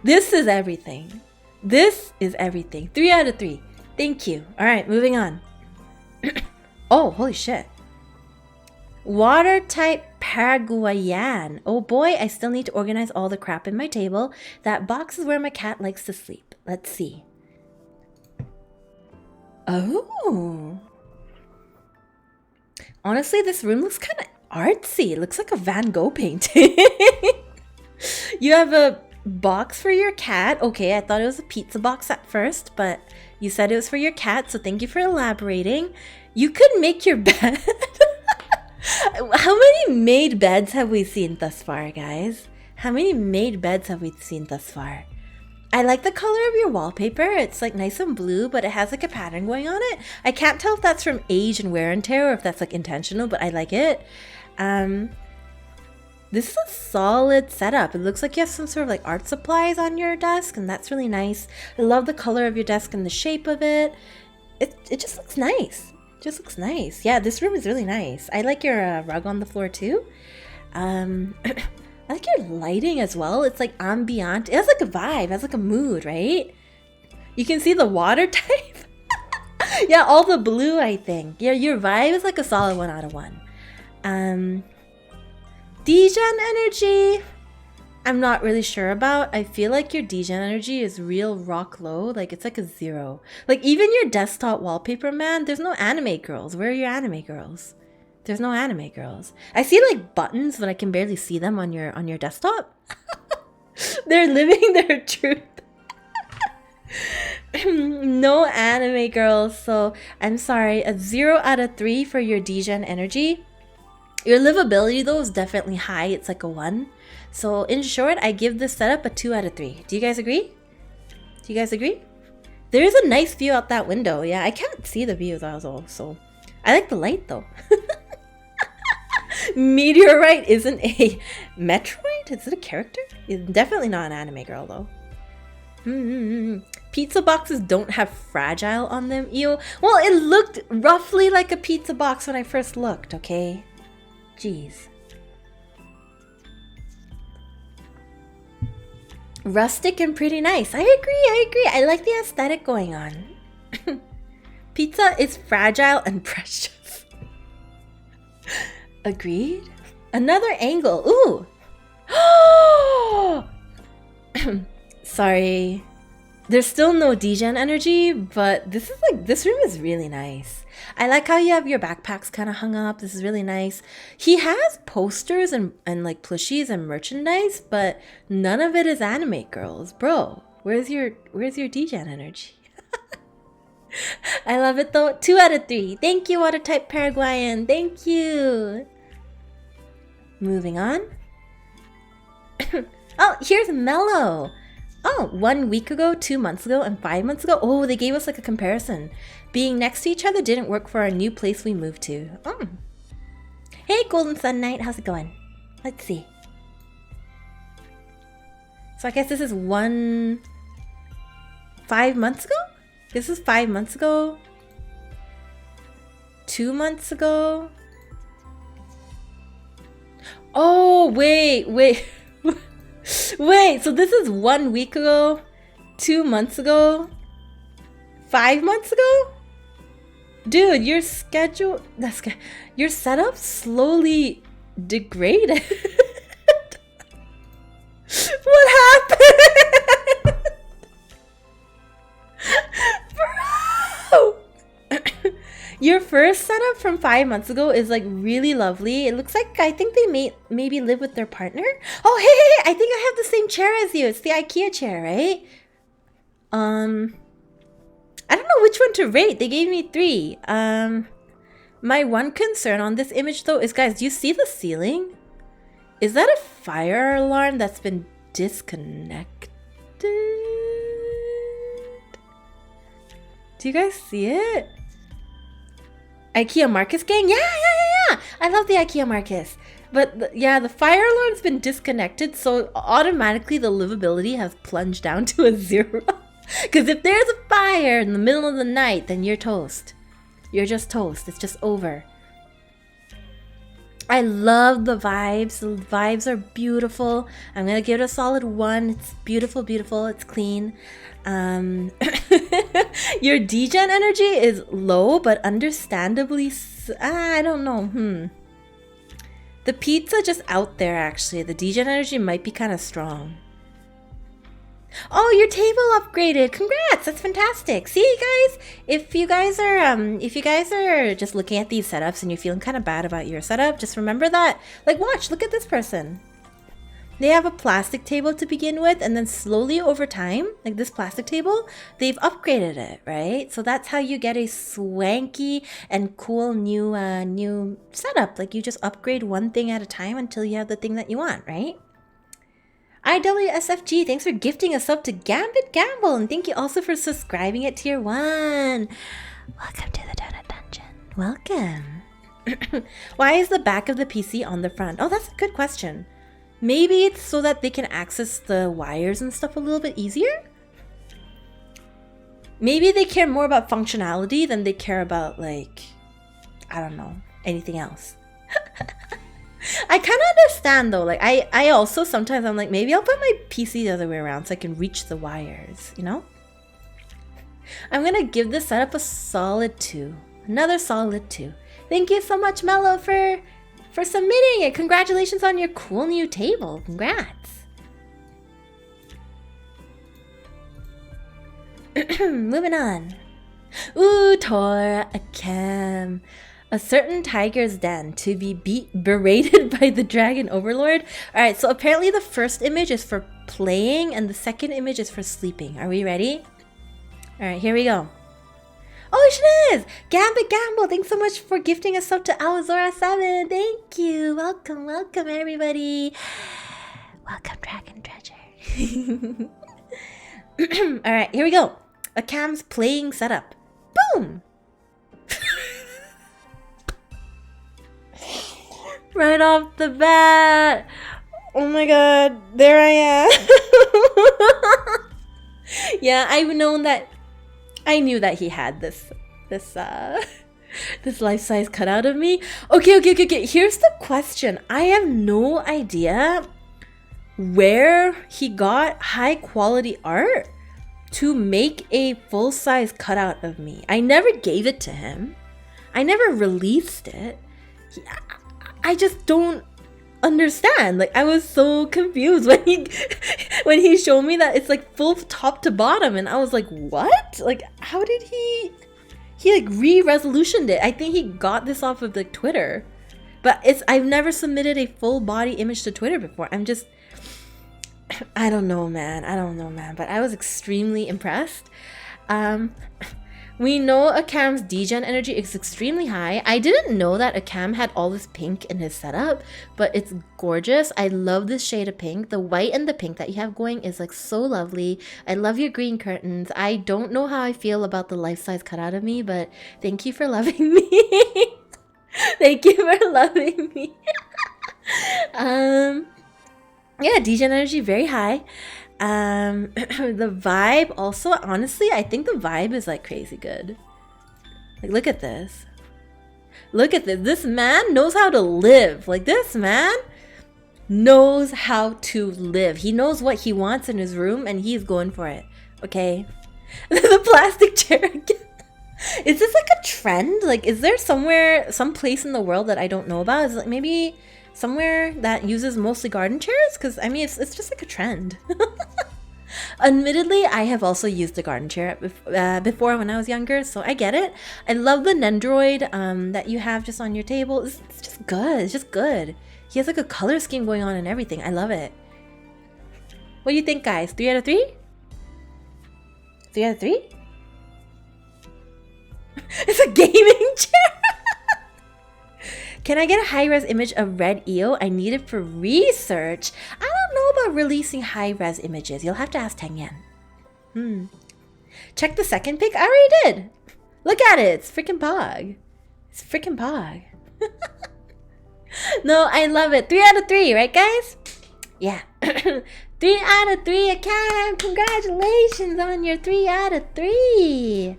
Speaker 1: This is everything. 3 out of 3. Thank you. Alright, moving on. Oh, holy shit. Water type Paraguayan. Oh boy, I still need to organize all the crap in my table. That box is where my cat likes to sleep. Let's see. Oh. Honestly, this room looks kind of artsy. It looks like a Van Gogh painting. You have a Box for your cat. Okay, I thought it was a pizza box at first, but you said it was for your cat, so thank you for elaborating. You could make your bed. How many made beds have we seen thus far, guys? How many made beds have we seen thus far? I like the color of your wallpaper. It's like nice and blue, but it has like a pattern going on it. I can't tell if that's from age and wear and tear or if that's like intentional, but I like it. This is a solid setup. It looks like you have some sort of like art supplies on your desk, and that's really nice. I love the color of your desk and the shape of it. It just looks nice. It just looks nice. Yeah, this room is really nice. I like your rug on the floor too. I like your lighting as well. It's like ambient. It has like a vibe. It has like a mood, right? You can see the water type. Yeah, all the blue, I think. Yeah, your vibe is like a solid 1 out of 1. Degen energy, I'm not really sure about. I feel like your degen energy is real rock low. Like it's like a 0. Like even your desktop wallpaper, man, there's no anime girls. Where are your anime girls? There's no anime girls. I see like buttons, but I can barely see them on your desktop. They're living their truth. No anime girls, so I'm sorry. A 0 out of 3 for your degen energy. Your livability though is definitely high. It's like a 1. So in short, I give this setup a 2 out of 3. Do you guys agree? Do you guys agree? There is a nice view out that window. Yeah, I can't see the views also, so I like the light though. Meteorite isn't a Metroid? Is it a character? It's definitely not an anime girl though. Pizza boxes don't have fragile on them, Io. Well, it looked roughly like a pizza box when I first looked, okay? Jeez. Rustic and pretty nice. I agree. I like the aesthetic going on. Pizza is fragile and precious. Agreed. Another angle. Ooh. Sorry. There's still no degen energy, but this room is really nice. I like how you have your backpacks kind of hung up. This is really nice. He has posters and like plushies and merchandise, but none of it is anime girls. Bro, where's your degen energy? I love it though. 2 out of 3. Thank you, water type Paraguayan. Thank you. Moving on. Oh, here's Mellow. Oh, 1 week ago, 2 months ago, and 5 months ago. Oh, they gave us like a comparison. Being next to each other didn't work for our new place we moved to. Oh. Hey, Golden Sun Knight. How's it going? Let's see. So I guess this is 5 months ago? This is 5 months ago. 2 months ago. Oh, wait. Wait, so this is 1 week ago, 2 months ago, 5 months ago? Dude, your setup slowly degraded. What happened? Bro! Your first setup from 5 months ago is like really lovely. It looks like I think they maybe live with their partner. Oh, hey, I think I have the same chair as you. It's the IKEA chair, right? I don't know which one to rate. They gave me 3. My one concern on this image though is, guys, do you see the ceiling? Is that a fire alarm that's been disconnected? Do you guys see it? IKEA Marcus gang? Yeah. I love the IKEA Marcus. But yeah, the fire alarm's been disconnected, so automatically the livability has plunged down to a 0. Because if there's a fire in the middle of the night, then you're toast. You're just toast. It's just over. I love the vibes. The vibes are beautiful. I'm going to give it a solid 1. It's beautiful. It's clean. Your degen energy is low, but understandably, I don't know. The pizza just out there, actually. The degen energy might be kind of strong. Oh, your table upgraded. Congrats. That's fantastic. See, guys, if you guys are just looking at these setups and you're feeling kind of bad about your setup, just remember that, like, watch, look at this person. they have a plastic table to begin with, and then slowly over time, like this plastic table, they've upgraded it, right? So that's how you get a swanky and cool new setup. Like you just upgrade one thing at a time until you have the thing that you want, right? IWSFG, thanks for gifting a sub to Gambit Gamble, and thank you also for subscribing at tier 1. Welcome to the Donut Dungeon. Welcome. Why is the back of the PC on the front? Oh, that's a good question. Maybe it's so that they can access the wires and stuff a little bit easier? Maybe they care more about functionality than they care about, like, I don't know, anything else. I kind of understand though. Like, I also sometimes I'm like, maybe I'll put my PC the other way around so I can reach the wires, you know? I'm gonna give this setup a solid 2. Another solid 2. Thank you so much, Mello, for submitting it. Congratulations on your cool new table. Congrats. Moving on. Ooh, Tor, a cam. A certain tiger's den to be berated by the dragon overlord. Alright, so apparently the first image is for playing and the second image is for sleeping. Are we ready? Alright, here we go. Oh, Shaniz! Gambit Gamble, thanks so much for gifting a sub to Alazora7. Thank you. Welcome, welcome, everybody. Welcome, Dragon Treasure. Alright, here we go. A cam's playing setup. Boom! Right off the bat. Oh my god, there I am. Yeah, I've known that. I knew that he had this life-size cutout of me. Okay. Here's the question. I have no idea where he got high-quality art to make a full-size cutout of me. I never gave it to him. I never released it. I just don't understand. Like, I was so confused when he showed me that it's like full top to bottom, and I was like, what? Like, how did he like re-resolutioned it? I think he got this off of like Twitter, but I've never submitted a full body image to Twitter before. I don't know, man, but I was extremely impressed. We know Akam's degen energy is extremely high. I didn't know that Akam had all this pink in his setup, but it's gorgeous. I love this shade of pink. The white and the pink that you have going is like so lovely. I love your green curtains. I don't know how I feel about the life-size cutout of me, but thank you for loving me. Thank you for loving me. Yeah, degen energy very high. The vibe also, honestly, I think the vibe is like crazy good. Like, look at this. Look at this. This man knows how to live. Like, this man knows how to live. He knows what he wants in his room and he's going for it. Okay. The plastic chair again. Is this like a trend? Like, is there some place in the world that I don't know about? Is it maybe somewhere that uses mostly garden chairs? Because I mean, it's just like a trend. Admittedly, I have also used the garden chair before when I was younger, so I get it. I love the Nendroid that you have just on your table. It's just good. It's just good. He has like a color scheme going on and everything. I love it. What do you think, guys? 3 out of 3? 3 out of 3? It's a gaming chair. Can I get a high-res image of Red Io? I need it for research. I don't know about releasing high-res images. You'll have to ask Tang Yan. Check the second pic. I already did. Look at it. It's freaking Pog. It's freaking Pog. No, I love it. 3 out of 3, right, guys? Yeah. 3 out of 3, Akam. Congratulations on your 3 out of 3.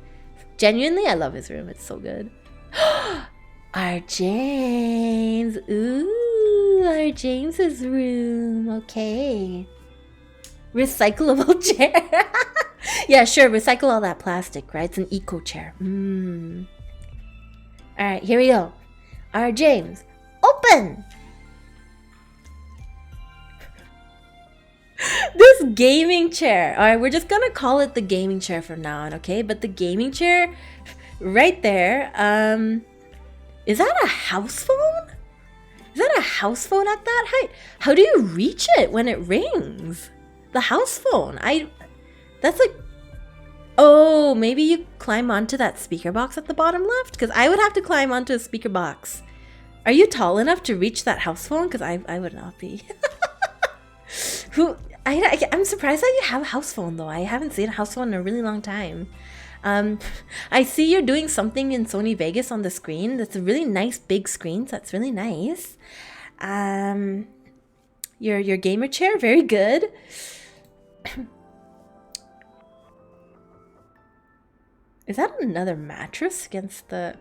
Speaker 1: Genuinely, I love his room. It's so good. Our James. Ooh, our James's room. Okay. Recyclable chair. Yeah, sure. Recycle all that plastic, right? It's an eco chair. Alright, here we go. Our James. Open! This gaming chair. Alright, we're just gonna call it the gaming chair from now on, okay? But the gaming chair right there, is that a house phone? Is that a house phone at that height? How do you reach it when it rings? The house phone. That's like, oh, maybe you climb onto that speaker box at the bottom left? Because I would have to climb onto a speaker box. Are you tall enough to reach that house phone? Because I would not be. I'm surprised that you have a house phone though. I haven't seen a house phone in a really long time. I see you're doing something in Sony Vegas on the screen. That's a really nice big screen, so that's really nice. Your gamer chair, very good. Is that another mattress against the...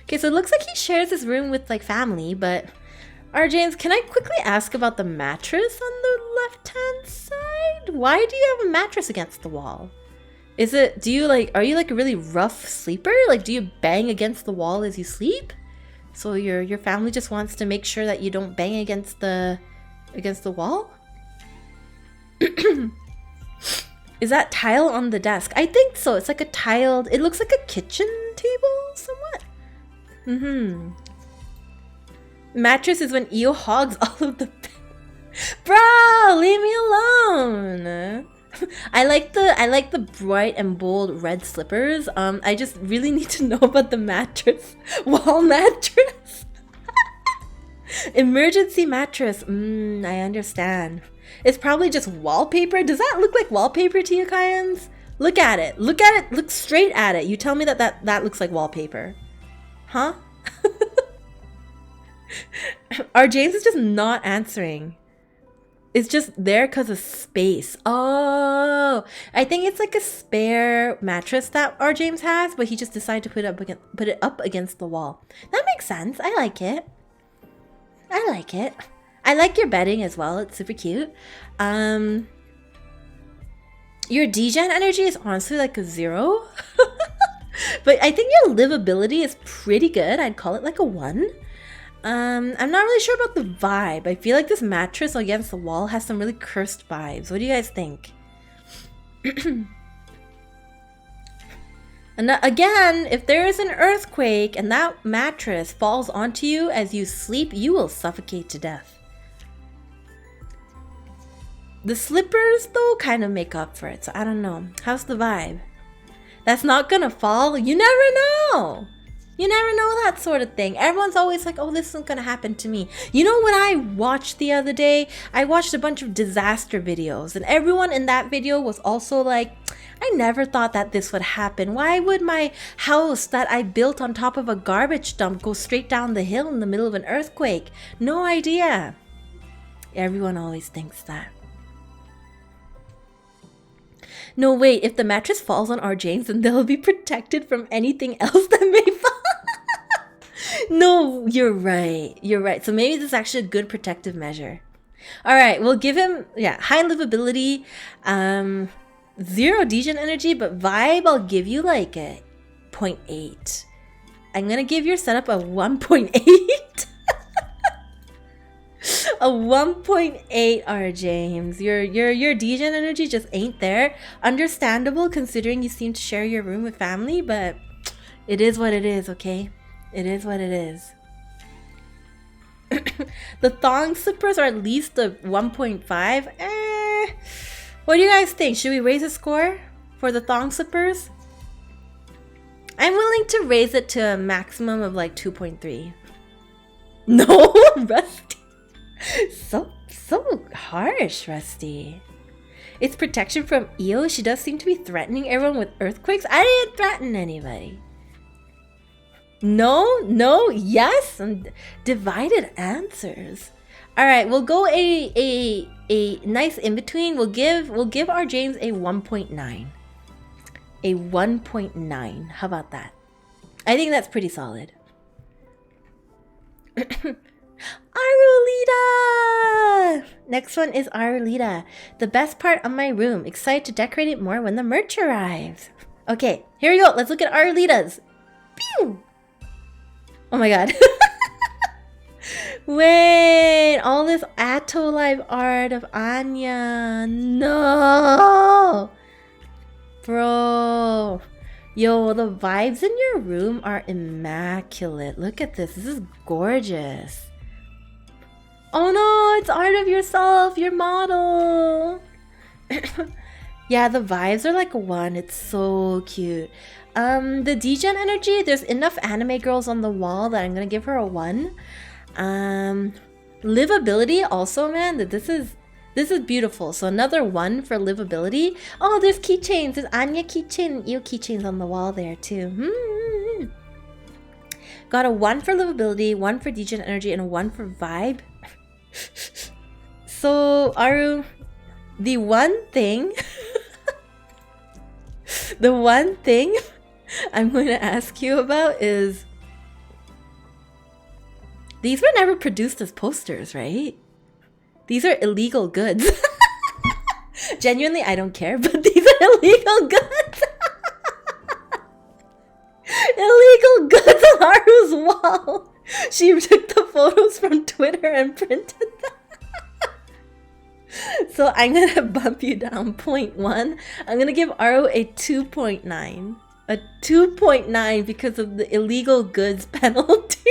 Speaker 1: Okay, so it looks like he shares his room with like family, but... James, can I quickly ask about the mattress on the left-hand side? Why do you have a mattress against the wall? Are you like a really rough sleeper? Like, do you bang against the wall as you sleep? So your family just wants to make sure that you don't bang against the wall? Is that tile on the desk? I think so. It's like a tiled, it looks like a kitchen table somewhat. Mattress is when Io hogs all of the bed. Bro, leave me alone. I like the bright and bold red slippers. I just really need to know about the mattress. Wall mattress. Emergency mattress. I understand. It's probably just wallpaper. Does that look like wallpaper to you, Kayans? Look at it. Look at it. Look straight at it. You tell me that looks like wallpaper. Huh? Our James is just not answering. It's just there because of space. Oh, I think it's like a spare mattress that our James has, but he just decided to put it up against the wall. That makes sense. I like it. I like it. I like your bedding as well. It's super cute. Your degen energy is honestly like a 0. But I think your livability is pretty good. I'd call it like a 1. I'm not really sure about the vibe. I feel like this mattress against the wall has some really cursed vibes. What do you guys think? And again, if there is an earthquake and that mattress falls onto you as you sleep, you will suffocate to death. The slippers, though, kind of make up for it. So I don't know. How's the vibe? That's not gonna fall? You never know! You never know that sort of thing. Everyone's always like, oh, this isn't gonna happen to me. You know what I watched the other day? I watched a bunch of disaster videos, and everyone in that video was also like, I never thought that this would happen. Why would my house that I built on top of a garbage dump go straight down the hill in the middle of an earthquake? No idea. Everyone always thinks that. No, wait, if the mattress falls on our James, then they'll be protected from anything else that may fall. No, you're right. You're right. So maybe this is actually a good protective measure. All right, we'll give him, high livability, 0 degen energy, but vibe, I'll give you like a 0.8. I'm going to give your setup a 1.8. A 1.8 R James. Your degen energy just ain't there. Understandable considering you seem to share your room with family, but it is what it is, okay? It is what it is. The thong slippers are at least a 1.5. What do you guys think? Should we raise the score for the thong slippers? I'm willing to raise it to a maximum of like 2.3. No, Rusty. So harsh, Rusty. It's protection from Io. She does seem to be threatening everyone with earthquakes. I didn't threaten anybody. No, yes, and divided answers. All right, we'll go a nice in between. We'll give our James a 1.9. A 1.9. How about that? I think that's pretty solid. Arulita! Next one is Arulita. The best part of my room. Excited to decorate it more when the merch arrives. Okay, here we go. Let's look at Arulita's. Pew! Oh my god. Wait, all this Atto Live art of Anya. No! Bro. Yo, the vibes in your room are immaculate. Look at this. This is gorgeous. Oh no, it's art of yourself, your model. Yeah, the vibes are like a 1. It's so cute. The degen energy, there's enough anime girls on the wall that I'm gonna give her a 1. Livability also, man, this is beautiful. So another 1 for livability. Oh, there's keychains. There's Anya keychain and Io keychains on the wall there too. Got a 1 for livability, 1 for degen energy, and a 1 for vibe. So Aru, the one thing I'm going to ask you about is, these were never produced as posters, right? These are illegal goods. Genuinely, I don't care, but these are illegal goods. Illegal goods on Aru's wall. She took the photos from Twitter and printed them. So I'm going to bump you down 0.1. I'm going to give Aru a 2.9. A 2.9 because of the illegal goods penalty.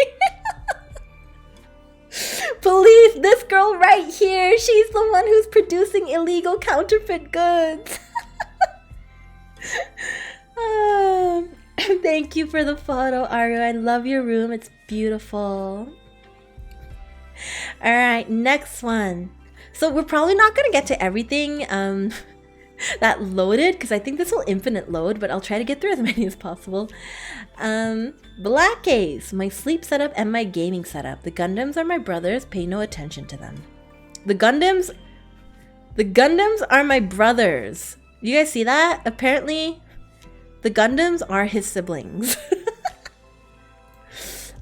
Speaker 1: Police, this girl right here, she's the one who's producing illegal counterfeit goods. Thank you for the photo, Aru. I love your room. It's beautiful. All right, next one. So we're probably not going to get to everything that loaded, because I think this will infinite load, but I'll try to get through as many as possible. Black Ace, my sleep setup and my gaming setup. The Gundams are my brothers. Pay no attention to them. The Gundams are my brothers. You guys see that? Apparently, the Gundams are his siblings.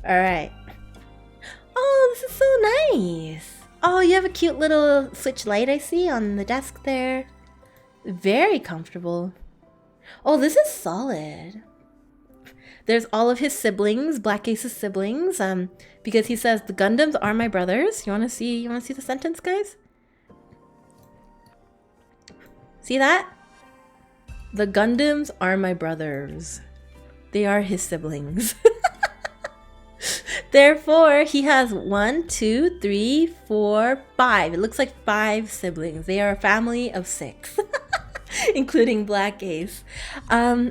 Speaker 1: All right. Oh, this is so nice. Oh, you have a cute little switch light I see on the desk there. Very comfortable. Oh, this is solid. There's all of his siblings, Black Ace's siblings, because he says the Gundams are my brothers. You wanna see the sentence, guys? See that? The Gundams are my brothers. They are his siblings. Therefore, he has 1, 2, 3, 4, 5. It looks like 5 siblings. They are a family of 6, including Black Ace. I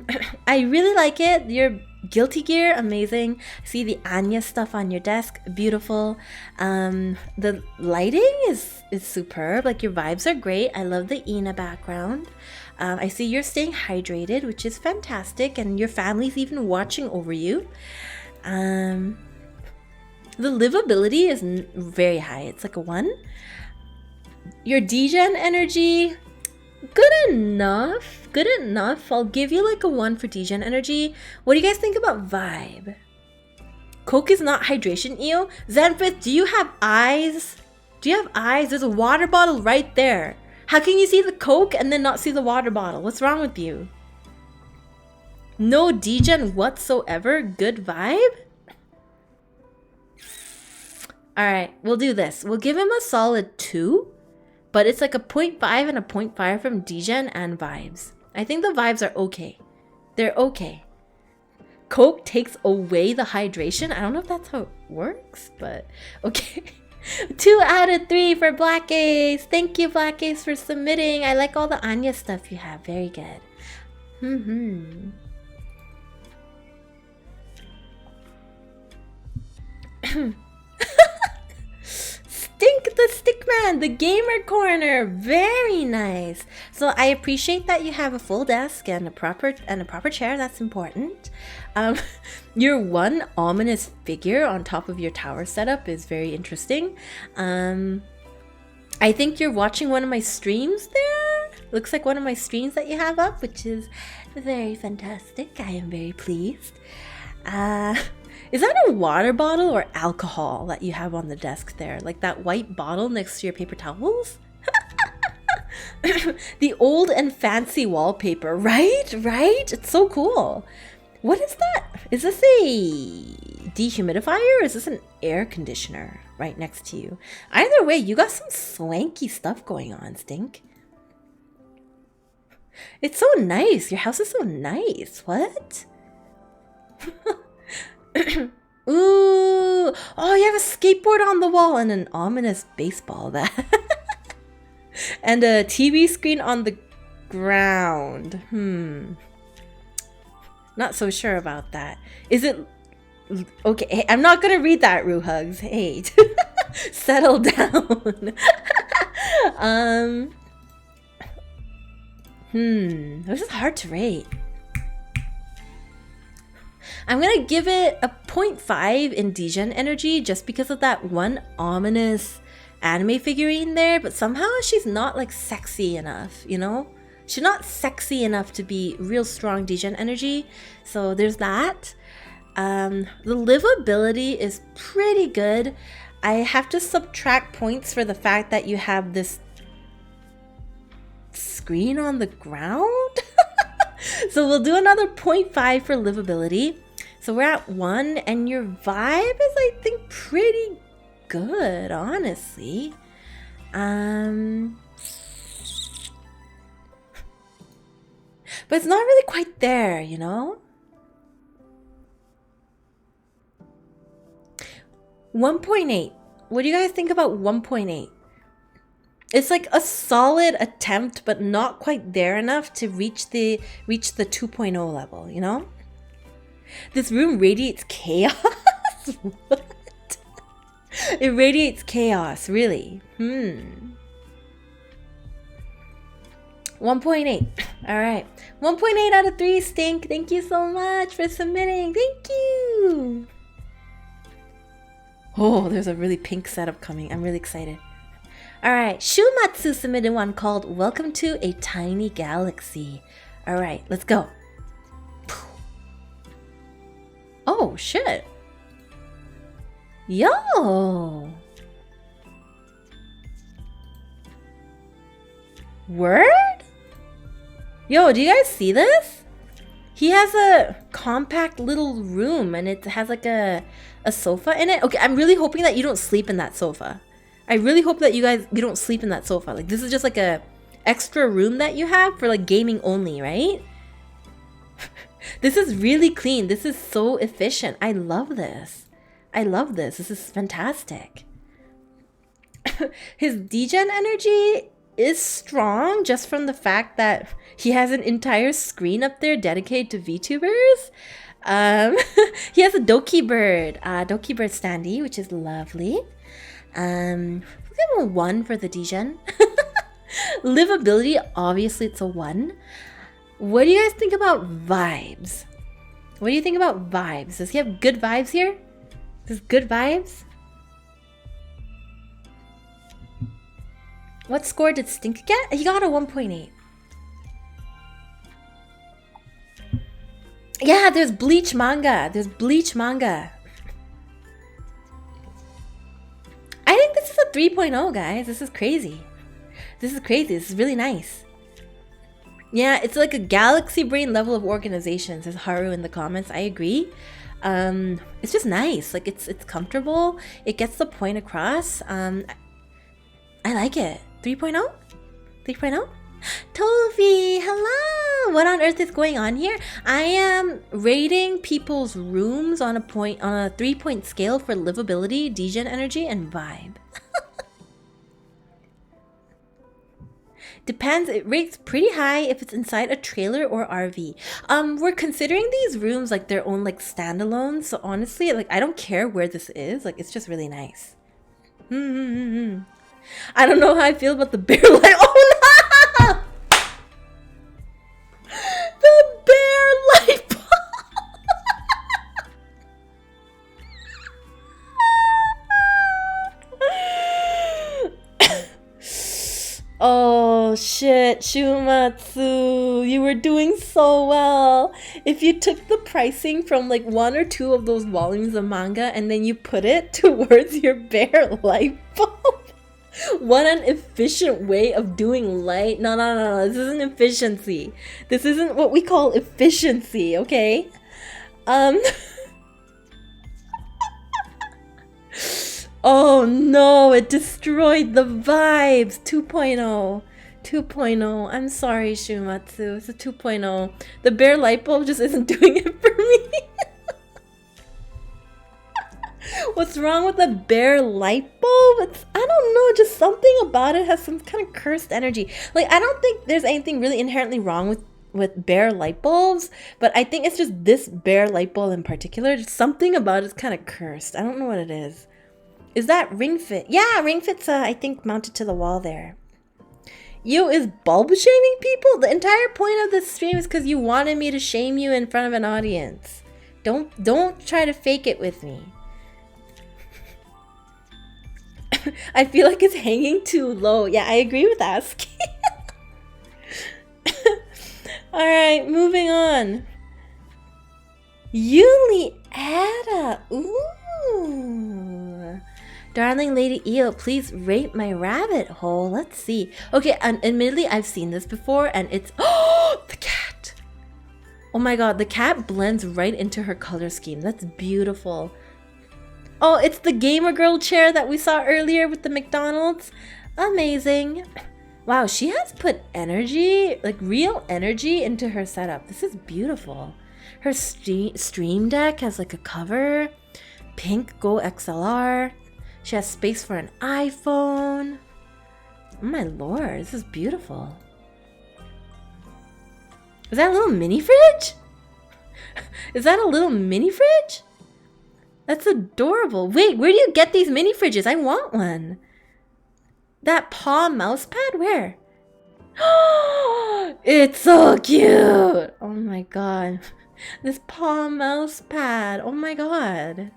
Speaker 1: really like it. Your Guilty Gear, amazing. See the Anya stuff on your desk, beautiful. The lighting is superb. Like, your vibes are great. I love the Ina background. I see you're staying hydrated, which is fantastic, and your family's even watching over you. The livability is very high. It's like a 1. Your degen energy, good enough. Good enough. I'll give you like a 1 for degen energy. What do you guys think about vibe? Coke is not hydration, Io. Zenfith, do you have eyes? Do you have eyes? There's a water bottle right there. How can you see the Coke and then not see the water bottle? What's wrong with you? No degen whatsoever. Good vibe? Alright, we'll do this. We'll give him a solid 2, but it's like a 0.5 and a 0.5 from degen and vibes. I think the vibes are okay. They're okay. Coke takes away the hydration. I don't know if that's how it works, but okay. 2 out of 3 for Black Ace. Thank you, Black Ace, for submitting. I like all the Anya stuff you have. Very good. Stink the Stickman, the gamer corner, very nice. So I appreciate that you have a full desk and a proper chair. That's important. Your one ominous figure on top of your tower setup is very interesting. I think you're watching one of my streams there. Looks like one of my streams that you have up, which is very fantastic. I am very pleased. Is that a water bottle or alcohol that you have on the desk there? Like that white bottle next to your paper towels? The old and fancy wallpaper, right? Right? It's so cool. What is that? Is this a dehumidifier or is this an air conditioner right next to you? Either way, you got some swanky stuff going on, Stink. It's so nice. Your house is so nice. What? Ooh. Oh, you have a skateboard on the wall and an ominous baseball bat. And a TV screen on the ground. Not so sure about that. Is it... Okay, hey, I'm not gonna read that, Roo Hugs. Hey, settle down. This is hard to rate. I'm gonna give it a 0.5 in degen energy just because of that one ominous anime figurine there, but somehow she's not like sexy enough, you know? She's not sexy enough to be real strong degen energy, so there's that. The livability is pretty good. I have to subtract points for the fact that you have this screen on the ground. So we'll do another 0.5 for livability. So we're at 1, and your vibe is, I think, pretty good, honestly. But it's not really quite there, you know? 1.8. What do you guys think about 1.8? It's like a solid attempt, but not quite there enough to reach the 2.0 level, you know? This room radiates chaos? What? It radiates chaos, really? 1.8. All right. 1.8 out of 3, Stink. Thank you so much for submitting. Thank you. Oh, there's a really pink setup coming. I'm really excited. All right. Shumatsu submitted one called Welcome to a Tiny Galaxy. All right. Let's go. Oh, shit. Yo. Word? Yo, do you guys see this? He has a compact little room and it has like a sofa in it. Okay, I'm really hoping that you don't sleep in that sofa. I really hope that you don't sleep in that sofa. Like, this is just like a extra room that you have for like gaming only, right? This is really clean. This is so efficient. I love this. I love this. This is fantastic. His degen energy is strong just from the fact that he has an entire screen up there dedicated to VTubers. He has a Doki Bird standee, which is lovely. We'll give him a 1 for the degen. Livability, obviously it's a 1. What do you guys think about vibes? What do you think about vibes? Does he have good vibes here? Does good vibes? What score did Stink get? He got a 1.8. Yeah, there's Bleach manga. There's Bleach manga. I think this is a 3.0, guys. This is crazy. This is crazy. This is really nice. Yeah, it's like a galaxy brain level of organization, says Haru in the comments. I agree. It's just nice. Like, it's comfortable. It gets the point across. I like it. 3.0? 3.0? Tofi, hello! What on earth is going on here? I am rating people's rooms on a 3-point scale for livability, degen energy, and vibe. Depends, it rates pretty high if it's inside a trailer or RV. We're considering these rooms like their own like standalones, so honestly, like, I don't care where this is, like, it's just really nice. I don't know how I feel about the bear light. Oh no! The bear light bulb. Oh shit, Shumatsu, you were doing so well. If you took the pricing from like 1 or 2 of those volumes of manga and then you put it towards your bear light bulb. What an efficient way of doing light. No. This isn't efficiency. This isn't what we call efficiency, okay? Oh no, it destroyed the vibes. 2.0. 2.0. I'm sorry, Shumatsu. It's a 2.0. The bare light bulb just isn't doing it for me. What's wrong with the bare light bulb? I don't know, just something about it has some kind of cursed energy. Like, I don't think there's anything really inherently wrong with bare light bulbs, but I think it's just this bare light bulb in particular. Just something about it's kind of cursed. I don't know what it is. Is that Ring Fit? Yeah, Ring Fit's I think mounted to the wall there. You is bulb shaming people? The entire point of this stream is because you wanted me to shame you in front of an audience. Don't try to fake it with me. I feel like it's hanging too low. Yeah, I agree with ASCII. Alright, moving on. Yulietta. Ooh. Darling Lady Io, please rate my rabbit hole. Let's see. Okay, and admittedly, I've seen this before, and it's... Oh, the cat! Oh my god, the cat blends right into her color scheme. That's beautiful. Oh, it's the gamer girl chair that we saw earlier with the McDonald's. Amazing. Wow, she has put energy, like real energy into her setup. This is beautiful. Her stream deck has like a cover. Pink Go XLR. She has space for an iPhone. Oh my lord, this is beautiful. Is that a little mini fridge? Is that a little mini fridge? That's adorable. Wait, where do you get these mini fridges? I want one. That paw mouse pad? Where? It's so cute. Oh my god. This paw mouse pad. Oh my god.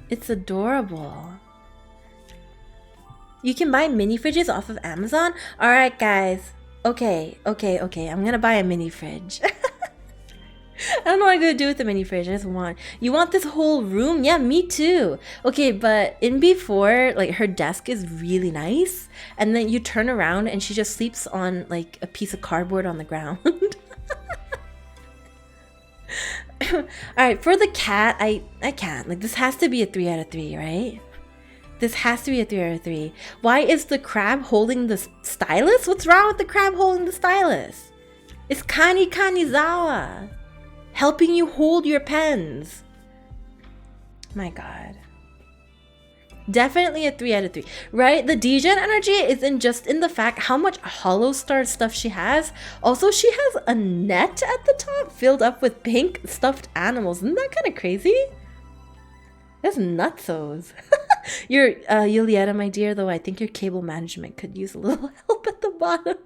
Speaker 1: It's adorable. You can buy mini fridges off of Amazon? Alright guys. Okay. I'm gonna buy a mini fridge. I don't know what I'm gonna do with the mini fridge. I just want... You want this whole room? Yeah, me too. Okay, but in before, like, her desk is really nice. And then you turn around and she just sleeps on, like, a piece of cardboard on the ground. Alright, for the cat, I can't. Like, this has to be a 3 out of 3, right? This has to be a 3 out of 3. Why is the crab holding the stylus? What's wrong with the crab holding the stylus? It's Kani Kanizawa. Helping you hold your pens. My god. Definitely a 3 out of 3. Right? The degen energy isn't just in the fact how much hollow star stuff she has. Also, she has a net at the top filled up with pink stuffed animals. Isn't that kind of crazy? That's nutsos. Your Yulietta, my dear, though I think your cable management could use a little help at the bottom.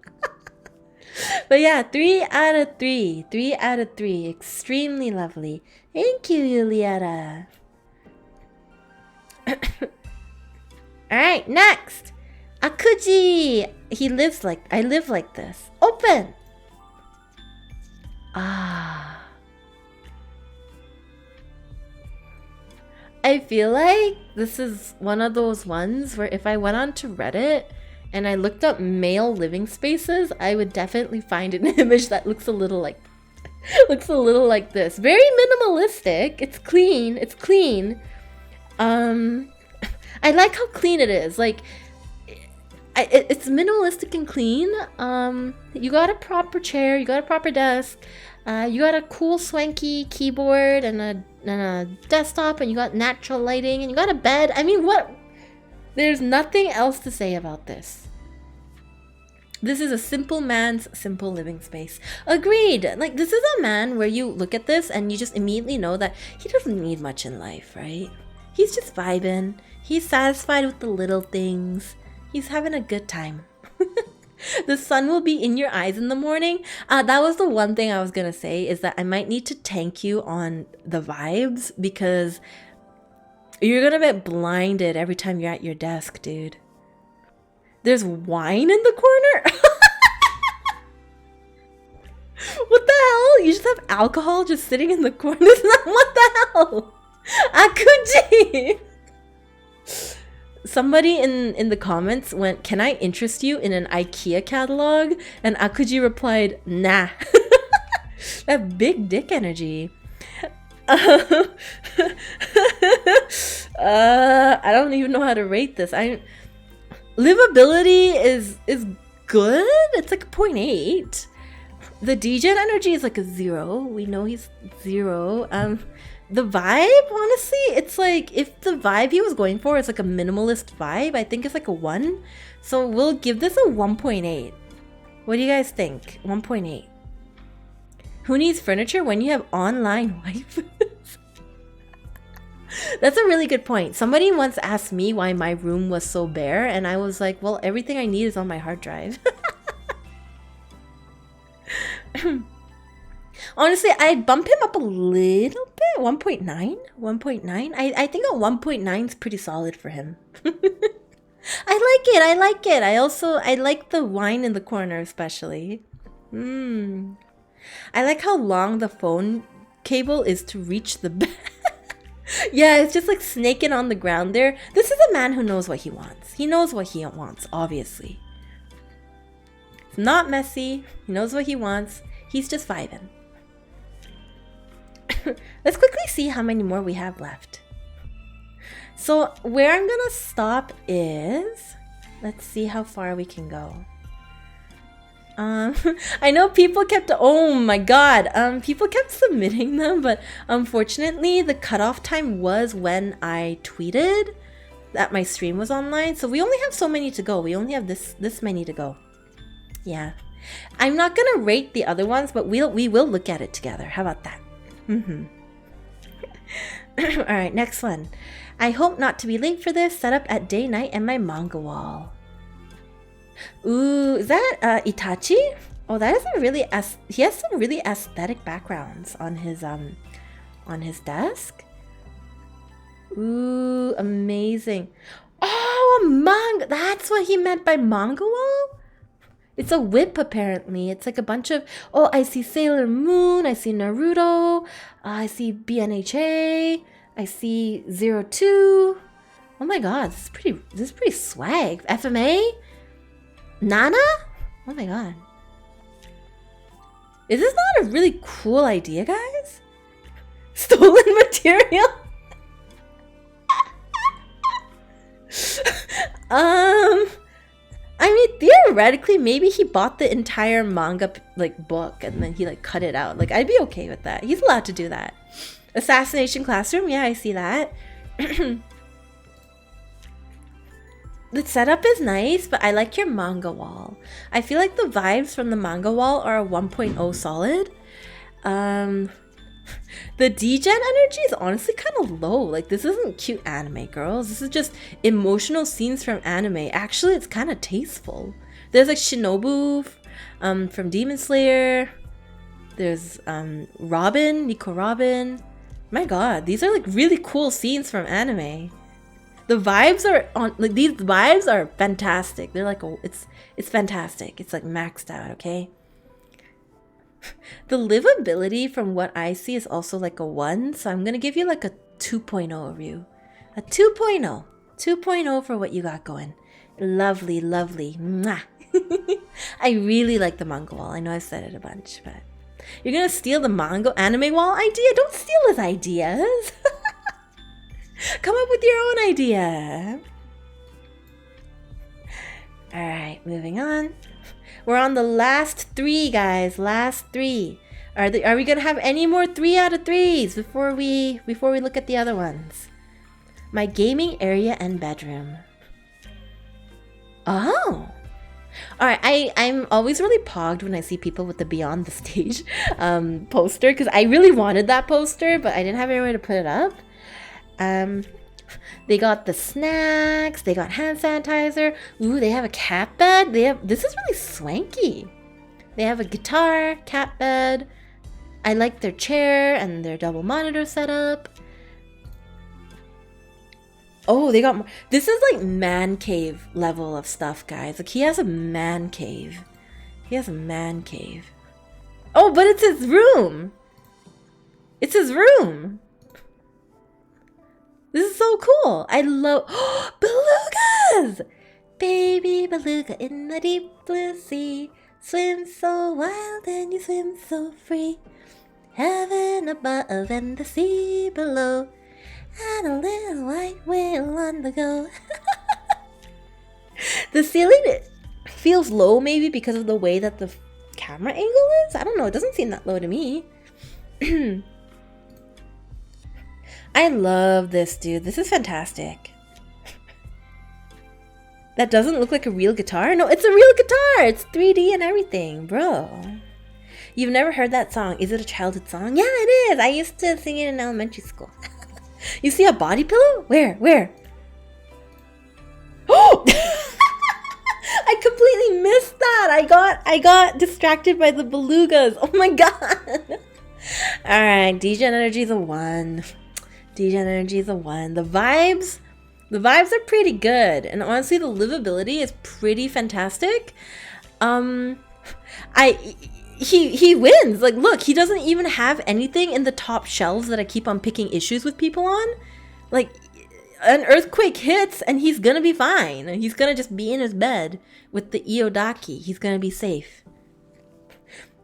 Speaker 1: But yeah, 3 out of 3. 3 out of 3. Extremely lovely. Thank you, Yulietta. Alright, next. Akuji. I live like this. Open. Ah. I feel like this is one of those ones where if I went on to Reddit and I looked up male living spaces, I would definitely find an image that looks a little like this. Very minimalistic. It's clean. It's clean. I like how clean it is. Like, it's minimalistic and clean. You got a proper chair. You got a proper desk. You got a cool swanky keyboard and a desktop, and you got natural lighting, and you got a bed. I mean, what? There's nothing else to say about this. This is a simple man's simple living space. Agreed. Like, this is a man where you look at this and you just immediately know that he doesn't need much in life, right? He's just vibing. He's satisfied with the little things. He's having a good time. The sun will be in your eyes in the morning. That was the one thing I was gonna say, is that I might need to tank you on the vibes, because you're gonna get blinded every time you're at your desk, dude. There's wine in the corner? What the hell? You just have alcohol just sitting in the corner? What the hell? Akuji! Somebody in the comments went, "Can I interest you in an IKEA catalog?" And Akuji replied, "Nah." That big dick energy. I don't even know how to rate this. livability is good. It's like a 0.8. The degen energy is like a 0. We know he's 0. The vibe, honestly, it's like if the vibe he was going for is like a minimalist vibe, I think it's like a 1. So we'll give this a 1.8. What do you guys think? 1.8. Who needs furniture when you have online waifus? That's a really good point. Somebody once asked me why my room was so bare, and I was like, well, everything I need is on my hard drive. Honestly, I'd bump him up a little bit. 1.9? 1.9? I think a 1.9 is pretty solid for him. I like it. I like the wine in the corner especially. I like how long the phone cable is to reach the bed. Yeah, it's just like snaking on the ground there. This is a man who knows what he wants. He knows what he wants, obviously. It's not messy. He knows what he wants. He's just vibing. Let's quickly see how many more we have left. So where I'm gonna stop is, let's see how far we can go. I know people kept, oh my god, people kept submitting them, but unfortunately the cutoff time was when I tweeted that my stream was online, so we only have so many to go. We only have this many to go. Yeah, I'm not gonna rate the other ones, but we will look at it together. How about that? All right, next one. I hope not to be late for this. Set up at day night and my manga wall. Ooh, is that Itachi? Oh, that is a really he has some really aesthetic backgrounds on his desk. Ooh, amazing. Oh, a manga. That's what he meant by manga wall? It's a whip apparently. It's like a bunch of, oh, I see Sailor Moon, I see Naruto, I see BNHA, I see 02. Oh my god, this is pretty swag. FMA? Nana? Oh my god. Is this not a really cool idea, guys? Stolen material? I mean, theoretically, maybe he bought the entire manga like book and then he like cut it out. Like, I'd be okay with that. He's allowed to do that. Assassination Classroom? Yeah, I see that. The setup is nice, but I like your manga wall. I feel like the vibes from the manga wall are a 1.0 solid. The degen energy is honestly kind of low. Like, this isn't cute anime, girls. This is just emotional scenes from anime. Actually, it's kind of tasteful. There's like Shinobu from Demon Slayer. There's Robin, Nico Robin. My god, these are like really cool scenes from anime. The vibes are on, like, these vibes are fantastic. They're like, it's fantastic. It's like maxed out, okay? The livability from what I see is also like a 1, so I'm gonna give you like a 2.0 review. A 2.0. 2.0 for what you got going. Lovely, lovely. Mwah. I really like the manga wall. I know I've said it a bunch, but you're gonna steal the manga anime wall idea? Don't steal his ideas. Come up with your own idea. Alright, moving on. We're on the last 3, guys. Last 3. Are we gonna have any more 3 out of 3s before we look at the other ones? My gaming area and bedroom. Oh. Alright, I'm always really pogged when I see people with the Beyond the Stage poster, because I really wanted that poster, but I didn't have anywhere to put it up. They got the snacks, they got hand sanitizer. Ooh, they have a cat bed. This is really swanky. They have a guitar, cat bed. I like their chair and their double monitor setup. Oh, they got more. This is like man cave level of stuff, guys. Like, he has a man cave. He has a man cave. Oh, but it's his room. It's his room. This is so cool. I love belugas. Baby beluga in the deep blue sea. Swim so wild and you swim so free. Heaven above and the sea below. And a little white whale on the go. The ceiling feels low maybe because of the way that the camera angle is. I don't know. It doesn't seem that low to me. I love this, dude. This is fantastic. That doesn't look like a real guitar? No, it's a real guitar. It's 3D and everything, bro. You've never heard that song. Is it a childhood song? Yeah, it is. I used to sing it in elementary school. You see a body pillow? Where? Oh! I completely missed that. I got distracted by the belugas. Oh my god. Alright, degen energy is a 1. Degen energy is a 1. The vibes are pretty good. And honestly, the livability is pretty fantastic. He wins. Like, look, he doesn't even have anything in the top shelves that I keep on picking issues with people on. Like, an earthquake hits and he's gonna be fine. He's gonna just be in his bed with the Iodaki. He's gonna be safe.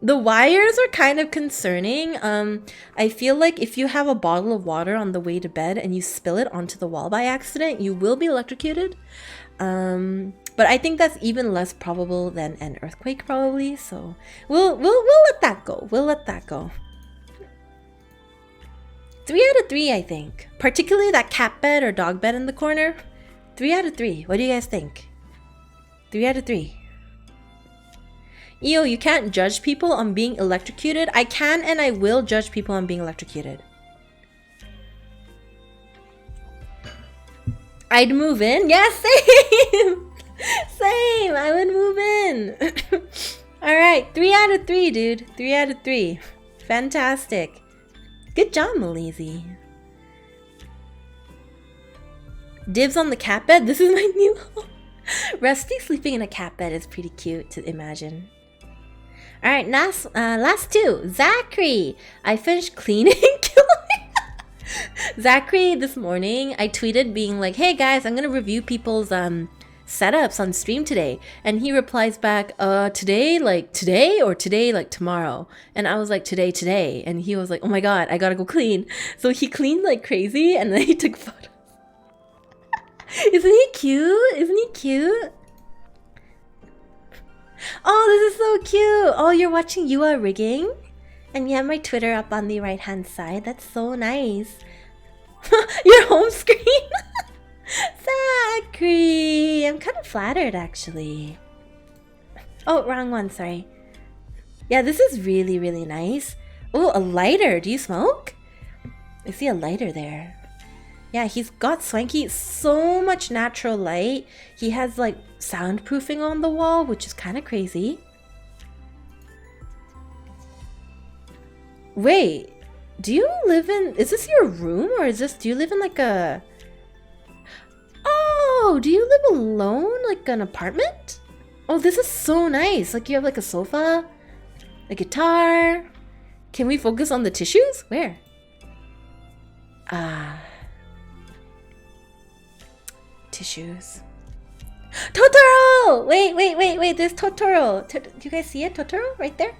Speaker 1: The wires are kind of concerning. I feel like if you have a bottle of water on the way to bed and you spill it onto the wall by accident, you will be electrocuted. But I think that's even less probable than an earthquake, probably. So we'll let that go. We'll let that go. 3 out of 3, I think. Particularly that cat bed or dog bed in the corner. 3 out of 3. What do you guys think? 3 out of 3. Io, you can't judge people on being electrocuted. I can and I will judge people on being electrocuted. I'd move in. Yeah, same. Same. I would move in. Alright, 3 out of 3, dude. 3 out of 3. Fantastic. Good job, Malizi. Dibs on the cat bed. This is my new home. Rusty sleeping in a cat bed is pretty cute to imagine. Alright, last 2. Zachary. I finished cleaning. Zachary, this morning, I tweeted being like, hey guys, I'm gonna review people's setups on stream today. And he replies back, today, like today, or today, like tomorrow? And I was like, today. And he was like, oh my god, I gotta go clean. So he cleaned like crazy and then he took photos. Isn't he cute? Isn't he cute? Oh, this is so cute. Oh, you're watching You Are Rigging? And you have my Twitter up on the right hand side. That's so nice. Your home screen? Zachary! I'm kind of flattered, actually. Oh, wrong one, sorry. Yeah, this is really, really nice. Oh, a lighter. Do you smoke? I see a lighter there. Yeah, he's got swanky, so much natural light. He has like soundproofing on the wall, which is kind of crazy. Wait, do you live in, is this your room or is this, do you live in like a, oh, do you live alone, like an apartment? Oh, this is so nice. Like you have like a sofa, a guitar. Can we focus on the tissues? Where? Tissues. Totoro! Wait, there's Totoro. Do you guys see it? Totoro? Right there?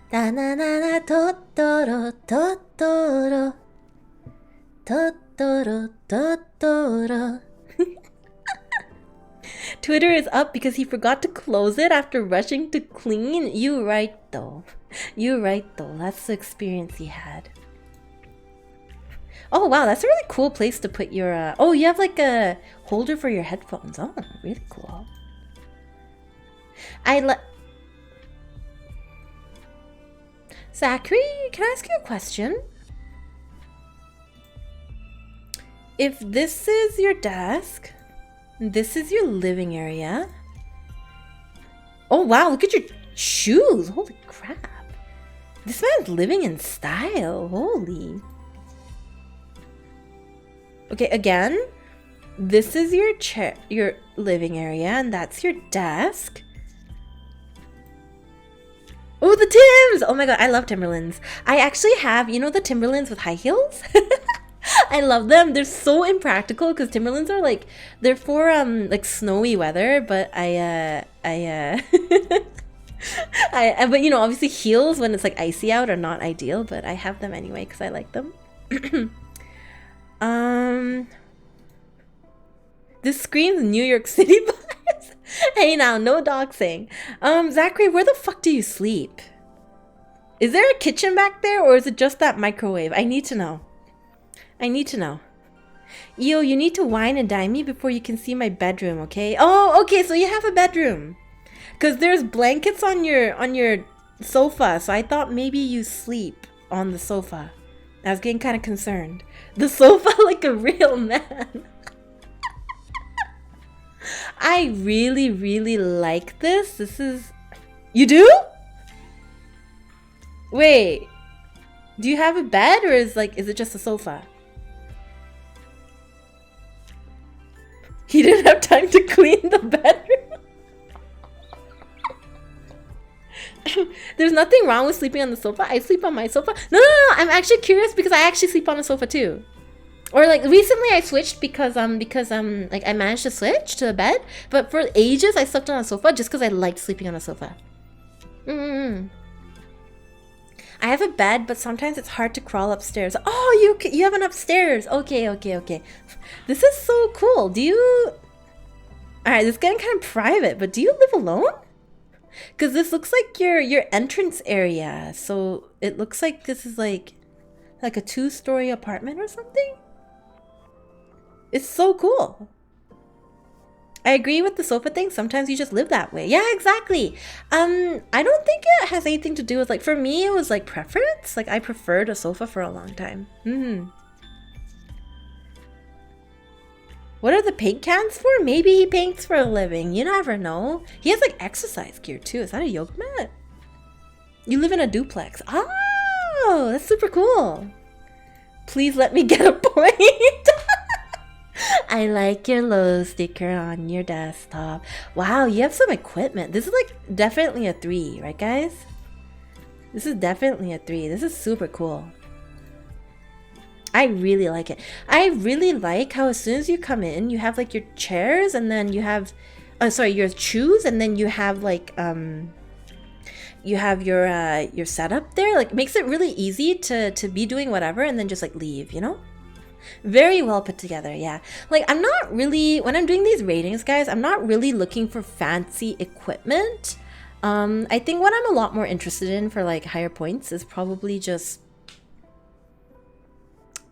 Speaker 1: Da na na na Totoro, Totoro. Totoro. Twitter is up because he forgot to close it after rushing to clean. You right though. That's the experience he had. Oh wow, that's a really cool place to put your oh, you have like a holder for your headphones. Oh, really cool. Zachary, can I ask you a question? If this is your desk, this is your living area. Oh wow, look at your shoes. Holy crap. This man's living in style. Holy. Okay, again, this is your chair, your living area, and that's your desk. Oh, the Timbs! Oh my god, I love Timberlands. I actually have, you know, the Timberlands with high heels? I love them. They're so impractical because Timberlands are like, they're for like snowy weather, but but you know, obviously heels when it's like icy out are not ideal, but I have them anyway because I like them. This screams New York City vibes. Hey now, no doxing. Zachary, where the fuck do you sleep? Is there a kitchen back there, or is it just that microwave? I need to know. I need to know. Io, you need to wine and dine me before you can see my bedroom, okay? Oh, okay, so you have a bedroom. Because there's blankets on your sofa, so I thought maybe you sleep on the sofa. I was getting kind of concerned. The sofa like a real man. I really, really like this. This is... You do? Wait. Do you have a bed, or is it just a sofa? He didn't have time to clean the bedroom. There's nothing wrong with sleeping on the sofa. I sleep on my sofa. No. I'm actually curious because I actually sleep on a sofa too. Or like recently I switched because like I managed to switch to a bed. But for ages I slept on a sofa just because I liked sleeping on a sofa. I have a bed, but sometimes it's hard to crawl upstairs. Oh, you have an upstairs. Okay. This is so cool. Do you... Alright, this is getting kind of private, but do you live alone? Because this looks like your entrance area. So it looks like this is like a 2-story apartment or something. It's so cool. I agree with the sofa thing. Sometimes you just live that way. Yeah, exactly. I don't think it has anything to do with like, for me, it was like preference. Like I preferred a sofa for a long time. What are the paint cans for? Maybe he paints for a living. You never know. He has like exercise gear too. Is that a yoga mat? You live in a duplex. Oh, that's super cool. Please let me get a point. I like your low sticker on your desktop. Wow, you have some equipment. This is like definitely a 3, right guys? This is definitely a 3. This is super cool. I really like it. I really like how as soon as you come in, you have like your chairs, and then you have, your shoes, and then you have like, you have your setup there. Like, it makes it really easy to be doing whatever and then just like leave, you know? Very well put together, yeah. Like, I'm not really, when I'm doing these ratings, guys, I'm not really looking for fancy equipment. I think what I'm a lot more interested in for like higher points is probably just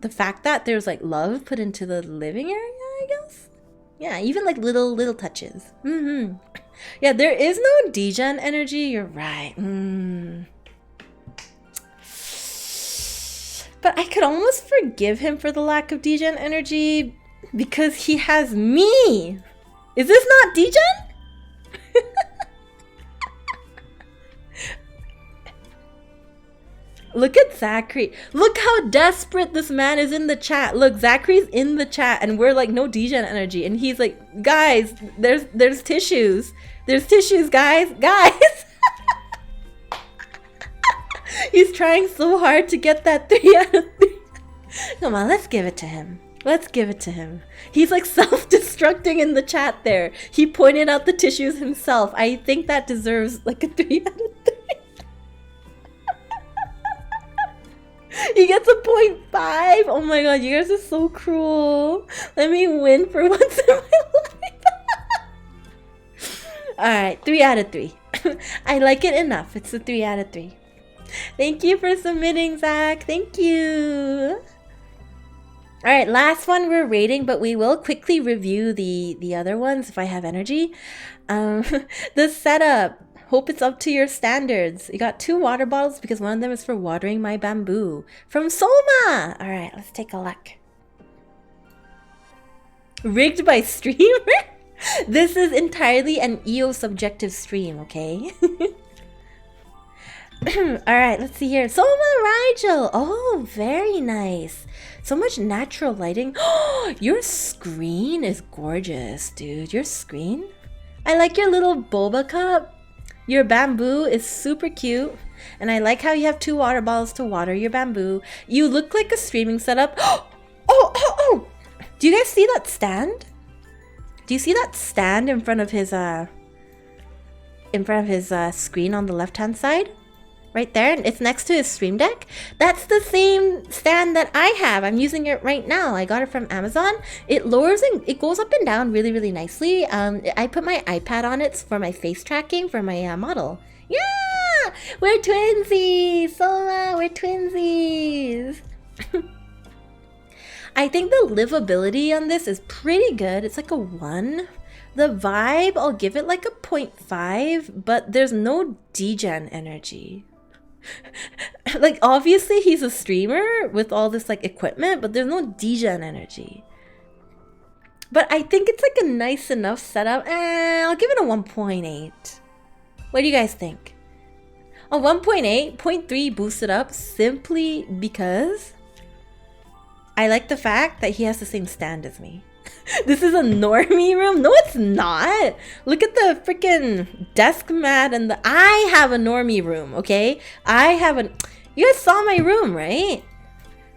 Speaker 1: the fact that there's like love put into the living area, I guess. Yeah, even like little touches. Yeah, there is no degen energy. You're right. But I could almost forgive him for the lack of degen energy because he has me. Is this not degen? Look at Zachary. Look how desperate this man is in the chat. Look, Zachary's in the chat and we're like, no degen energy. And he's like, guys, there's tissues. There's tissues, guys. He's trying so hard to get that 3 out of 3. Come on, let's give it to him. Let's give it to him. He's like self-destructing in the chat there. He pointed out the tissues himself. I think that deserves like a 3 out of 3. He gets a 0.5. Oh my god, you guys are so cruel. Let me win for once in my life. Alright, 3 out of 3. I like it enough. It's a 3 out of 3. Thank you for submitting, Zach. Thank you. Alright, last one we're rating, but we will quickly review the other ones if I have energy. The setup. Hope it's up to your standards. You got 2 water bottles because one of them is for watering my bamboo. From Soma! Alright, let's take a look. Rigged by streamer? This is entirely an Io subjective stream, okay? Alright, let's see here. Soma Rigel! Oh, very nice. So much natural lighting. Your screen is gorgeous, dude. Your screen? I like your little boba cup. Your bamboo is super cute. And I like how you have 2 water bottles to water your bamboo. You look like a streaming setup. Oh! Do you guys see that stand? Do you see that stand in front of his screen on the left-hand side? right there, and it's next to his stream deck. That's the same stand that I have. I'm using it right now. I got it from Amazon. It lowers and it goes up and down really, really nicely. I put my iPad on it for my face tracking for my model. Yeah, we're twinsies, Soma. We're twinsies. I think the livability on this is pretty good. It's like a 1. The vibe, I'll give it like a 0.5, but there's no degen energy. Like, obviously he's a streamer with all this like equipment, but there's no degen energy. But I think it's like a nice enough setup. I'll give it a 1.8. What do you guys think? A 1.8, 0.3 boosted up simply because I like the fact that he has the same stand as me. This is a normie room? No, it's not. Look at the freaking desk mat and the... I have a normie room, okay? You guys saw my room, right?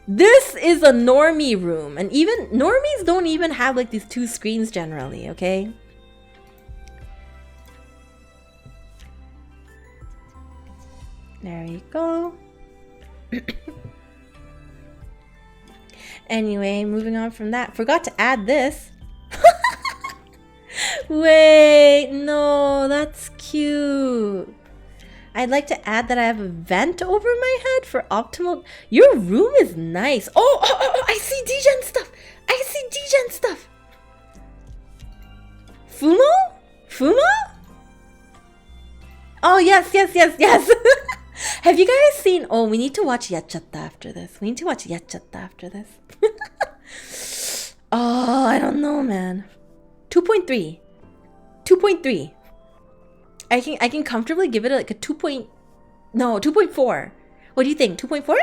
Speaker 1: This is a normie room. And even... normies don't even have like these 2 screens generally, okay? There you go. Anyway, moving on from that. Forgot to add this. Wait, no, that's cute. I'd like to add that I have a vent over my head for optimal... Your room is nice. Oh, I see degen stuff. I see degen stuff. Fumo? Fumo? Oh, yes. Have you guys seen... Oh, we need to watch Yachatta after this. We need to watch Yachatta after this. Oh, I don't know, man. 2.3. 2.3. I can comfortably give it like a 2.4. What do you think? 2.4?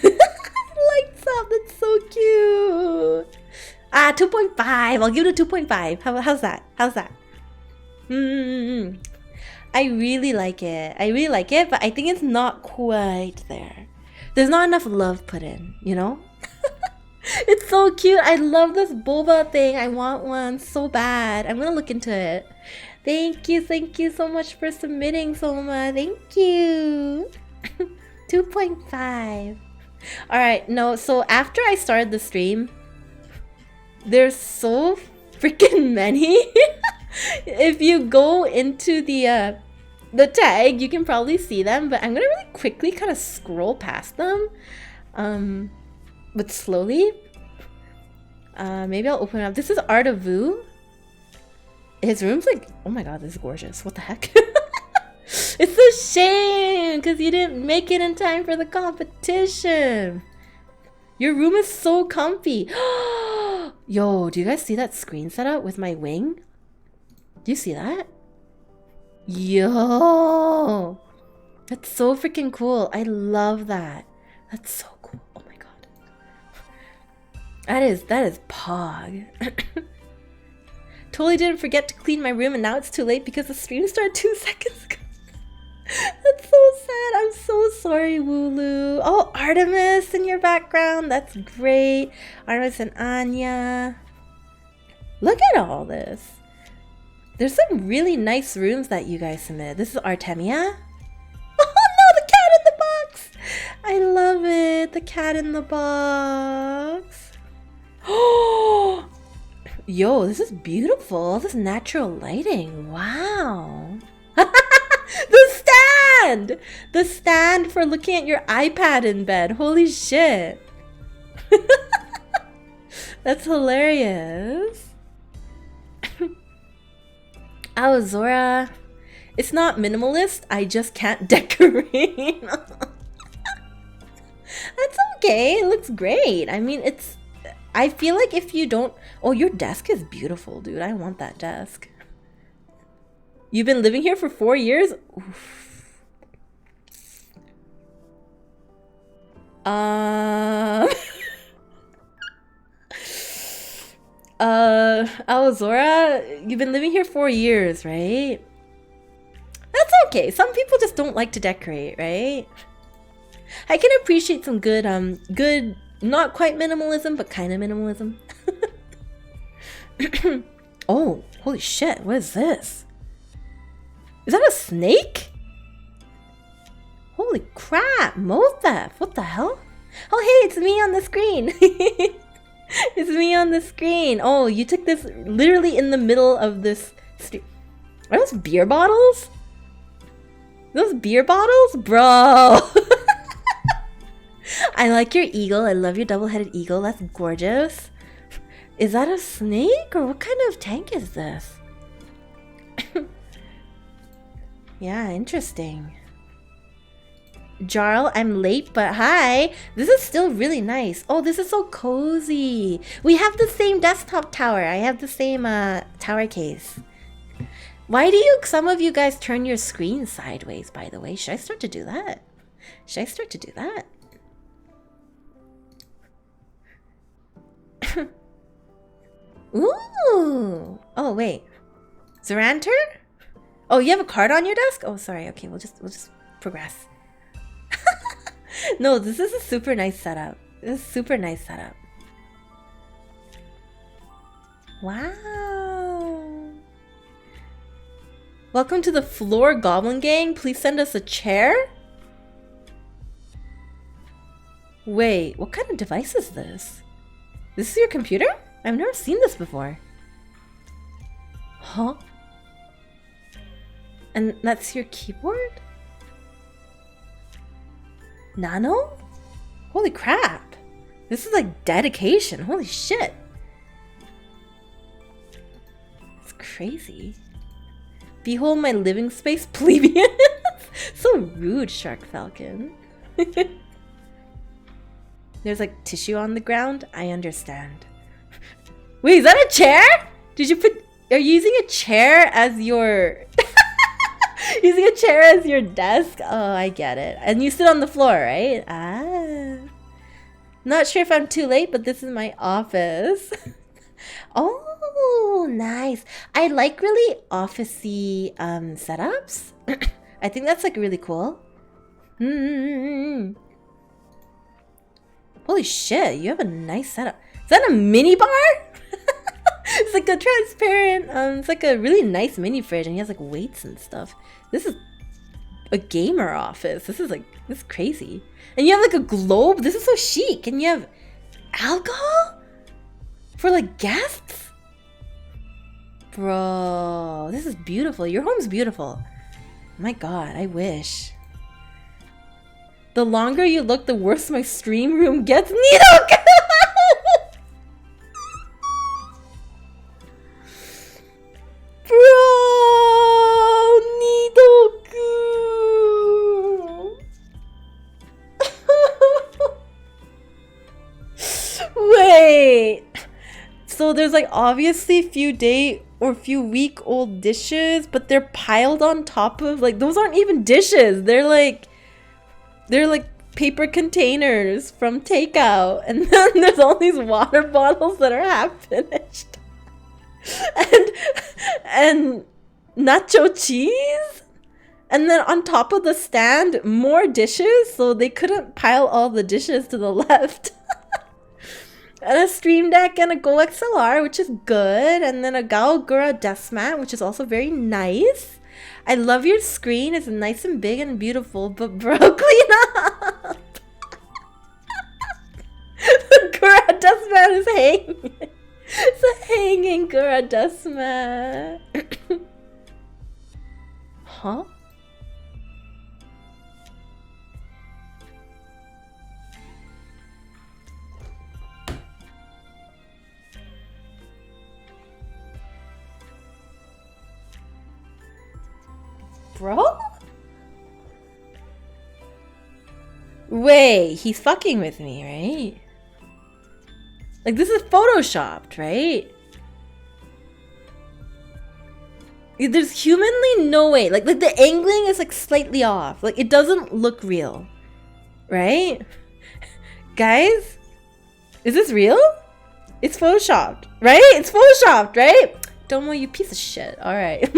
Speaker 1: Lights up. That's so cute. 2.5. I'll give it a 2.5. How's that? I really like it, but I think it's not quite there. There's not enough love put in, you know? It's so cute. I love this boba thing. I want one so bad. I'm gonna look into it. Thank you so much for submitting, Soma. Thank you. 2.5. Alright, no, so after I started the stream, there's so freaking many. If you go into the tag, you can probably see them, but I'm gonna really quickly kind of scroll past them, but slowly. Maybe I'll open it up. This is Art of Vu. His room's like, oh my god, this is gorgeous. What the heck? It's a shame because you didn't make it in time for the competition. Your room is so comfy. Yo, do you guys see that screen setup with my wing? Do you see that? Yo, that's so freaking cool. I love that. That's so cool. Oh my god. That is pog. Totally didn't forget to clean my room and now it's too late because the stream started 2 seconds ago. That's so sad. I'm so sorry, Wooloo. Oh, Artemis in your background. That's great. Artemis and Anya. Look at all this. There's some really nice rooms that you guys submitted. This is Artemia. Oh no, the cat in the box. I love it. The cat in the box. Oh, yo, this is beautiful. This is natural lighting. Wow. The stand for looking at your iPad in bed. Holy shit. That's hilarious. Oh, Zora. It's not minimalist. I just can't decorate. That's okay. It looks great. I mean, I feel like if you don't... Oh, your desk is beautiful, dude. I want that desk. You've been living here for 4 years? Oof. Zora, you've been living here 4 years, right? That's okay. Some people just don't like to decorate, right? I can appreciate some good, not quite minimalism, but kind of minimalism. Oh, holy shit. What is this? Is that a snake? Holy crap, Mothef, what the hell? Oh hey, it's me on the screen. It's me on the screen. Oh, you took this literally in the middle of this street. Are those beer bottles? Those beer bottles? Bro. I like your eagle. I love your double-headed eagle. That's gorgeous. Is that a snake? Or what kind of tank is this? Yeah, interesting. Jarl, I'm late, but hi. This is still really nice. Oh, this is so cozy. We have the same desktop tower. I have the same tower case. Why do some of you guys turn your screen sideways, by the way? Should I start to do that? Should I start to do that? Ooh. Oh, wait. Zeranter? Oh, you have a card on your desk? Oh, sorry. Okay, we'll just progress. No, this is a super nice setup. This is a super nice setup. Wow. Welcome to the Floor Goblin Gang. Please send us a chair. Wait, what kind of device is this? This is your computer? I've never seen this before. Huh? And that's your keyboard? Nano? Holy crap. This is like dedication. Holy shit. It's crazy. Behold my living space, plebeian. So rude, Shark Falcon. There's like tissue on the ground. I understand. Wait, is that a chair? Did you put... Are you using a chair as your... Using a chair as your desk? Oh, I get it. And you sit on the floor, right? Ah. Not sure if I'm too late, but this is my office. Oh, nice. I like really office-y setups. I think that's like really cool. Holy shit, you have a nice setup. Is that a mini bar? It's like a transparent, it's like a really nice mini fridge, and he has like weights and stuff. This is a gamer office. This is crazy. And you have like a globe. This is so chic. And you have alcohol for like guests. Bro, this is beautiful. Your home's beautiful. My God, I wish. The longer you look, the worse my stream room gets. Needle! Bro, Nidoku. Wait. So there's like obviously few day or few week old dishes, but they're piled on top of like those aren't even dishes. They're like paper containers from takeout, and then there's all these water bottles that are half finished. And nacho cheese, and then on top of the stand more dishes, so they couldn't pile all the dishes to the left. And a stream deck and a Go XLR, which is good, and then a Gaogura desk mat, which is also very nice. I love your screen. It's nice and big and beautiful, but bro, clean up. The Gura desk mat is hanging. It's a hanging Gura desk mat. Huh? Bro? Wait, he's fucking with me, right? Like, this is photoshopped, right? There's humanly no way. Like the angling is like slightly off. Like, it doesn't look real. Right? Guys? Is this real? It's photoshopped, right? It's photoshopped, right? Domo, you piece of shit. Alright.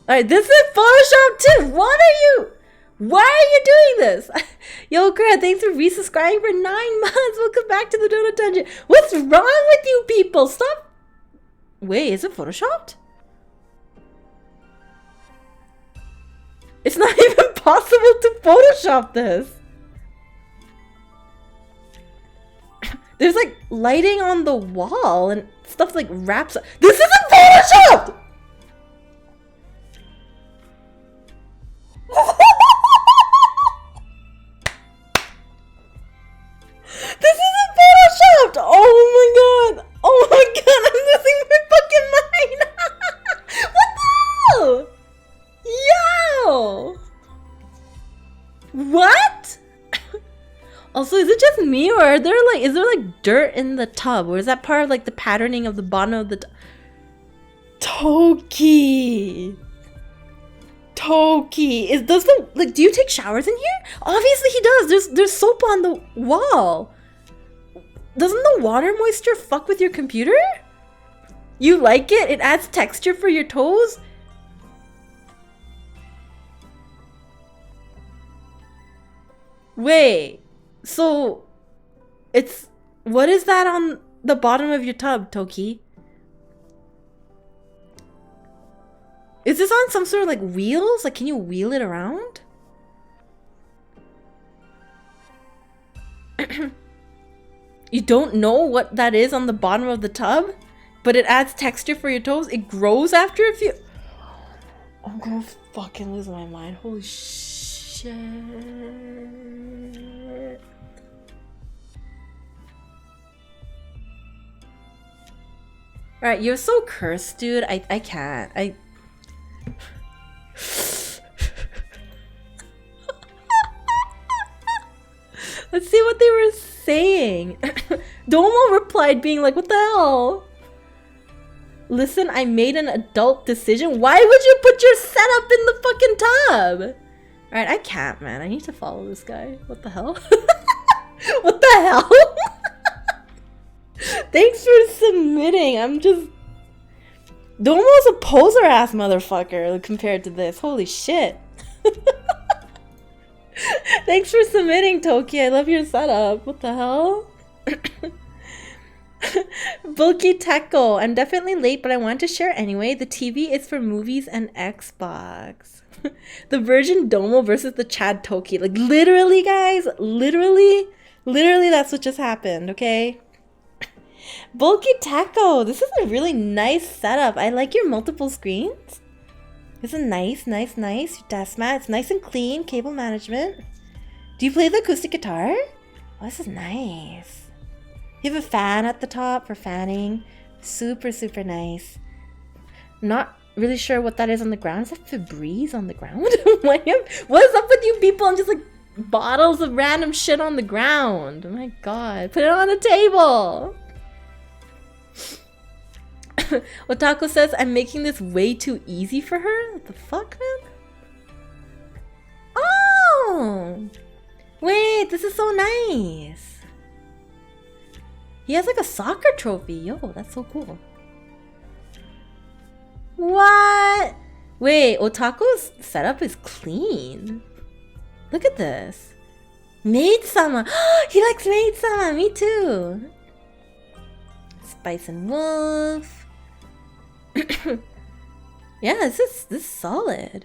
Speaker 1: Alright, this is photoshopped too. Why are you doing this? Yo, Kura, thanks for resubscribing for 9 months. Welcome back to the Donut Dungeon. What's wrong with you people? Stop Wait, is it photoshopped? It's not even possible to Photoshop this. There's like lighting on the wall and stuff like wraps up. This isn't photoshopped! This isn't photoshopped! Oh my god! Oh my god, I'm losing my fucking mind! What the hell? Yo! What? Also, is it just me, or are there like, is there like dirt in the tub, or is that part of like the patterning of the bottom of the Toki? Does the, like, do you take showers in here? Obviously he does. There's soap on the wall. Doesn't the water moisture fuck with your computer? You like it? It adds texture for your toes? Wait. So, it's... What is that on the bottom of your tub, Toki? Is this on some sort of, like, wheels? Like, can you wheel it around? You don't know what that is on the bottom of the tub? But it adds texture for your toes? It grows after a few... I'm gonna fucking lose my mind. Holy shit. Alright, you're so cursed, dude. I can't. Let's see what they were saying. Domo replied being like, what the hell? Listen, I made an adult decision. Why would you put your setup in the fucking tub? Alright, I can't, man. I need to follow this guy. What the hell? What the hell? Thanks for submitting. I'm just... Domo's a poser ass motherfucker compared to this. Holy shit. Thanks for submitting, Toki. I love your setup. What the hell? Bulky Teko. I'm definitely late, but I want to share anyway. The TV is for movies and Xbox. The Virgin Domo versus the Chad Toki. Like, literally, guys. Literally, that's what just happened, okay? Bulky Taco, this is a really nice setup. I like your multiple screens. This is nice. Your desk mat, it's nice and clean. Cable management. Do you play the acoustic guitar? Oh, this is nice. You have a fan at the top for fanning. Super nice. Not really sure what that is on the ground. Is that Febreze on the ground? What's up with you people? I'm just like bottles of random shit on the ground. Oh my god. Put it on the table. Otaku says, I'm making this way too easy for her? What the fuck, man? Oh! Wait, this is so nice. He has like a soccer trophy. Yo, that's so cool. What? Wait, Otaku's setup is clean. Look at this. Maid-sama. He likes Maid-sama. Me too. Spice and Wolf. Yeah, this is solid.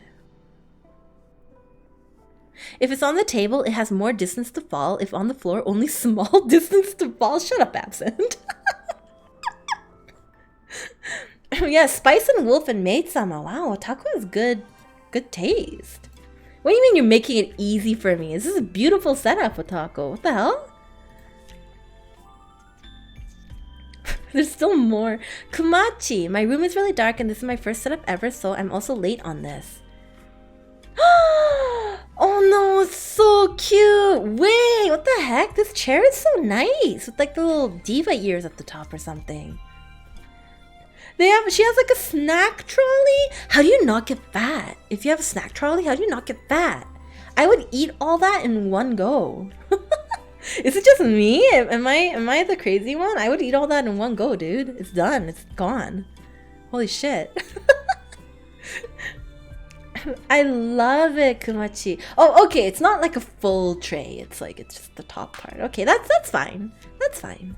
Speaker 1: If it's on the table, it has more distance to fall. If on the floor, only small distance to fall. Shut up, Absent. Yeah, Spice and Wolf and Maid-sama. Wow, Otaku has good taste. What do you mean you're making it easy for me? This is a beautiful setup, Otaku. What the hell? There's still more. Kumachi, my room is really dark and this is my first setup ever, so I'm also late on this. Oh no, it's so cute. Wait, what the heck? This chair is so nice with like the little diva ears at the top or something. She has like a snack trolley. How do you not get fat? If you have a snack trolley, how do you not get fat? I would eat all that in one go. Is it just me? Am I the crazy one? I would eat all that in one go, dude. It's done. It's gone. Holy shit. I love it, Kumachi. Oh, okay. It's not like a full tray. It's like, it's just the top part. Okay, that's fine. That's fine.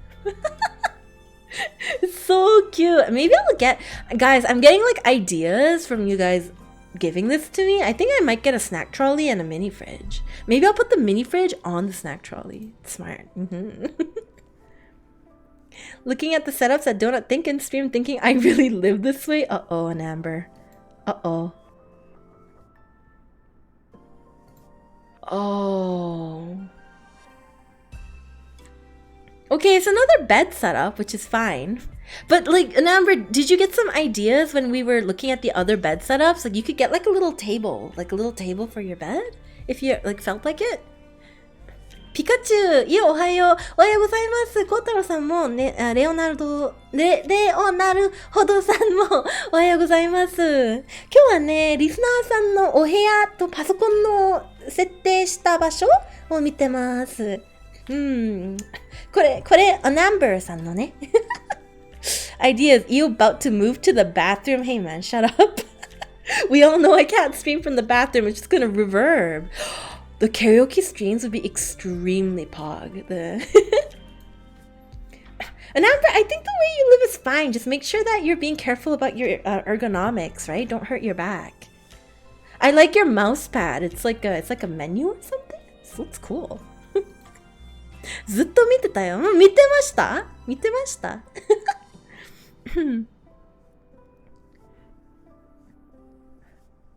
Speaker 1: It's so cute. Maybe I'll get, guys, I'm getting like ideas from you guys giving this to me. I think I might get a snack trolley and a mini fridge. Maybe I'll put the mini fridge on the snack trolley. Smart. Looking at the setups at donutthink and stream, thinking I really live this way. Uh-oh, an Amber. Uh-oh. Oh. Okay, it's another bed setup, which is fine. But like, Amber, did you get some ideas when we were looking at the other bed setups? Like, you could get like a little table for your bed if you like felt like it. Pikachu, Io, おはようございます。コウタロウさんも、ね、レオナルドほどさんもおはようございます。今日はね、リスナーさんのお部屋とパソコンの設定した場所を見てます。これ、Amber さんのね。Ideas, you about to move to the bathroom? Hey man, shut up. We all know I can't stream from the bathroom. It's just gonna reverb. The karaoke streams would be extremely pog. And Amber, I think the way you live is fine. Just make sure that you're being careful about your ergonomics, right? Don't hurt your back. I like your mouse pad. It's like a menu or something. This looks cool. ずっと見てたよ。見てました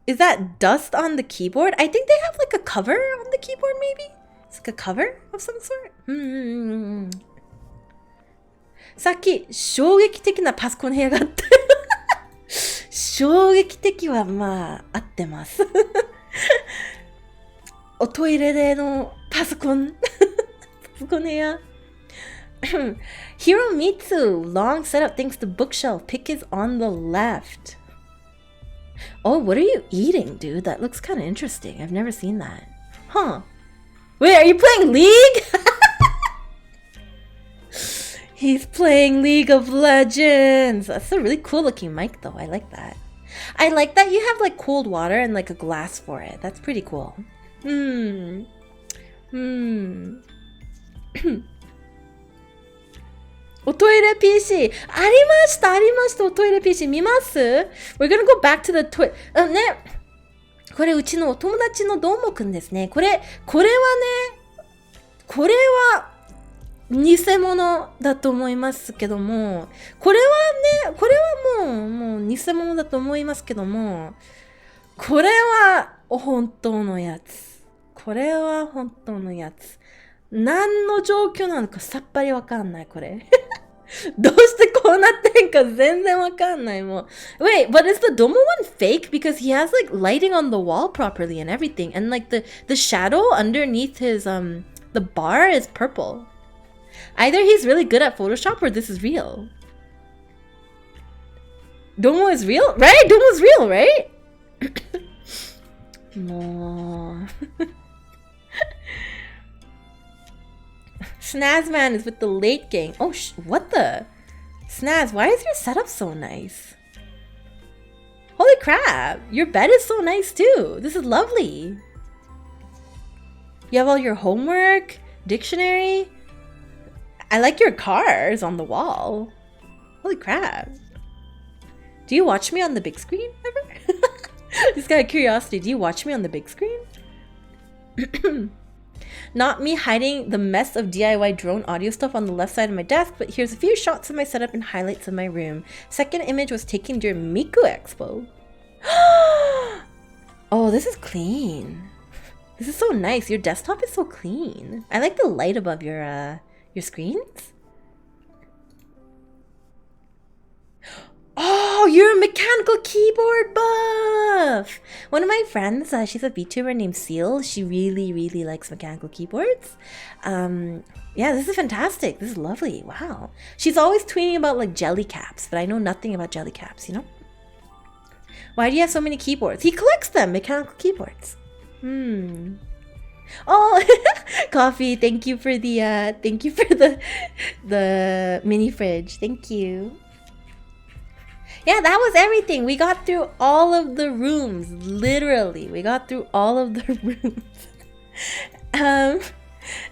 Speaker 1: Is that dust on the keyboard? I think they have like a cover on the keyboard, maybe? It's like a cover of some sort? さっき、衝撃的なパソコン部屋があった。衝撃的はまあ、合ってます。おトイレでのパソコン。パソコン部屋。Hiro Mitsu, long setup thanks to bookshelf. Pick is on the left. Oh, what are you eating, dude? That looks kind of interesting. I've never seen that. Huh. Wait, are you playing League? He's playing League of Legends. That's a really cool looking mic though. I like that. I like that you have like cold water and like a glass for it. That's pretty cool. おトイレ PC ありましたおトイレ PC 見ます We're gonna go back to the toilet ねこれうちのお友達のどーもくんですねこれは偽物だと思いますけどもこれはもう偽物だと思いますけどもこれは本当のやつ何の状況なのかさっぱりわかんないこれどうしてこうなってんか全然わかんないもう Wait, but is the Domo one fake? Because he has like lighting on the wall properly and everything and like the shadow underneath his the bar is purple. Either he's really good at Photoshop or this is real. Domo is real? Right? Domo's real, right? No. Snazman is with the late gang. Oh, what the? Snaz, why is your setup so nice? Holy crap, your bed is so nice too. This is lovely. You have all your homework, dictionary. I like your cars on the wall. Holy crap. Do you watch me on the big screen ever? Just out of curiosity, do you watch me on the big screen? Not me hiding the mess of DIY drone audio stuff on the left side of my desk, but here's a few shots of my setup and highlights of my room. Second image was taken during Miku Expo. Oh, this is clean. This is so nice. Your desktop is so clean. I like the light above your screens. Oh, you're a mechanical keyboard buff! One of my friends, she's a VTuber named Seal. She really, really likes mechanical keyboards. Yeah, this is fantastic. This is lovely. Wow. She's always tweeting about like jelly caps, but I know nothing about jelly caps, you know? Why do you have so many keyboards? He collects them, mechanical keyboards. Oh, Coffee, thank you for the mini fridge. Thank you. Yeah, that was everything. We got through all of the rooms. Literally, we got through all of the rooms.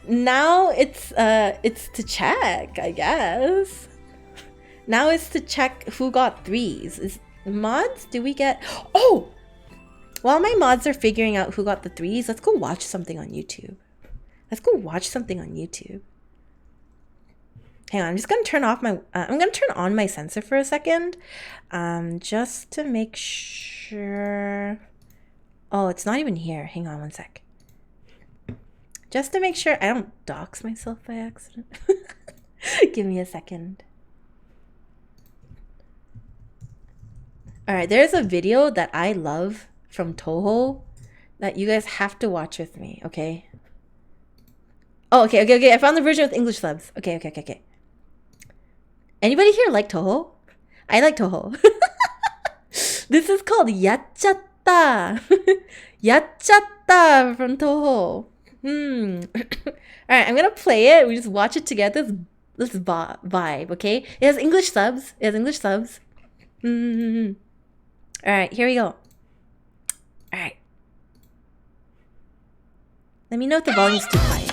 Speaker 1: Now it's to check, I guess. Now it's to check who got 3s. Is mods? Do we get... Oh! While my mods are figuring out who got the 3s, let's go watch something on YouTube. Let's go watch something on YouTube. Hang on, I'm just gonna turn off my... I'm gonna turn on my sensor for a second. Just to make sure... Oh, it's not even here. Hang on one sec. Just to make sure I don't dox myself by accident. Give me a second. Alright, there's a video that I love from Toho that you guys have to watch with me, okay? Oh, okay. I found the version with English subs. Okay. Anybody here like Toho? I like Toho. This is called Yacchatta. Yacchatta from Toho. Alright, I'm gonna play it. We just watch it together. This vibe, okay? It has English subs. Alright, here we go. Alright. Let me know if the volume's too quiet.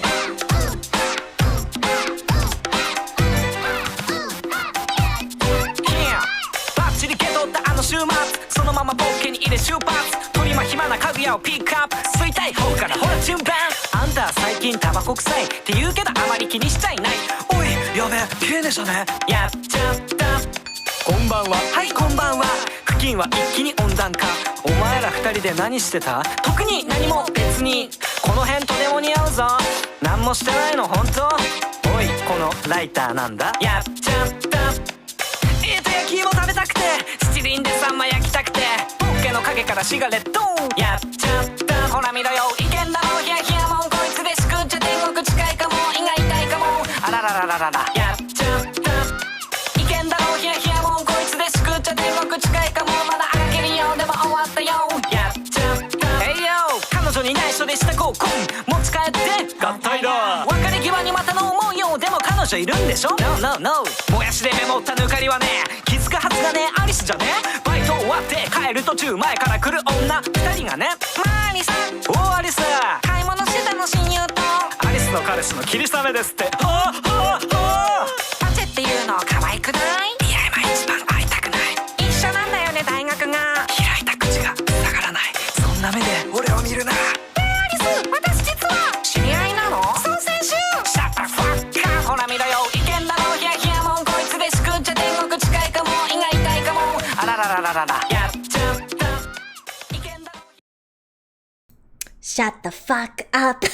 Speaker 1: Shut the fuck up. It's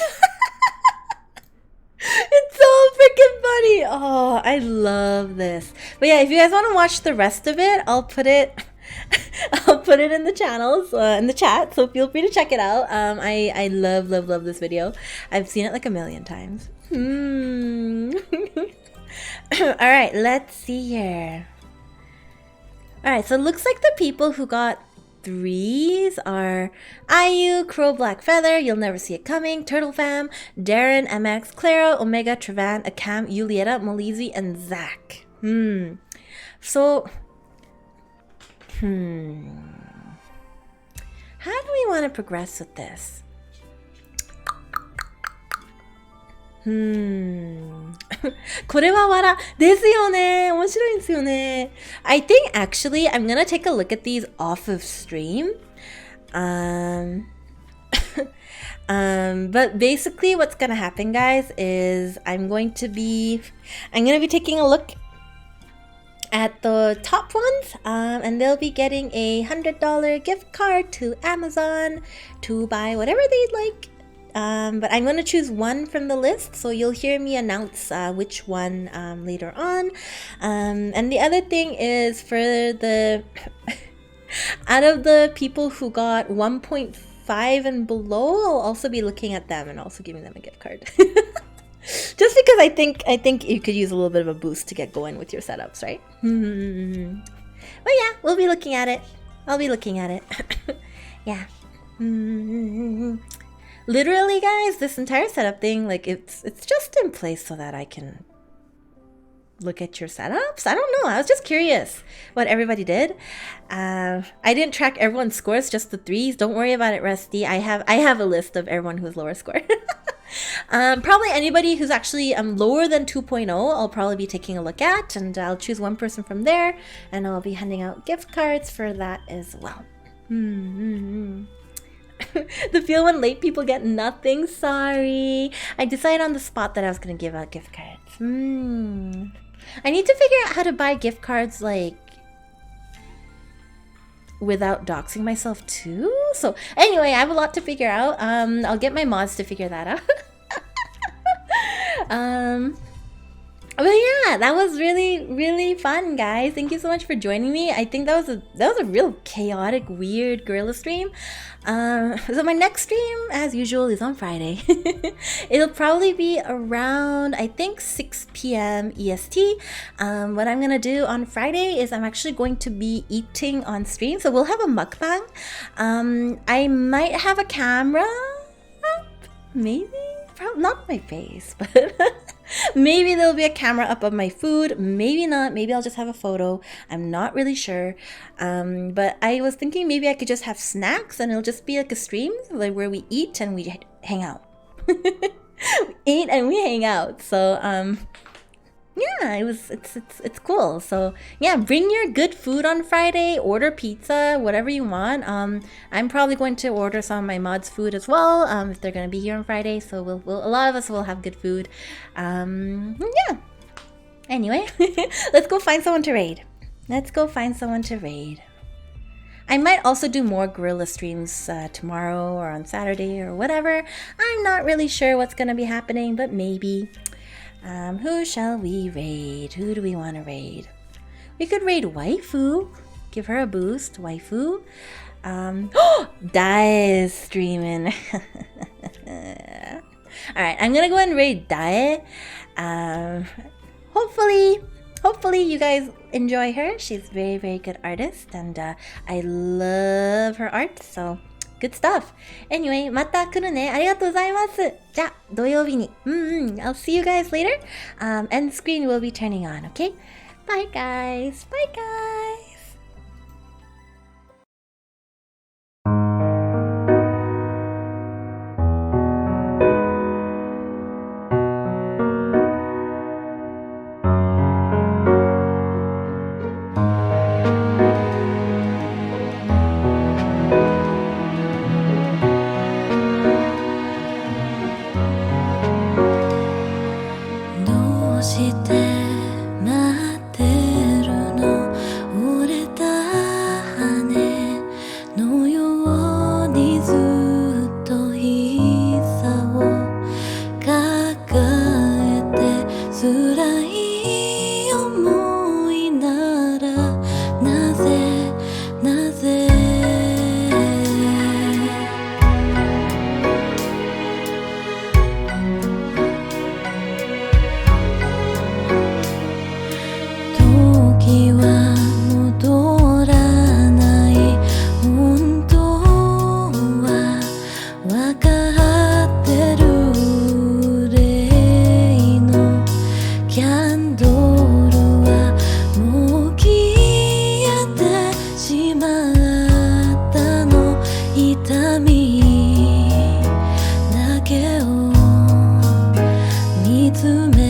Speaker 1: so freaking funny. Oh, I love this. But yeah, if you guys want to watch the rest of it, I'll put it in the channels, in the chat, so feel free to check it out. I love this video. I've seen it like a million times. Alright, let's see here. Alright, so it looks like the people who got 3s are IU, Crow, Black Feather, You'll Never See It Coming, Turtle Fam, Darren, MX, Clara, Omega, Trevan, Akam, Julieta, Malizi, and Zach. So, how do we want to progress with this? I think actually I'm gonna take a look at these off of stream. But basically what's gonna happen, guys, is I'm gonna be taking a look at the top ones, and they'll be getting a $100 gift card to Amazon to buy whatever they'd like. But I'm going to choose one from the list, so you'll hear me announce which one later on. And the other thing is, for the out of the people who got 1.5 and below, I'll also be looking at them and also giving them a gift card. Just because I think you could use a little bit of a boost to get going with your setups, right? But yeah, we'll be looking at it. I'll be looking at it. Yeah. Literally, guys, this entire setup thing, like, it's just in place so that I can look at your setups. I don't know. I was just curious what everybody did. I didn't track everyone's scores, just the threes. Don't worry about it, Rusty. I have a list of everyone who's lower score. Probably anybody who's actually lower than 2.0, I'll probably be taking a look at, and I'll choose one person from there, and I'll be handing out gift cards for that as well. The feel when late people get nothing. Sorry. I decided on the spot that I was going to give out gift cards. I need to figure out how to buy gift cards, like, without doxing myself too. So anyway, I have a lot to figure out. I'll get my mods to figure that out. But yeah, that was really, really fun, guys. Thank you so much for joining me. I think that was a real chaotic, weird gorilla stream. So my next stream, as usual, is on Friday. It'll probably be around, I think, 6 PM EST. What I'm gonna do on Friday is I'm actually going to be eating on stream. So we'll have a mukbang. I might have a camera up, maybe? Probably not my face, but maybe there'll be a camera up of my food. Maybe not. Maybe I'll just have a photo. I'm not really sure. But I was thinking maybe I could just have snacks and it'll just be like a stream, like where we eat and we hang out. We eat and we hang out. So yeah, it's cool. So yeah, bring your good food on Friday. Order pizza, whatever you want. I'm probably going to order some of my mods' food as well. If they're gonna be here on Friday, so we'll a lot of us will have good food. Yeah. Anyway, let's go find someone to raid. I might also do more gorilla streams tomorrow or on Saturday or whatever. I'm not really sure what's gonna be happening, but maybe. Who shall we raid? Who do we want to raid? We could raid Waifu. Give her a boost. Waifu. Dae is streaming. Alright, I'm gonna go and raid Dae. Hopefully you guys enjoy her. She's a very, very good artist, and I love her art, so good stuff. Anyway, また来るね。ありがとうございます。じゃあ、土曜日に。I'll see you guys later. And the screen will be turning on, okay? Bye, guys. Bye, guys. to me.